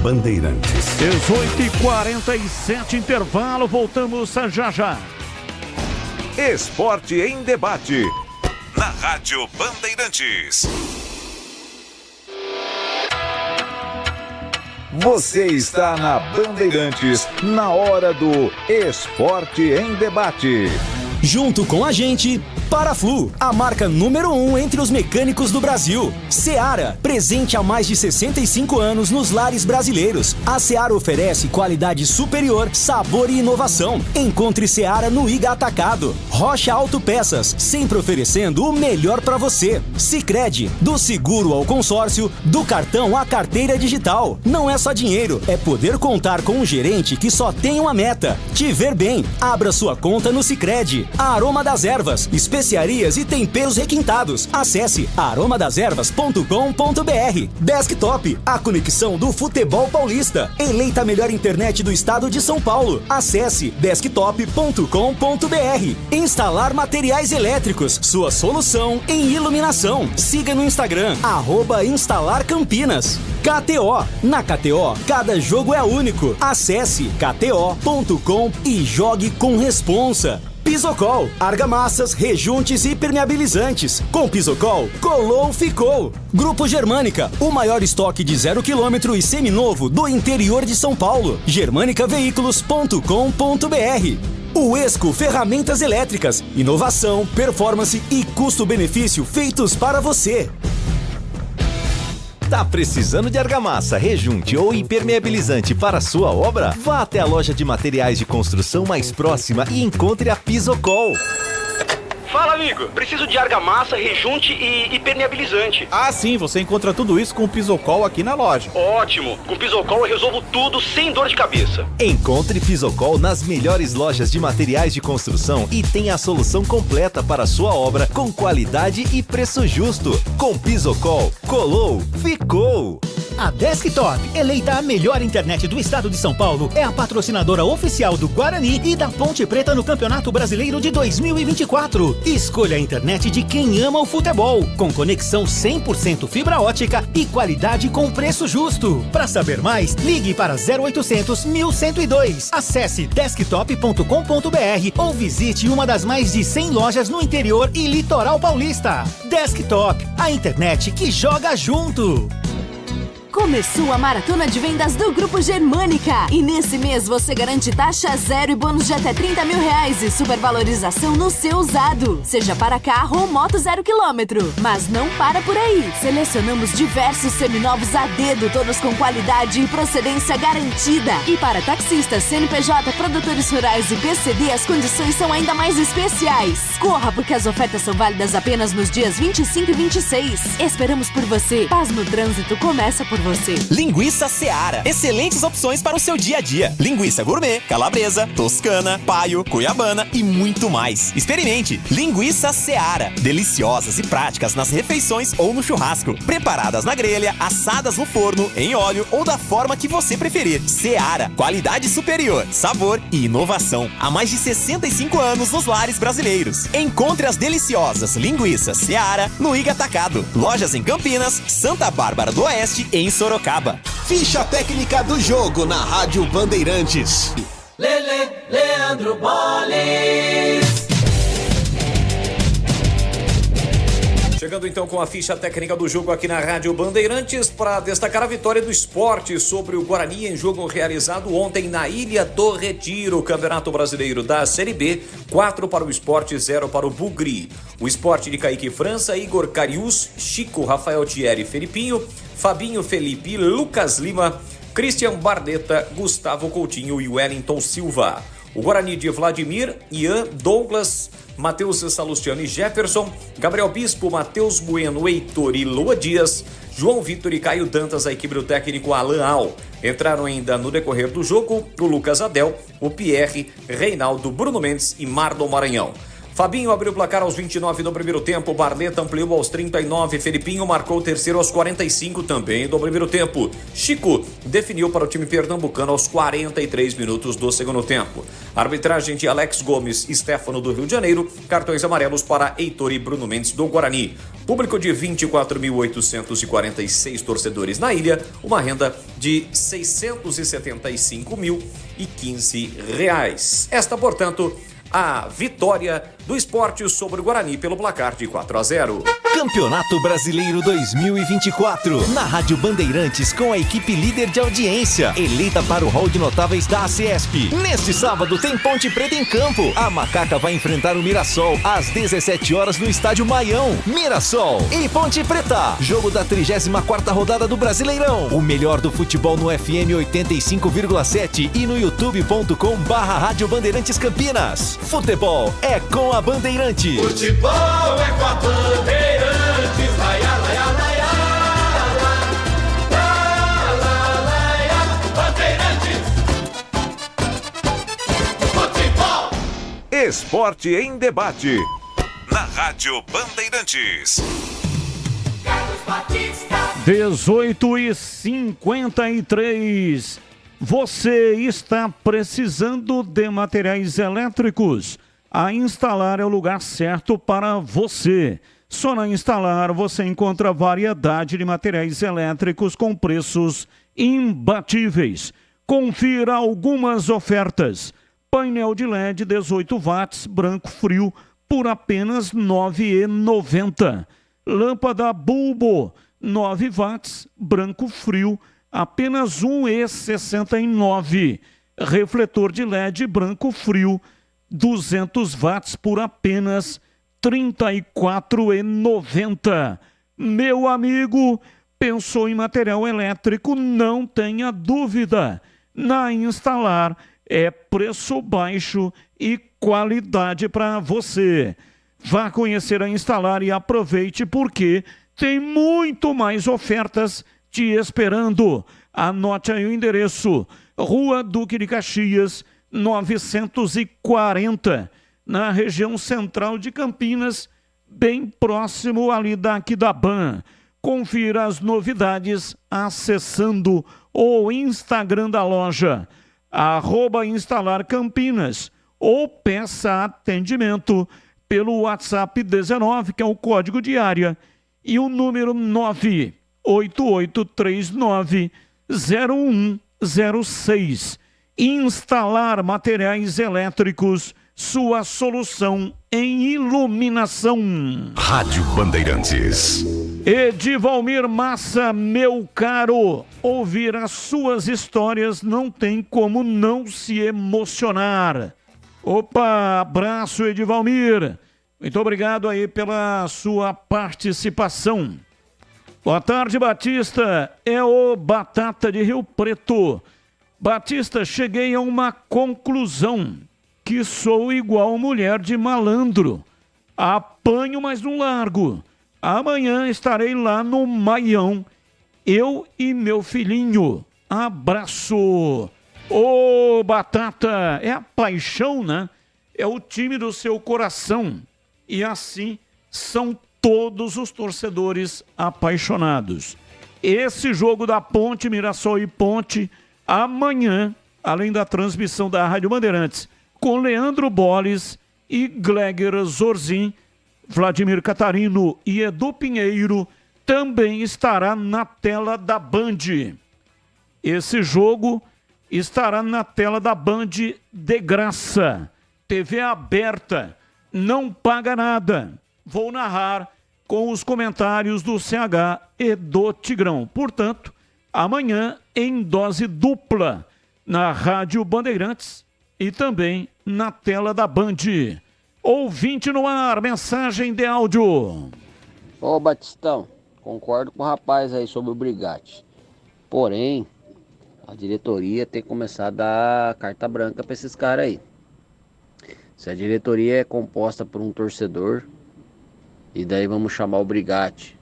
C: Bandeirantes.
G: 18h47, intervalo, voltamos já.
C: Esporte em debate. Na Rádio Bandeirantes. Você está na Bandeirantes, na hora do Esporte em Debate.
F: Junto com a gente, Paraflu, a marca número 1 entre os mecânicos do Brasil. Seara, presente há mais de 65 anos nos lares brasileiros. A Seara oferece qualidade superior, sabor e inovação. Encontre Seara no Iga Atacado. Rocha Autopeças, sempre oferecendo o melhor para você. Sicredi, do seguro ao consórcio, do cartão à carteira digital. Não é só dinheiro, é poder contar com um gerente que só tem uma meta: te ver bem. Abra sua conta no Sicredi. A Aroma das Ervas, especiarias e temperos requintados. Acesse aromadeservas.com.br. Desktop, a conexão do futebol paulista. Eleita a melhor internet do estado de São Paulo. Acesse desktop.com.br. Instalar materiais elétricos, sua solução em iluminação. Siga no Instagram, @instalarcampinas. KTO, na KTO, cada jogo é único. Acesse kto.com e jogue com responsa. Pisocol, argamassas, rejuntes e permeabilizantes. Com Pisocol, colou, ficou. Grupo Germânica, o maior estoque de 0 km e seminovo do interior de São Paulo. germanicaveículos.com.br. O Esco Ferramentas Elétricas, inovação, performance e custo-benefício feitos para você.
I: Tá precisando de argamassa, rejunte ou impermeabilizante para sua obra? Vá até a loja de materiais de construção mais próxima e encontre a Pisocol.
O: Fala, amigo. Preciso de argamassa, rejunte e impermeabilizante.
P: Ah, sim. Você encontra tudo isso com o Pisocol aqui na loja.
O: Ótimo. Com o Pisocol eu resolvo tudo sem dor de cabeça.
I: Encontre Pisocol nas melhores lojas de materiais de construção e tenha a solução completa para a sua obra com qualidade e preço justo. Com Pisocol, colou, ficou.
F: A Desktop, eleita a melhor internet do estado de São Paulo, é a patrocinadora oficial do Guarani e da Ponte Preta no Campeonato Brasileiro de 2024. Escolha a internet de quem ama o futebol, com conexão 100% fibra ótica e qualidade com preço justo. Para saber mais, ligue para 0800 1102. Acesse desktop.com.br ou visite uma das mais de 100 lojas no interior e litoral paulista. Desktop, a internet que joga junto.
Q: Começou a maratona de vendas do Grupo Germânica. E nesse mês você garante taxa zero e bônus de até R$30 mil e supervalorização no seu usado. Seja para carro ou moto 0 km. Mas não para por aí. Selecionamos diversos seminovos a dedo, todos com qualidade e procedência garantida. E para taxistas, CNPJ, produtores rurais e PCD, as condições são ainda mais especiais. Corra, porque as ofertas são válidas apenas nos dias 25 e 26. Esperamos por você. Paz no trânsito começa por você.
S: Linguiça Seara. Excelentes opções para o seu dia a dia. Linguiça gourmet, calabresa, toscana, paio, cuiabana e muito mais. Experimente. Linguiça Seara. Deliciosas e práticas nas refeições ou no churrasco. Preparadas na grelha, assadas no forno, em óleo ou da forma que você preferir. Seara. Qualidade superior, sabor e inovação. Há mais de 65 anos nos lares brasileiros. Encontre as deliciosas linguiças Seara no Iga Atacado. Lojas em Campinas, Santa Bárbara do Oeste e em Sorocaba.
T: Ficha técnica do jogo na Rádio Bandeirantes.
J: Leandro Boles.
H: Chegando então com a ficha técnica do jogo aqui na Rádio Bandeirantes para destacar a vitória do Sport sobre o Guarani em jogo realizado ontem na Ilha do Retiro, Campeonato Brasileiro da Série B, 4 para o Sport, 0 para o Bugri. O Sport de Kaique França, Igor Carius, Chico, Rafael Thierry, Felipinho, Fabinho, Felipe, Lucas Lima, Christian Bardetta, Gustavo Coutinho e Wellington Silva. O Guarani de Vladimir, Ian, Douglas, Matheus Salustiano e Jefferson, Gabriel Bispo, Matheus Bueno, Heitor e Lua Dias, João Vitor e Caio Dantas, a equipe do técnico Alan Al. Entraram ainda no decorrer do jogo o Lucas Adel, o Pierre, Reinaldo, Bruno Mendes e Marlon Maranhão. Fabinho abriu o placar aos 29 do primeiro tempo, Barleta ampliou aos 39, Felipinho marcou o terceiro aos 45 também do primeiro tempo. Chico definiu para o time pernambucano aos 43 minutos do segundo tempo. Arbitragem de Alex Gomes e Stefano do Rio de Janeiro, cartões amarelos para Heitor e Bruno Mendes do Guarani. Público de 24.846 torcedores na ilha, uma renda de R$ 675.015. Esta, portanto, a vitória do Sport sobre o Guarani pelo placar de 4-0.
I: Campeonato Brasileiro 2024. Na Rádio Bandeirantes com a equipe líder de audiência, eleita para o hall de notáveis da ACESP. Neste sábado tem Ponte Preta em campo. A Macaca vai enfrentar o Mirassol às 17 horas no estádio Maião. Mirassol e Ponte Preta. Jogo da 34ª rodada do Brasileirão. O melhor do futebol no FM 85,7 e no youtube.com/Rádio Bandeirantes Campinas. Futebol é com a Bandeirantes.
J: Futebol é com a Bandeirantes. Laia, laia, laia, Bandeirantes. Futebol.
C: Esporte em debate. Na Rádio Bandeirantes.
G: 18h53. Você está precisando de materiais elétricos? A Instalar é o lugar certo para você. Só na Instalar você encontra variedade de materiais elétricos com preços imbatíveis. Confira algumas ofertas. Painel de LED 18 watts, branco frio, por apenas R$ 9,90. Lâmpada Bulbo, 9 watts, branco frio, apenas R$ 1,69. Refletor de LED branco frio, 200 watts por apenas R$ 34,90. Meu amigo, pensou em material elétrico? Não tenha dúvida. Na Instalar é preço baixo e qualidade para você. Vá conhecer a Instalar e aproveite porque tem muito mais ofertas te esperando. Anote aí o endereço: Rua Duque de Caxias, 940, na região central de Campinas, bem próximo ali da Aquidaban. Confira as novidades acessando o Instagram da loja, @Instalar Campinas, ou peça atendimento pelo WhatsApp 19, que é o código de área, e o número 988390106. Instalar materiais elétricos, sua solução em iluminação.
C: Rádio Bandeirantes.
G: Edivalmir Massa, meu caro, ouvir as suas histórias não tem como não se emocionar. Opa, abraço, Edivalmir. Muito obrigado aí pela sua participação. Boa tarde, Batista. É o Batata de Rio Preto. Batista, cheguei a uma conclusão, que sou igual mulher de malandro. Apanho, mas não largo. Amanhã estarei lá no Maião eu e meu filhinho. Abraço! Ô, Batata, é a paixão, né? É o time do seu coração. E assim são todos os torcedores apaixonados. Esse jogo da Ponte, Mirassol e Ponte, amanhã, além da transmissão da Rádio Bandeirantes, com Leandro Boles e Gleger Zorzin, Vladimir Catarino e Edu Pinheiro, também estará na tela da Band. Esse jogo estará na tela da Band de graça. TV aberta, não paga nada. Vou narrar com os comentários do CH e do Tigrão. Portanto, amanhã em dose dupla na Rádio Bandeirantes e também na tela da Band. Ouvinte no ar, mensagem de áudio.
B: Ô Batistão, concordo com o rapaz aí sobre o Brigatti. Porém, a diretoria tem que começar a dar carta branca para esses caras aí. Se a diretoria é composta por um torcedor, e daí vamos chamar o Brigatti,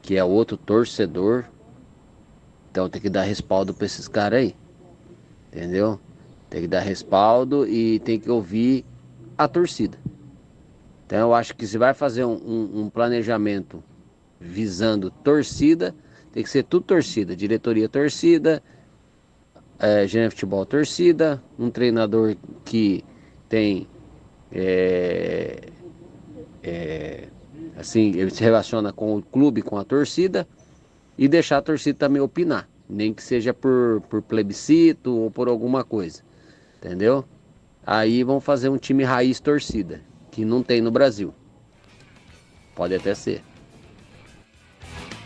B: que é outro torcedor, então tem que dar respaldo para esses caras aí. Entendeu? Tem que dar respaldo e tem que ouvir a torcida. Então eu acho que se vai fazer um planejamento visando torcida, tem que ser tudo torcida. Diretoria torcida, gerente de futebol torcida, um treinador que tem assim, ele se relaciona com o clube, com a torcida, e deixar a torcida também opinar, nem que seja por plebiscito ou por alguma coisa, entendeu? Aí vão fazer um time raiz torcida, que não tem no Brasil. Pode até ser.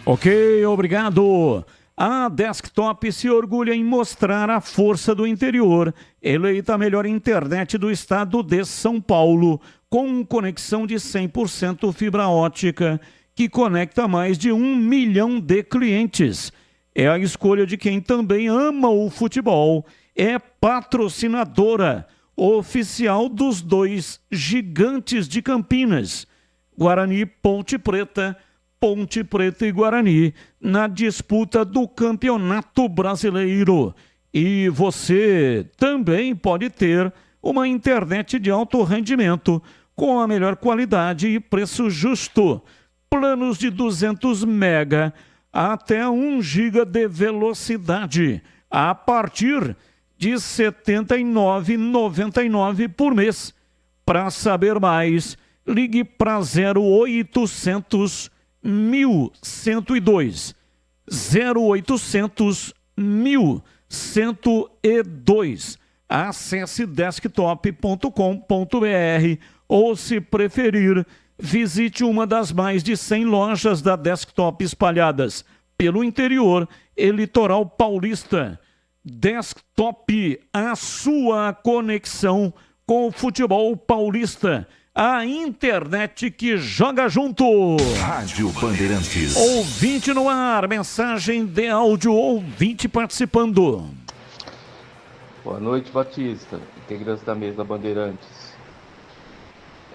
G: Ok, obrigado. A Desktop se orgulha em mostrar a força do interior, eleita a melhor internet do estado de São Paulo, com conexão de 100% fibra ótica, que conecta mais de 1 milhão de clientes. É a escolha de quem também ama o futebol, é patrocinadora oficial dos dois gigantes de Campinas, Guarani Ponte Preta e Guarani, na disputa do Campeonato Brasileiro. E você também pode ter uma internet de alto rendimento, com a melhor qualidade e preço justo. Planos de 200 mega até 1 giga de velocidade, a partir de R$ 79,99 por mês. Para saber mais, ligue para 0800 1102. 0800 1102. Acesse desktop.com.br ou, se preferir, visite uma das mais de 100 lojas da Desktop espalhadas pelo interior e litoral paulista. Desktop, a sua conexão com o futebol paulista. A internet que joga junto.
C: Rádio Bandeirantes.
G: Ouvinte no ar, mensagem de áudio, ouvinte participando.
U: Boa noite, Batista, integrante da mesa da Bandeirantes.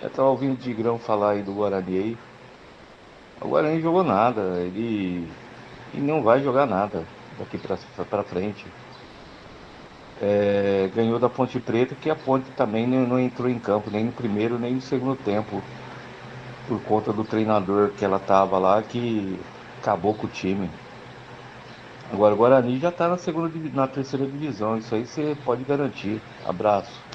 U: Eu estava ouvindo o Tigrão falar aí do Guarani aí. O Guarani jogou nada, ele não vai jogar nada daqui para frente. Ganhou da Ponte Preta, que a Ponte também não entrou em campo, nem no primeiro nem no segundo tempo, por conta do treinador que ela tava lá, que acabou com o time. Agora o Guarani já está na terceira divisão, isso aí você pode garantir. Abraço.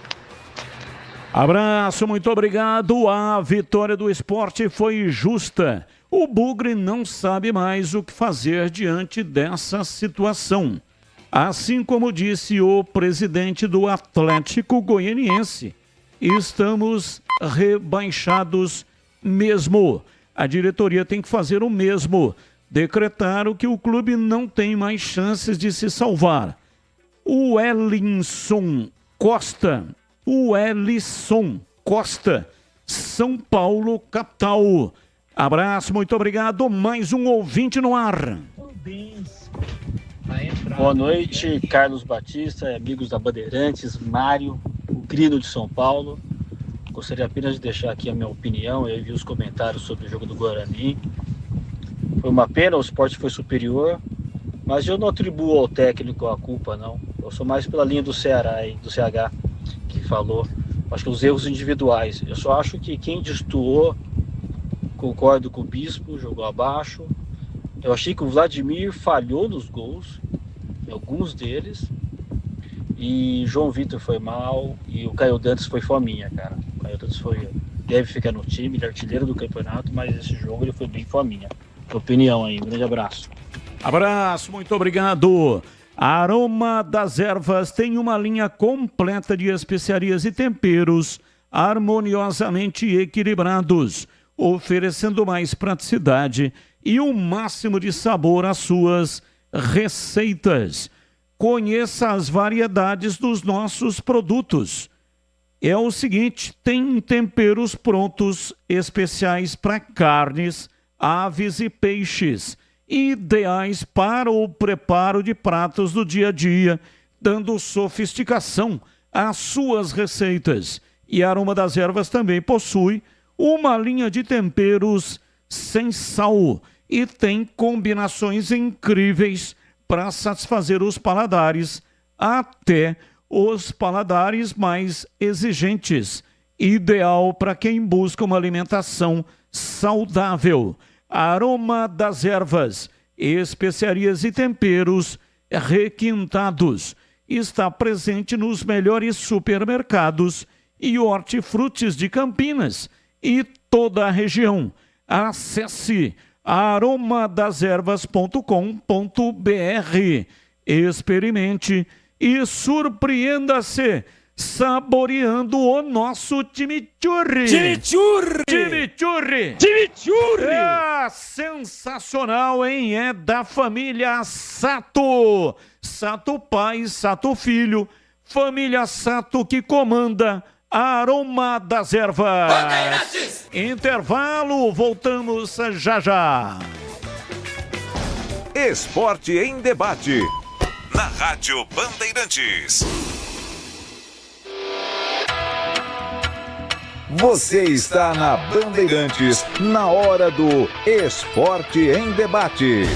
G: Abraço, muito obrigado. A vitória do Sport foi justa. O Bugre não sabe mais o que fazer diante dessa situação. Assim como disse o presidente do Atlético Goianiense, estamos rebaixados mesmo. A diretoria tem que fazer o mesmo, decretaram que o clube não tem mais chances de se salvar. O Wellington Costa, São Paulo, capital. Abraço, muito obrigado. Mais um ouvinte no ar.
V: Boa noite, Carlos Batista, amigos da Bandeirantes, Mário, o Grilo de São Paulo. Gostaria apenas de deixar aqui a minha opinião. Eu vi os comentários sobre o jogo do Guarani. Foi uma pena, o Sport foi superior, Mas eu não atribuo ao técnico a culpa, não. Eu sou mais pela linha do Ceará, do CH, que falou. Acho que os erros individuais. Eu só acho que quem destoou, concordo com o Bispo, jogou abaixo. Eu achei que o Vladimir falhou nos gols, alguns deles. E João Vitor foi mal e o Caio Dantas foi fominha, cara. O Caio Dantas deve ficar no time, ele é artilheiro do campeonato, mas esse jogo ele foi bem fominha. Opinião aí, um grande abraço.
G: Abraço, muito obrigado. A Aroma das Ervas tem uma linha completa de especiarias e temperos harmoniosamente equilibrados, oferecendo mais praticidade e um máximo de sabor às suas receitas. Conheça as variedades dos nossos produtos. É o seguinte, tem temperos prontos especiais para carnes, aves e peixes, ideais para o preparo de pratos do dia a dia, dando sofisticação às suas receitas. E a Aroma das Ervas também possui uma linha de temperos sem sal e tem combinações incríveis para satisfazer os paladares, até os paladares mais exigentes. Ideal para quem busca uma alimentação saudável. Aroma das Ervas, especiarias e temperos requintados. Está presente nos melhores supermercados e hortifrutis de Campinas e toda a região. Acesse aromadazervas.com.br. Experimente e surpreenda-se saboreando o nosso chimichurri.
J: Chimichurri!
G: Chimichurri!
J: Chimichurri!
G: É sensacional, hein? É da família Sato. Sato pai, Sato filho. Família Sato que comanda a Aroma das Ervas. Intervalo, voltamos já já.
C: Esporte em debate. Na Rádio Bandeirantes. Você está na Bandeirantes, na hora do Esporte em Debate.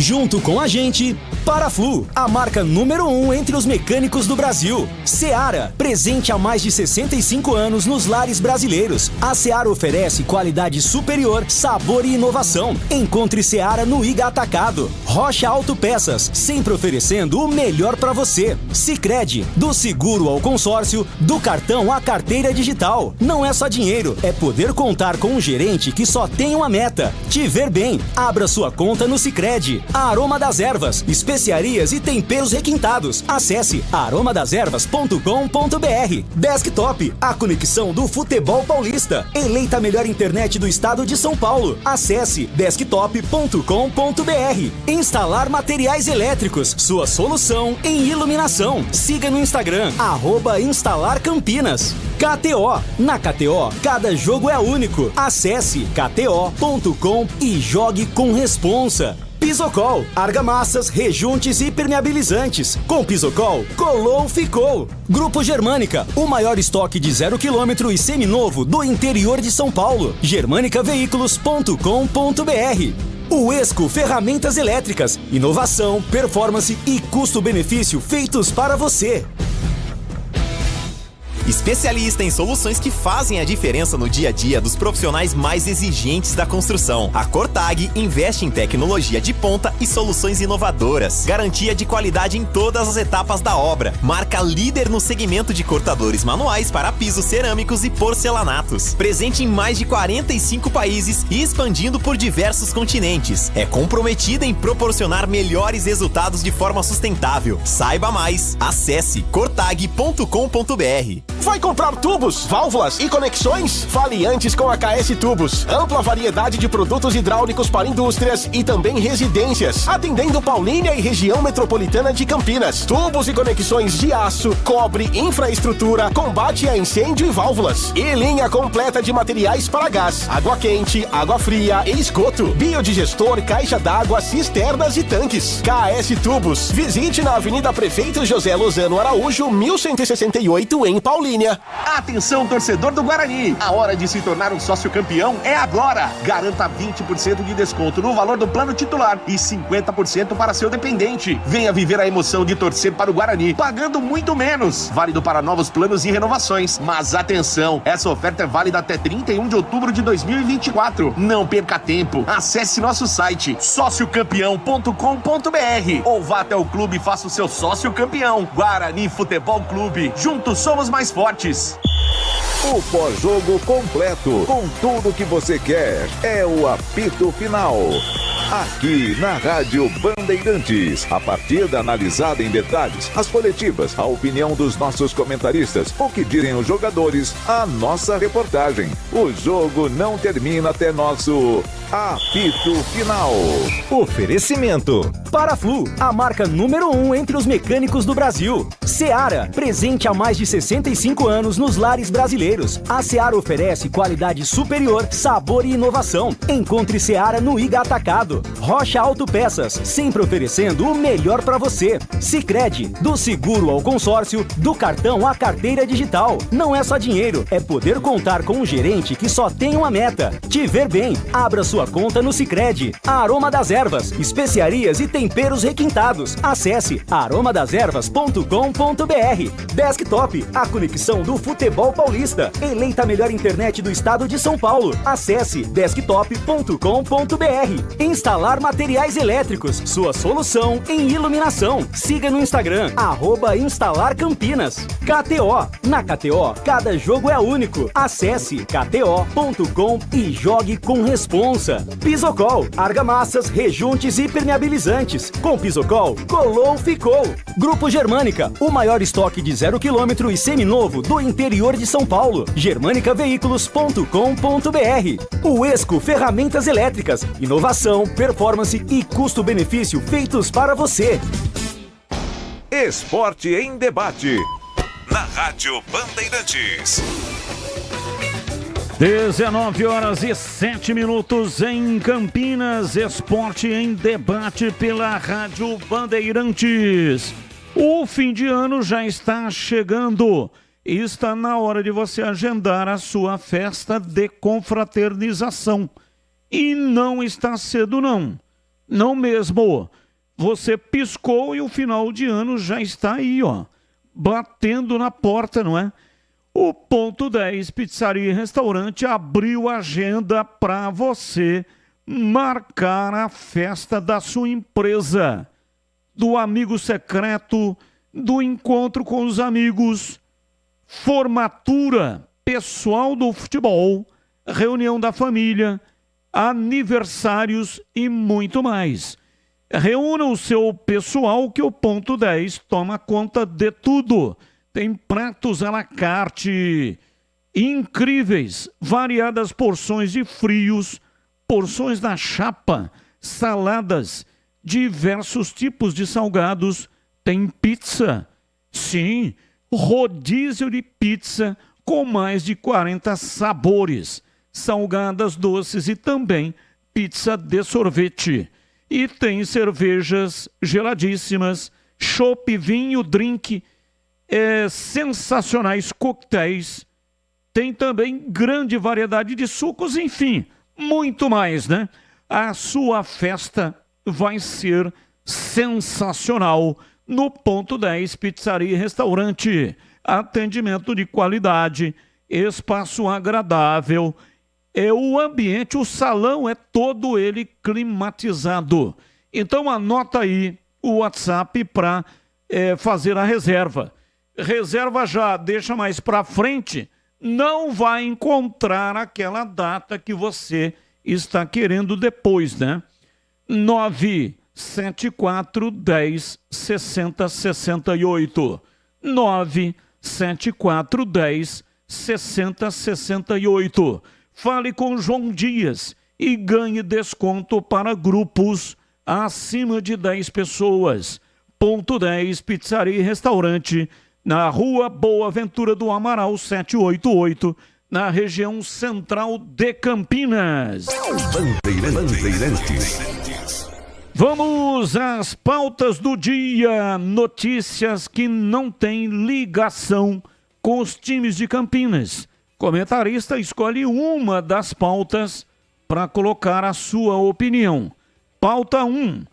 F: Junto com a gente, Paraflu, a marca número 1 entre os mecânicos do Brasil. Seara, presente há mais de 65 anos nos lares brasileiros. A Seara oferece qualidade superior, sabor e inovação. Encontre Seara no Iga Atacado. Rocha Autopeças, sempre oferecendo o melhor para você. Sicredi, do seguro ao consórcio, do cartão à carteira digital. Não é só dinheiro, é poder contar com um gerente que só tem uma meta: te ver bem. Abra sua conta no Sicredi. A Aroma das Ervas, especiarias e temperos requintados. Acesse aromadazervas.com.br. Desktop, a conexão do futebol paulista. Eleita a melhor internet do estado de São Paulo. Acesse desktop.com.br. Instalar materiais elétricos, sua solução em iluminação. Siga no Instagram, @instalarcampinas. KTO, na KTO, cada jogo é único. Acesse kto.com e jogue com responsa. Pisocol, argamassas, rejuntes e permeabilizantes. Com Pisocol, colou, ficou. Grupo Germânica, o maior estoque de 0 km e seminovo do interior de São Paulo. germanicaveículos.com.br. O Esco Ferramentas Elétricas, inovação, performance e custo-benefício feitos para você.
S: Especialista em soluções que fazem a diferença no dia a dia dos profissionais mais exigentes da construção. A Cortag investe em tecnologia de ponta e soluções inovadoras. Garantia de qualidade em todas as etapas da obra. Marca líder no segmento de cortadores manuais para pisos cerâmicos e porcelanatos. Presente em mais de 45 países e expandindo por diversos continentes. É comprometida em proporcionar melhores resultados de forma sustentável. Saiba mais. Acesse cortag.com.br.
T: Vai comprar tubos, válvulas e conexões? Fale antes com a KS Tubos. Ampla variedade de produtos hidráulicos para indústrias e também residências. Atendendo Paulínia e região metropolitana de Campinas. Tubos e conexões de aço, cobre, infraestrutura, combate a incêndio e válvulas. E linha completa de materiais para gás, água quente, água fria e esgoto. Biodigestor, caixa d'água, cisternas e tanques. KS Tubos. Visite na Avenida Prefeito José Lozano Araújo, 1168 em Paulínia. Paulínia.
D: Atenção, torcedor do Guarani! A hora de se tornar um sócio campeão é agora! Garanta 20% de desconto no valor do plano titular e 50% para seu dependente. Venha viver a emoção de torcer para o Guarani, pagando muito menos. Válido para novos planos e renovações. Mas atenção, essa oferta é válida até 31 de outubro de 2024. Não perca tempo. Acesse nosso site sociocampeão.com.br ou vá até o clube e faça o seu sócio campeão. Guarani Futebol Clube. Juntos somos mais fortes.
C: O pós-jogo completo, com tudo que você quer, é o apito final. Aqui na Rádio Bandeirantes, a partida analisada em detalhes, as coletivas, a opinião dos nossos comentaristas, o que dizem os jogadores, a nossa reportagem. O jogo não termina até nosso apito final.
F: Oferecimento Paraflu, a marca número 1 entre os mecânicos do Brasil. Seara, presente há mais de 65 anos nos lares brasileiros. A Seara oferece qualidade superior, sabor e inovação. Encontre Seara no Iga Atacado. Rocha Autopeças, sempre oferecendo o melhor para você. Sicredi, do seguro ao consórcio, do cartão à carteira digital. Não é só dinheiro, é poder contar com um gerente que só tem uma meta: te ver bem. Abra sua conta no Sicredi. A Aroma das Ervas, especiarias e temperos requintados. Acesse aromadeservas.com.br. Desktop, a conexão do futebol paulista. Eleita a melhor internet do estado de São Paulo. Acesse desktop.com.br. Instalar materiais elétricos, sua solução em iluminação. Siga no Instagram, @instalarcampinas. KTO, na KTO, cada jogo é único. Acesse kto.com e jogue com responsa. Pisocol, argamassas, rejuntes e impermeabilizantes. Com Pisocol, colou, ficou. Grupo Germânica, o maior estoque de 0 km e seminovo do interior de São Paulo. germanicaveículos.com.br. O Esco Ferramentas Elétricas, inovação, performance e custo-benefício feitos para você.
C: Esporte em debate, na Rádio Bandeirantes.
G: 19h07 em Campinas. Esporte em debate pela Rádio Bandeirantes. O fim de ano já está chegando. Está na hora de você agendar a sua festa de confraternização. E não está cedo, não. Não mesmo. Você piscou e o final de ano já está aí, ó. Batendo na porta, não é? O Ponto 10 Pizzaria e Restaurante abriu agenda para você marcar a festa da sua empresa, do amigo secreto, do encontro com os amigos, formatura, pessoal do futebol, reunião da família, aniversários e muito mais. Reúna o seu pessoal que o Ponto 10 toma conta de tudo. Tem pratos à la carte incríveis, variadas porções de frios, porções na chapa, saladas, diversos tipos de salgados. Tem pizza, sim, rodízio de pizza com mais de 40 sabores, salgadas, doces e também pizza de sorvete. E tem cervejas geladíssimas, chopp, vinho, drink, sensacionais coquetéis. Tem também grande variedade de sucos, enfim, muito mais, né? A sua festa vai ser sensacional no Ponto 10 Pizzaria e Restaurante. Atendimento de qualidade, espaço agradável, o ambiente, o salão é todo ele climatizado. Então anota aí o WhatsApp para fazer a reserva. Reserva já, deixa mais para frente, não vai encontrar aquela data que você está querendo depois, né? 974 10 60 68. 974 10 60 68. Fale com João Dias e ganhe desconto para grupos acima de 10 pessoas. Ponto 10 Pizzaria e Restaurante, na Rua Boa Ventura do Amaral 788, na região central de Campinas.
C: Bandeirantes.
G: Vamos às pautas do dia. Notícias que não têm ligação com os times de Campinas. Comentarista escolhe uma das pautas para colocar a sua opinião. Pauta 1.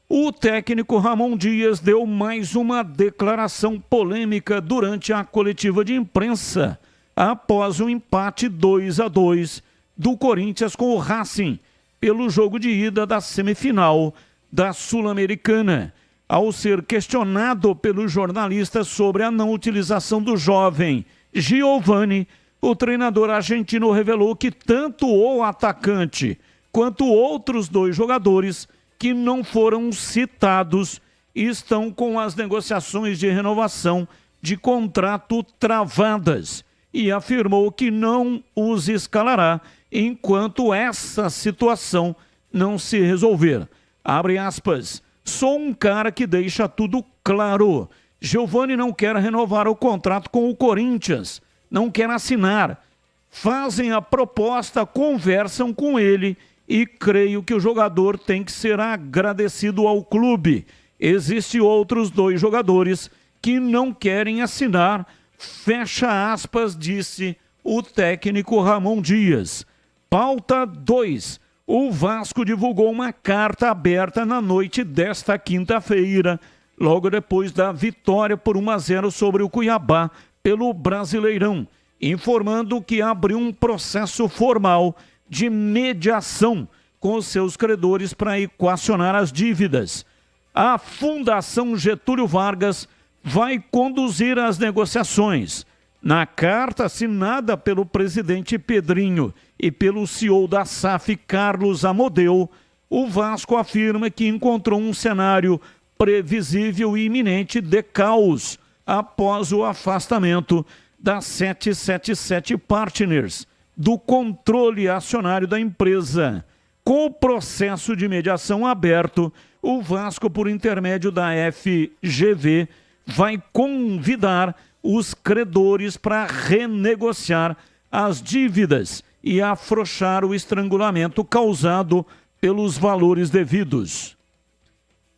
G: O técnico Ramon Dias deu mais uma declaração polêmica durante a coletiva de imprensa após o empate 2-2 do Corinthians com o Racing pelo jogo de ida da semifinal da Sul-Americana. Ao ser questionado pelos jornalistas sobre a não utilização do jovem Giovani, o treinador argentino revelou que tanto o atacante quanto outros 2 jogadores que não foram citados estão com as negociações de renovação de contrato travadas e afirmou que não os escalará enquanto essa situação não se resolver. Abre aspas. Sou um cara que deixa tudo claro. Giovani não quer renovar o contrato com o Corinthians. Não quer assinar. Fazem a proposta, conversam com ele e creio que o jogador tem que ser agradecido ao clube. Existem outros 2 jogadores que não querem assinar. Fecha aspas, disse o técnico Ramon Dias. Pauta 2. O Vasco divulgou uma carta aberta na noite desta quinta-feira, logo depois da vitória por 1-0 sobre o Cuiabá pelo Brasileirão, informando que abriu um processo formal de mediação com os seus credores para equacionar as dívidas. A Fundação Getúlio Vargas vai conduzir as negociações. Na carta assinada pelo presidente Pedrinho e pelo CEO da SAF, Carlos Amodeu, o Vasco afirma que encontrou um cenário previsível e iminente de caos após o afastamento da 777 Partners do controle acionário da empresa. Com o processo de mediação aberto, o Vasco, por intermédio da FGV, vai convidar os credores para renegociar as dívidas e afrouxar o estrangulamento causado pelos valores devidos.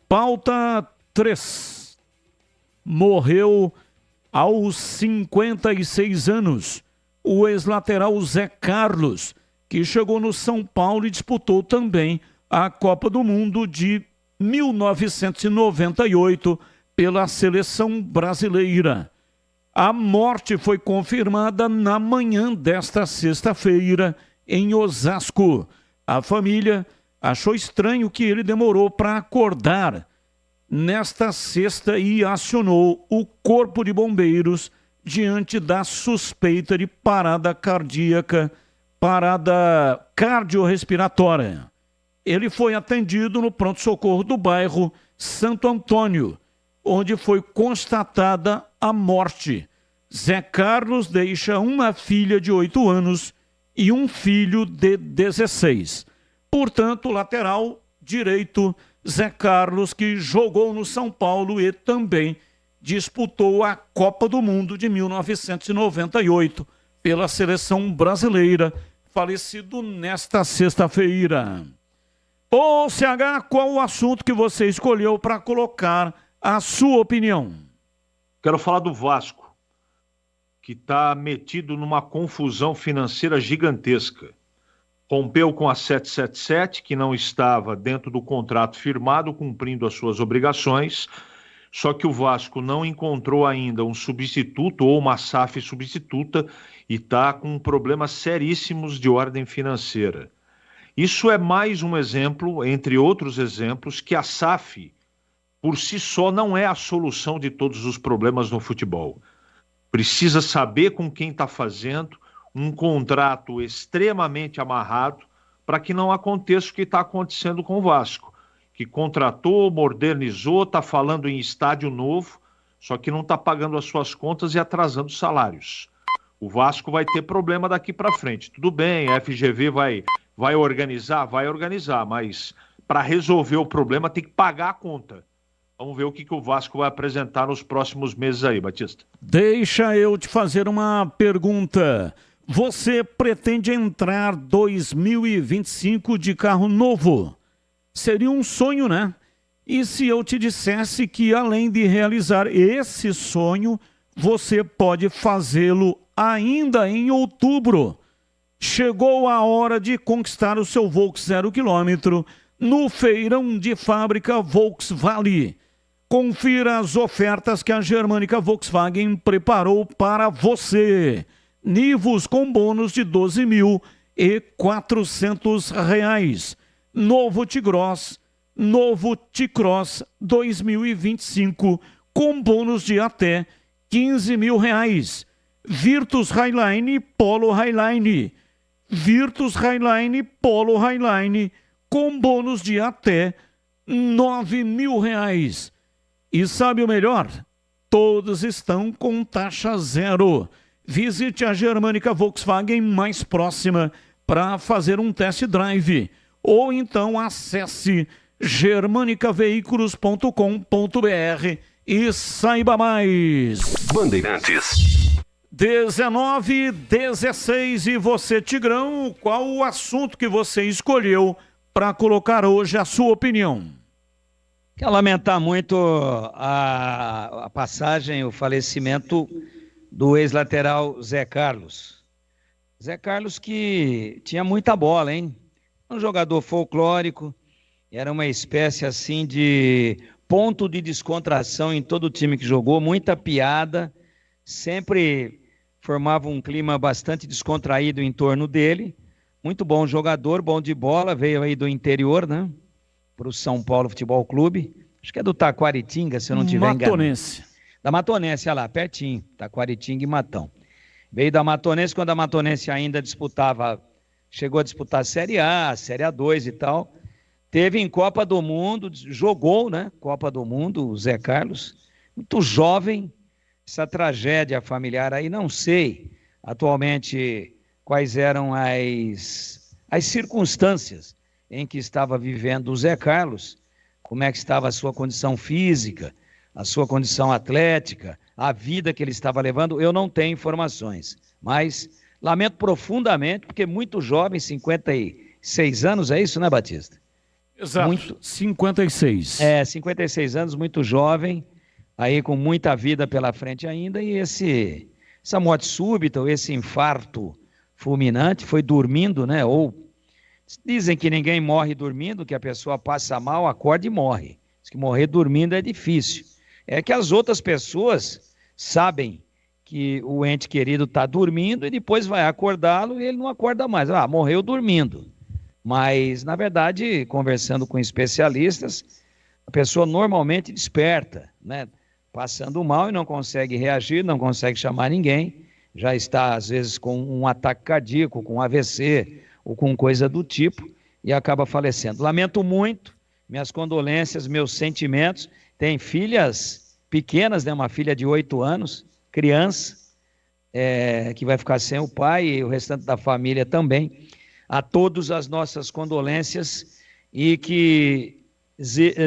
G: Pauta 3. Morreu aos 56 anos o ex-lateral Zé Carlos, que chegou no São Paulo e disputou também a Copa do Mundo de 1998 pela seleção brasileira. A morte foi confirmada na manhã desta sexta-feira em Osasco. A família achou estranho que ele demorou para acordar nesta sexta e acionou o Corpo de Bombeiros diante da suspeita de parada cardiorrespiratória. Ele foi atendido no pronto-socorro do bairro Santo Antônio, onde foi constatada a morte. Zé Carlos deixa uma filha de 8 anos e um filho de 16. Portanto, lateral direito, Zé Carlos, que jogou no São Paulo e também disputou a Copa do Mundo de 1998 pela seleção brasileira, falecido nesta sexta-feira. Ô CH, qual o assunto que você escolheu para colocar a sua opinião?
R: Quero falar do Vasco, que está metido numa confusão financeira gigantesca. Rompeu com a 777, que não estava dentro do contrato firmado, cumprindo as suas obrigações, só que o Vasco não encontrou ainda um substituto ou uma SAF substituta e está com problemas seríssimos de ordem financeira. Isso é mais um exemplo, entre outros exemplos, que a SAF, por si só, não é a solução de todos os problemas no futebol. Precisa saber com quem está fazendo, um contrato extremamente amarrado para que não aconteça o que está acontecendo com o Vasco, que contratou, modernizou, está falando em estádio novo, só que não está pagando as suas contas e atrasando salários. O Vasco vai ter problema daqui para frente. Tudo bem, a FGV vai organizar, mas para resolver o problema tem que pagar a conta. Vamos ver o que o Vasco vai apresentar nos próximos meses aí, Batista.
G: Deixa eu te fazer uma pergunta. Você pretende entrar 2025 de carro novo? Seria um sonho, né? E se eu te dissesse que, além de realizar esse sonho, você pode fazê-lo ainda em outubro. Chegou a hora de conquistar o seu Volks 0 km no feirão de fábrica Volkswagen. Confira as ofertas que a Germânica Volkswagen preparou para você. Nivus com bônus de R$12.400. Novo T-Cross 2025 com bônus de até R$15.000. Virtus Highline Polo Highline. Virtus Highline Polo Highline com bônus de até R$9.000. E sabe o melhor? Todos estão com taxa zero. Visite a Germânica Volkswagen mais próxima para fazer um test drive. Ou então acesse germanicaveículos.com.br e saiba mais.
E: Bandeirantes.
G: 19:16 e você, Tigrão, qual o assunto que você escolheu para colocar hoje a sua opinião?
L: Quero lamentar muito a passagem, o falecimento do ex-lateral Zé Carlos. Zé Carlos que tinha muita bola, hein? Um jogador folclórico, era uma espécie assim de ponto de descontração em todo o time que jogou, muita piada, sempre formava um clima bastante descontraído em torno dele. Muito bom jogador, bom de bola, veio aí do interior, né? Para o São Paulo Futebol Clube. Acho que é do Taquaritinga, se eu não estiver enganado.
G: Matonense.
L: Da Matonense, olha lá, pertinho. Taquaritinga e Matão. Veio da Matonense quando a Matonense ainda disputava, chegou a disputar a Série A, a Série A2 e tal. Teve em Copa do Mundo, jogou, né? Copa do Mundo, o Zé Carlos. Muito jovem. Essa tragédia familiar aí, não sei atualmente quais eram as circunstâncias em que estava vivendo o Zé Carlos, como é que estava a sua condição física, a sua condição atlética, a vida que ele estava levando, eu não tenho informações, mas lamento profundamente, porque muito jovem, 56 anos, é isso, né, Batista?
G: Exato, 56.
L: 56 anos, muito jovem, aí com muita vida pela frente ainda, e essa morte súbita, ou esse infarto fulminante, foi dormindo, né, ou dizem que ninguém morre dormindo, que a pessoa passa mal, acorda e morre. Diz que morrer dormindo é difícil. É que as outras pessoas sabem que o ente querido está dormindo e depois vai acordá-lo e ele não acorda mais. Morreu dormindo. Mas, na verdade, conversando com especialistas, a pessoa normalmente desperta, né? Passando mal e não consegue reagir, não consegue chamar ninguém, já está, às vezes, com um ataque cardíaco, com AVC, ou com coisa do tipo, e acaba falecendo. Lamento muito, minhas condolências, meus sentimentos. Tem filhas pequenas, né? Uma filha de 8 anos, criança, que vai ficar sem o pai, e o restante da família também. A todos as nossas condolências, e que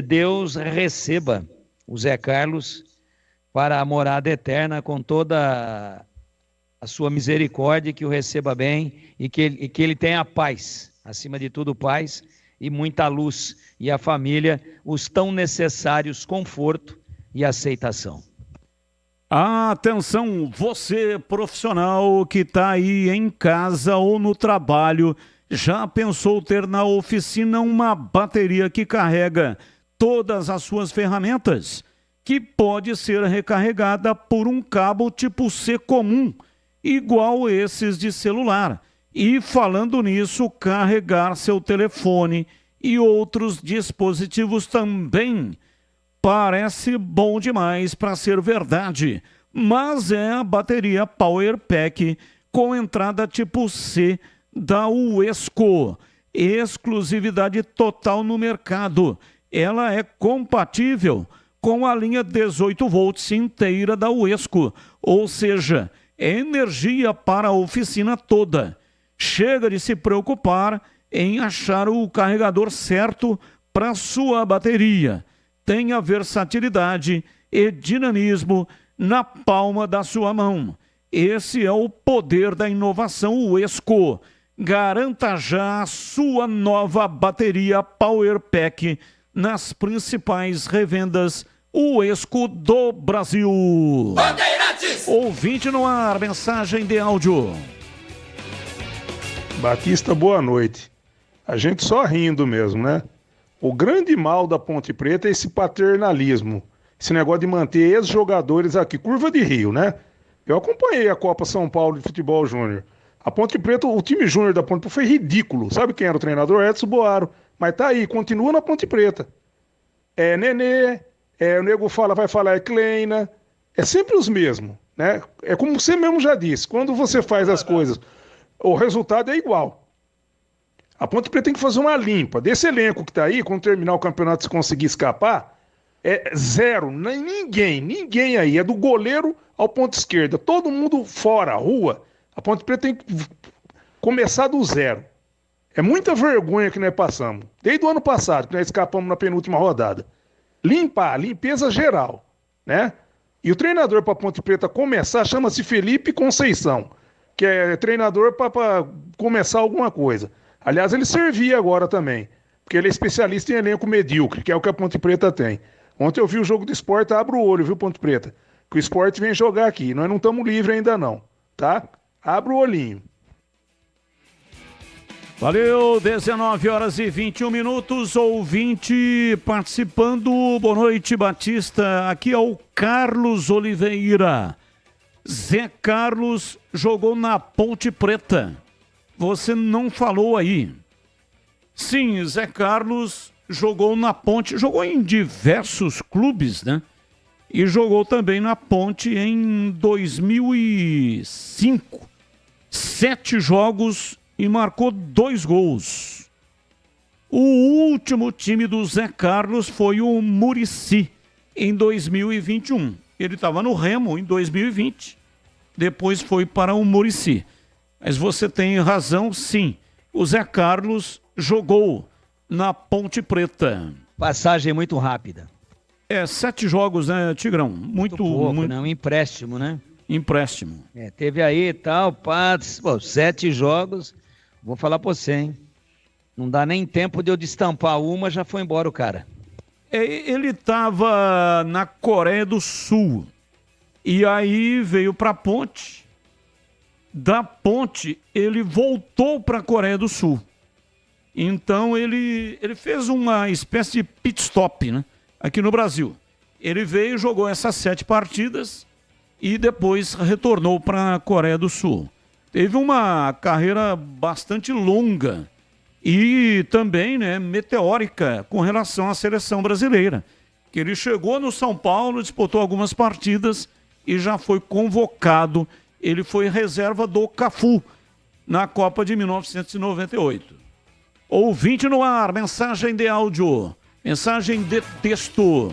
L: Deus receba o Zé Carlos para a morada eterna com toda a sua misericórdia, que o receba bem e que ele tenha paz, acima de tudo paz e muita luz, e a família os tão necessários conforto e aceitação.
G: Atenção, você profissional que está aí em casa ou no trabalho, já pensou ter na oficina uma bateria que carrega todas as suas ferramentas, que pode ser recarregada por um cabo tipo C comum, igual esses de celular, e falando nisso, carregar seu telefone e outros dispositivos também. Parece bom demais para ser verdade, mas é a bateria Power Pack com entrada tipo C da Uesco, exclusividade total no mercado. Ela é compatível com a linha 18 volts inteira da Uesco, ou seja, energia para a oficina toda. Chega de se preocupar em achar o carregador certo para sua bateria. Tenha versatilidade e dinamismo na palma da sua mão. Esse é o poder da inovação Uesco. Garanta já a sua nova bateria Power Pack nas principais revendas o Esco do Brasil.
J: Bandeirantes!
G: Ouvinte no ar, mensagem de áudio.
K: Batista, boa noite. A gente só rindo mesmo, né? O grande mal da Ponte Preta é esse paternalismo. Esse negócio de manter ex-jogadores aqui. Curva de Rio, né? Eu acompanhei a Copa São Paulo de Futebol Júnior. A Ponte Preta, o time júnior da Ponte Preta foi ridículo. Sabe quem era o treinador? Edson Boaro. Mas tá aí, continua na Ponte Preta. É Nenê, o nego vai falar é Kleina. É sempre os mesmos, né? É como você mesmo já disse. Quando você faz as coisas, o resultado é igual. A Ponte Preta tem que fazer uma limpa. Desse elenco que tá aí, quando terminar o campeonato, se conseguir escapar, é zero. Ninguém aí. É do goleiro ao ponto esquerda. Todo mundo fora, rua. A Ponte Preta tem que começar do zero. É muita vergonha que nós passamos. Desde o ano passado, que nós escapamos na penúltima rodada. Limpeza geral, né? E o treinador para a Ponte Preta começar chama-se Felipe Conceição, que é treinador para começar alguma coisa. Aliás, ele servia agora também, porque ele é especialista em elenco medíocre, que é o que a Ponte Preta tem. Ontem eu vi o jogo do Sport, abre o olho, viu, Ponte Preta? Que o Sport vem jogar aqui. Nós não estamos livres ainda não, tá? Abre o olhinho.
G: Valeu, 19h21, ouvinte participando. Boa noite, Batista. Aqui é o Carlos Oliveira. Zé Carlos jogou na Ponte Preta. Você não falou aí. Sim, Zé Carlos jogou na Ponte, jogou em diversos clubes, né? E jogou também na Ponte em 2005. 7 jogos e marcou 2 gols. O último time do Zé Carlos foi o Muricy, em 2021. Ele estava no Remo em 2020, depois foi para o Muricy. Mas você tem razão, sim. O Zé Carlos jogou na Ponte Preta.
L: Passagem muito rápida.
G: 7 jogos, né, Tigrão? Muito pouco,
L: né? Um empréstimo, né?
G: Empréstimo.
L: Teve aí e tal, 7 jogos. Vou falar pra você, hein? Não dá nem tempo de eu destampar uma, já foi embora o cara.
G: Ele estava na Coreia do Sul. E aí veio pra Ponte. Da Ponte, ele voltou para a Coreia do Sul. Então, ele fez uma espécie de pit stop, né? Aqui no Brasil. Ele veio, jogou essas 7 partidas e depois retornou para a Coreia do Sul. Teve uma carreira bastante longa e também, né, meteórica com relação à seleção brasileira. Que ele chegou no São Paulo, disputou algumas partidas e já foi convocado. Ele foi reserva do Cafu na Copa de 1998. Ouvinte no ar, mensagem de áudio, mensagem de texto.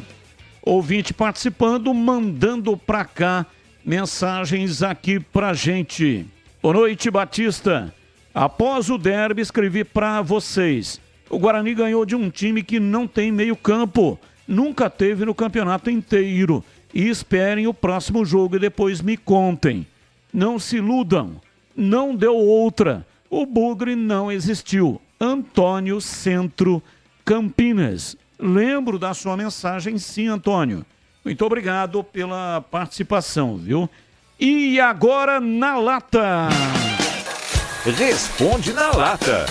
G: Ouvinte participando, mandando pra cá mensagens aqui pra gente. Boa noite, Batista. Após o derby, escrevi pra vocês. O Guarani ganhou de um time que não tem meio campo. Nunca teve no campeonato inteiro. E esperem o próximo jogo e depois me contem. Não se iludam, não deu outra. O Bugre não existiu. Antônio, Centro, Campinas. Lembro da sua mensagem, sim, Antônio. Muito obrigado pela participação, viu? E agora na lata.
C: Responde na lata.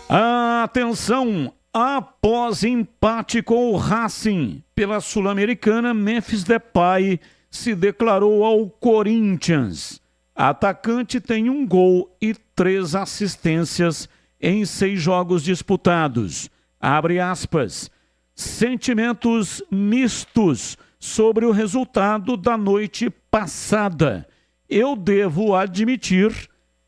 G: Atenção! Após empate com o Racing pela Sul-Americana, Memphis Depay se declarou ao Corinthians. Atacante tem 1 gol e 3 assistências em 6 jogos disputados. Abre aspas. Sentimentos mistos sobre o resultado da noite passada. Eu devo admitir,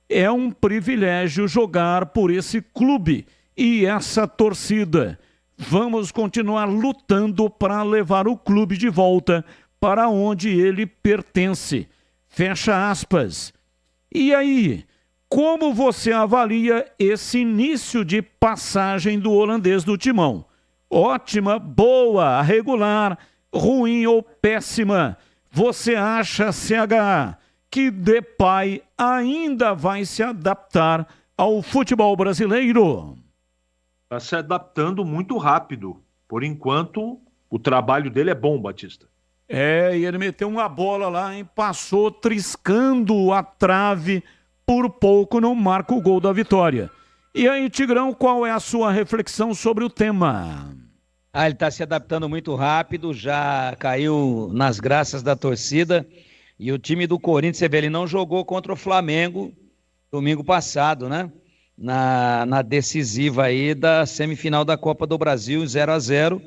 G: é um privilégio jogar por esse clube e essa torcida. Vamos continuar lutando para levar o clube de volta para onde ele pertence. Fecha aspas. E aí, como você avalia esse início de passagem do holandês do Timão? Ótima, boa, regular, ruim ou péssima? Você acha, CH, que Depay ainda vai se adaptar ao futebol brasileiro?
R: Está se adaptando muito rápido. Por enquanto, O trabalho dele é bom, Batista.
G: E ele meteu uma bola lá, hein? Passou triscando a trave, por pouco não marca o gol da vitória. E aí, Tigrão, qual é a sua reflexão sobre o tema?
L: Ele está se adaptando muito rápido, já caiu nas graças da torcida. E o time do Corinthians, você vê, ele não jogou contra o Flamengo domingo passado, né? Na decisiva aí da semifinal da Copa do Brasil, 0-0,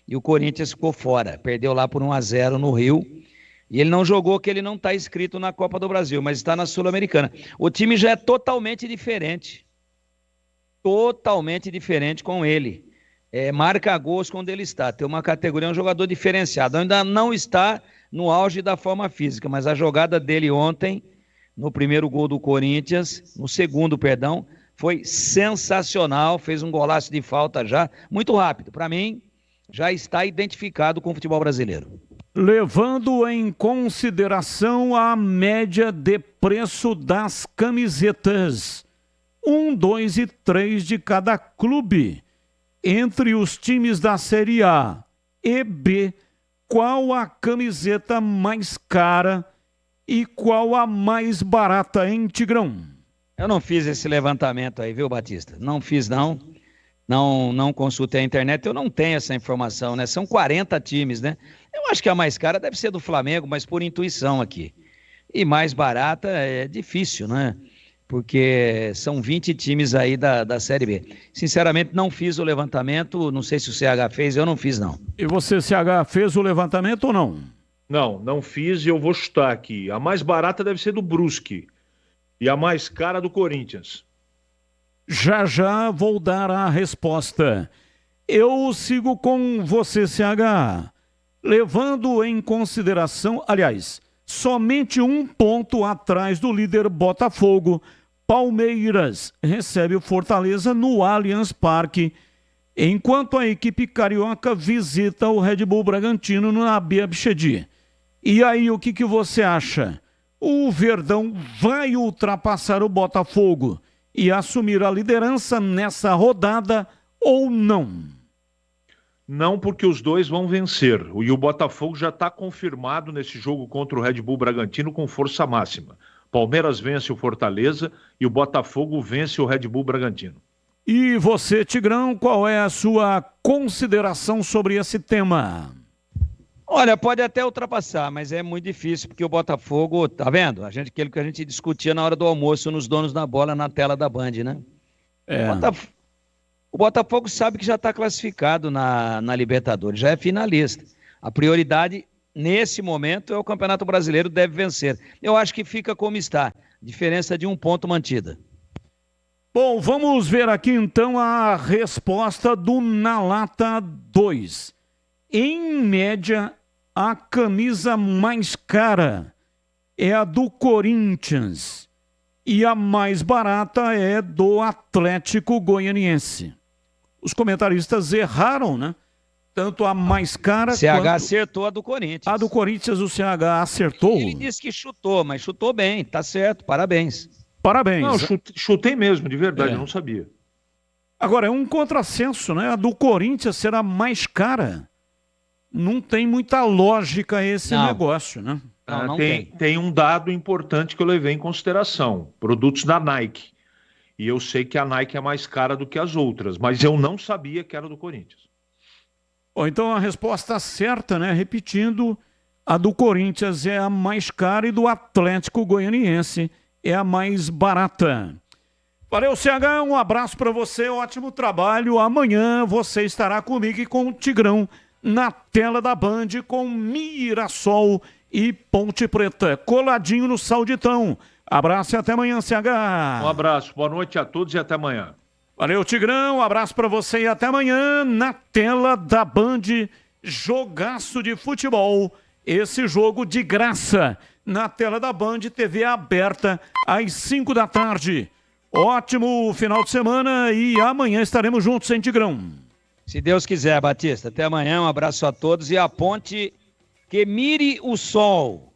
L: e o Corinthians ficou fora, perdeu lá por 1-0 no Rio, e ele não jogou, que ele não está inscrito na Copa do Brasil, mas está na Sul-Americana. O time já é totalmente diferente com ele, marca gols quando ele está, tem uma categoria, um jogador diferenciado, ainda não está no auge da forma física, mas a jogada dele ontem, no primeiro gol do Corinthians, no segundo, perdão, foi sensacional, fez um golaço de falta já, muito rápido. Para mim, já está identificado com o futebol brasileiro.
G: Levando em consideração a média de preço das camisetas, 1, 2 e 3 de cada clube, entre os times da Série A e B, qual a camiseta mais cara e qual a mais barata, hein, Tigrão?
L: Eu não fiz esse levantamento aí, viu, Batista? Não fiz, não consultei a internet, eu não tenho essa informação, né? São 40 times, né? Eu acho que a mais cara deve ser do Flamengo, mas por intuição aqui. E mais barata é difícil, né? Porque são 20 times aí da Série B. Sinceramente, não fiz o levantamento, não sei se o CH fez, eu não fiz, não.
G: E você, CH, fez o levantamento ou não?
R: Não fiz e eu vou chutar aqui. A mais barata deve ser do Brusque e a mais cara do Corinthians.
G: Já vou dar a resposta. Eu sigo com você, CH. Levando em consideração, aliás, somente 1 ponto atrás do líder Botafogo, Palmeiras recebe o Fortaleza no Allianz Parque, enquanto a equipe carioca visita o Red Bull Bragantino no Nabi Abichedi. E aí, o que você acha? O Verdão vai ultrapassar o Botafogo e assumir a liderança nessa rodada ou não?
R: Não, porque os dois vão vencer. E o Botafogo já está confirmado nesse jogo contra o Red Bull Bragantino com força máxima. Palmeiras vence o Fortaleza e o Botafogo vence o Red Bull Bragantino.
G: E você, Tigrão, qual é a sua consideração sobre esse tema?
L: Olha, pode até ultrapassar, mas é muito difícil, porque o Botafogo, tá vendo? Aquilo que a gente discutia na hora do almoço nos Donos da Bola na tela da Band, né? O Botafogo sabe que já está classificado na Libertadores, já é finalista. A prioridade, nesse momento, é o Campeonato Brasileiro, deve vencer. Eu acho que fica como está, diferença de 1 ponto mantida.
G: Bom, vamos ver aqui então a resposta do Na Lata 2. Em média, a camisa mais cara é a do Corinthians e a mais barata é do Atlético Goianiense. Os comentaristas erraram, né? Tanto a mais cara
L: CH acertou a do Corinthians.
G: A do Corinthians o CH acertou.
L: Ele disse que chutou, mas chutou bem, tá certo, parabéns.
G: Parabéns.
R: Não, chutei mesmo, de verdade, eu não sabia.
G: Agora, é um contrassenso, né? A do Corinthians será mais cara. Não tem muita lógica esse negócio, né?
L: Não
R: tem um dado importante que eu levei em consideração. Produtos da Nike. E eu sei que a Nike é mais cara do que as outras, mas eu não sabia que era do Corinthians.
G: Bom, então a resposta certa, né? Repetindo, a do Corinthians é a mais cara e do Atlético Goianiense é a mais barata. Valeu, CH, um abraço para você, ótimo trabalho. Amanhã você estará comigo e com o Tigrão na tela da Band com Mirassol e Ponte Preta, coladinho no Sauditão. Abraço e até amanhã, CH.
R: Um abraço, boa noite a todos e até amanhã.
G: Valeu, Tigrão, um abraço para você e até amanhã na tela da Band, jogaço de futebol, esse jogo de graça, na tela da Band, TV aberta às 5 da tarde. Ótimo final de semana e amanhã estaremos juntos, hein, Tigrão?
L: Se Deus quiser, Batista. Até amanhã, um abraço a todos e a ponte que mire o sol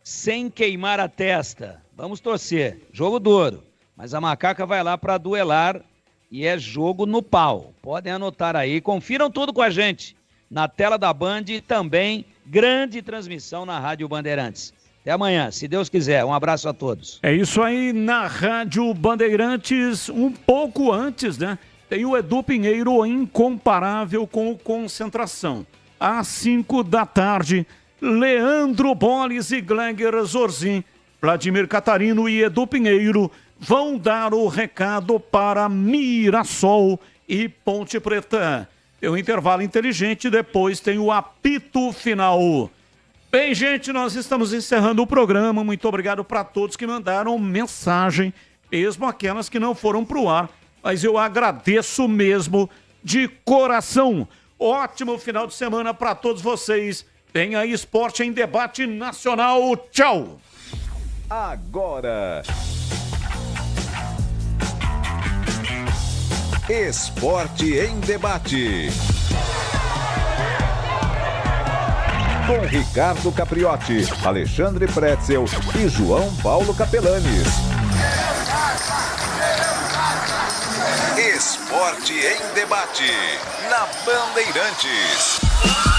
L: sem queimar a testa. Vamos torcer. Jogo duro, mas a Macaca vai lá para duelar e é jogo no pau. Podem anotar aí, confiram tudo com a gente. na tela da Band e também grande transmissão na Rádio Bandeirantes. Até amanhã, se Deus quiser. Um abraço a todos.
G: É isso aí, na Rádio Bandeirantes, um pouco antes, né? Tem o Edu Pinheiro, incomparável com o Concentração. Às 5 da tarde, Leandro Boles e Gleger Zorzin, Vladimir Catarino e Edu Pinheiro vão dar o recado para Mirassol e Ponte Preta. Tem um intervalo inteligente, depois tem o apito final. Bem, gente, nós estamos encerrando o programa. Muito obrigado para todos que mandaram mensagem, mesmo aquelas que não foram para o ar, mas eu agradeço mesmo de coração. Ótimo final de semana para todos vocês. Tem aí Esporte em Debate Nacional. Tchau!
C: Agora, Esporte em Debate. Com Ricardo Capriotti, Alexandre Pretzel e João Paulo Capelanes. Esporte em Debate, na Bandeirantes.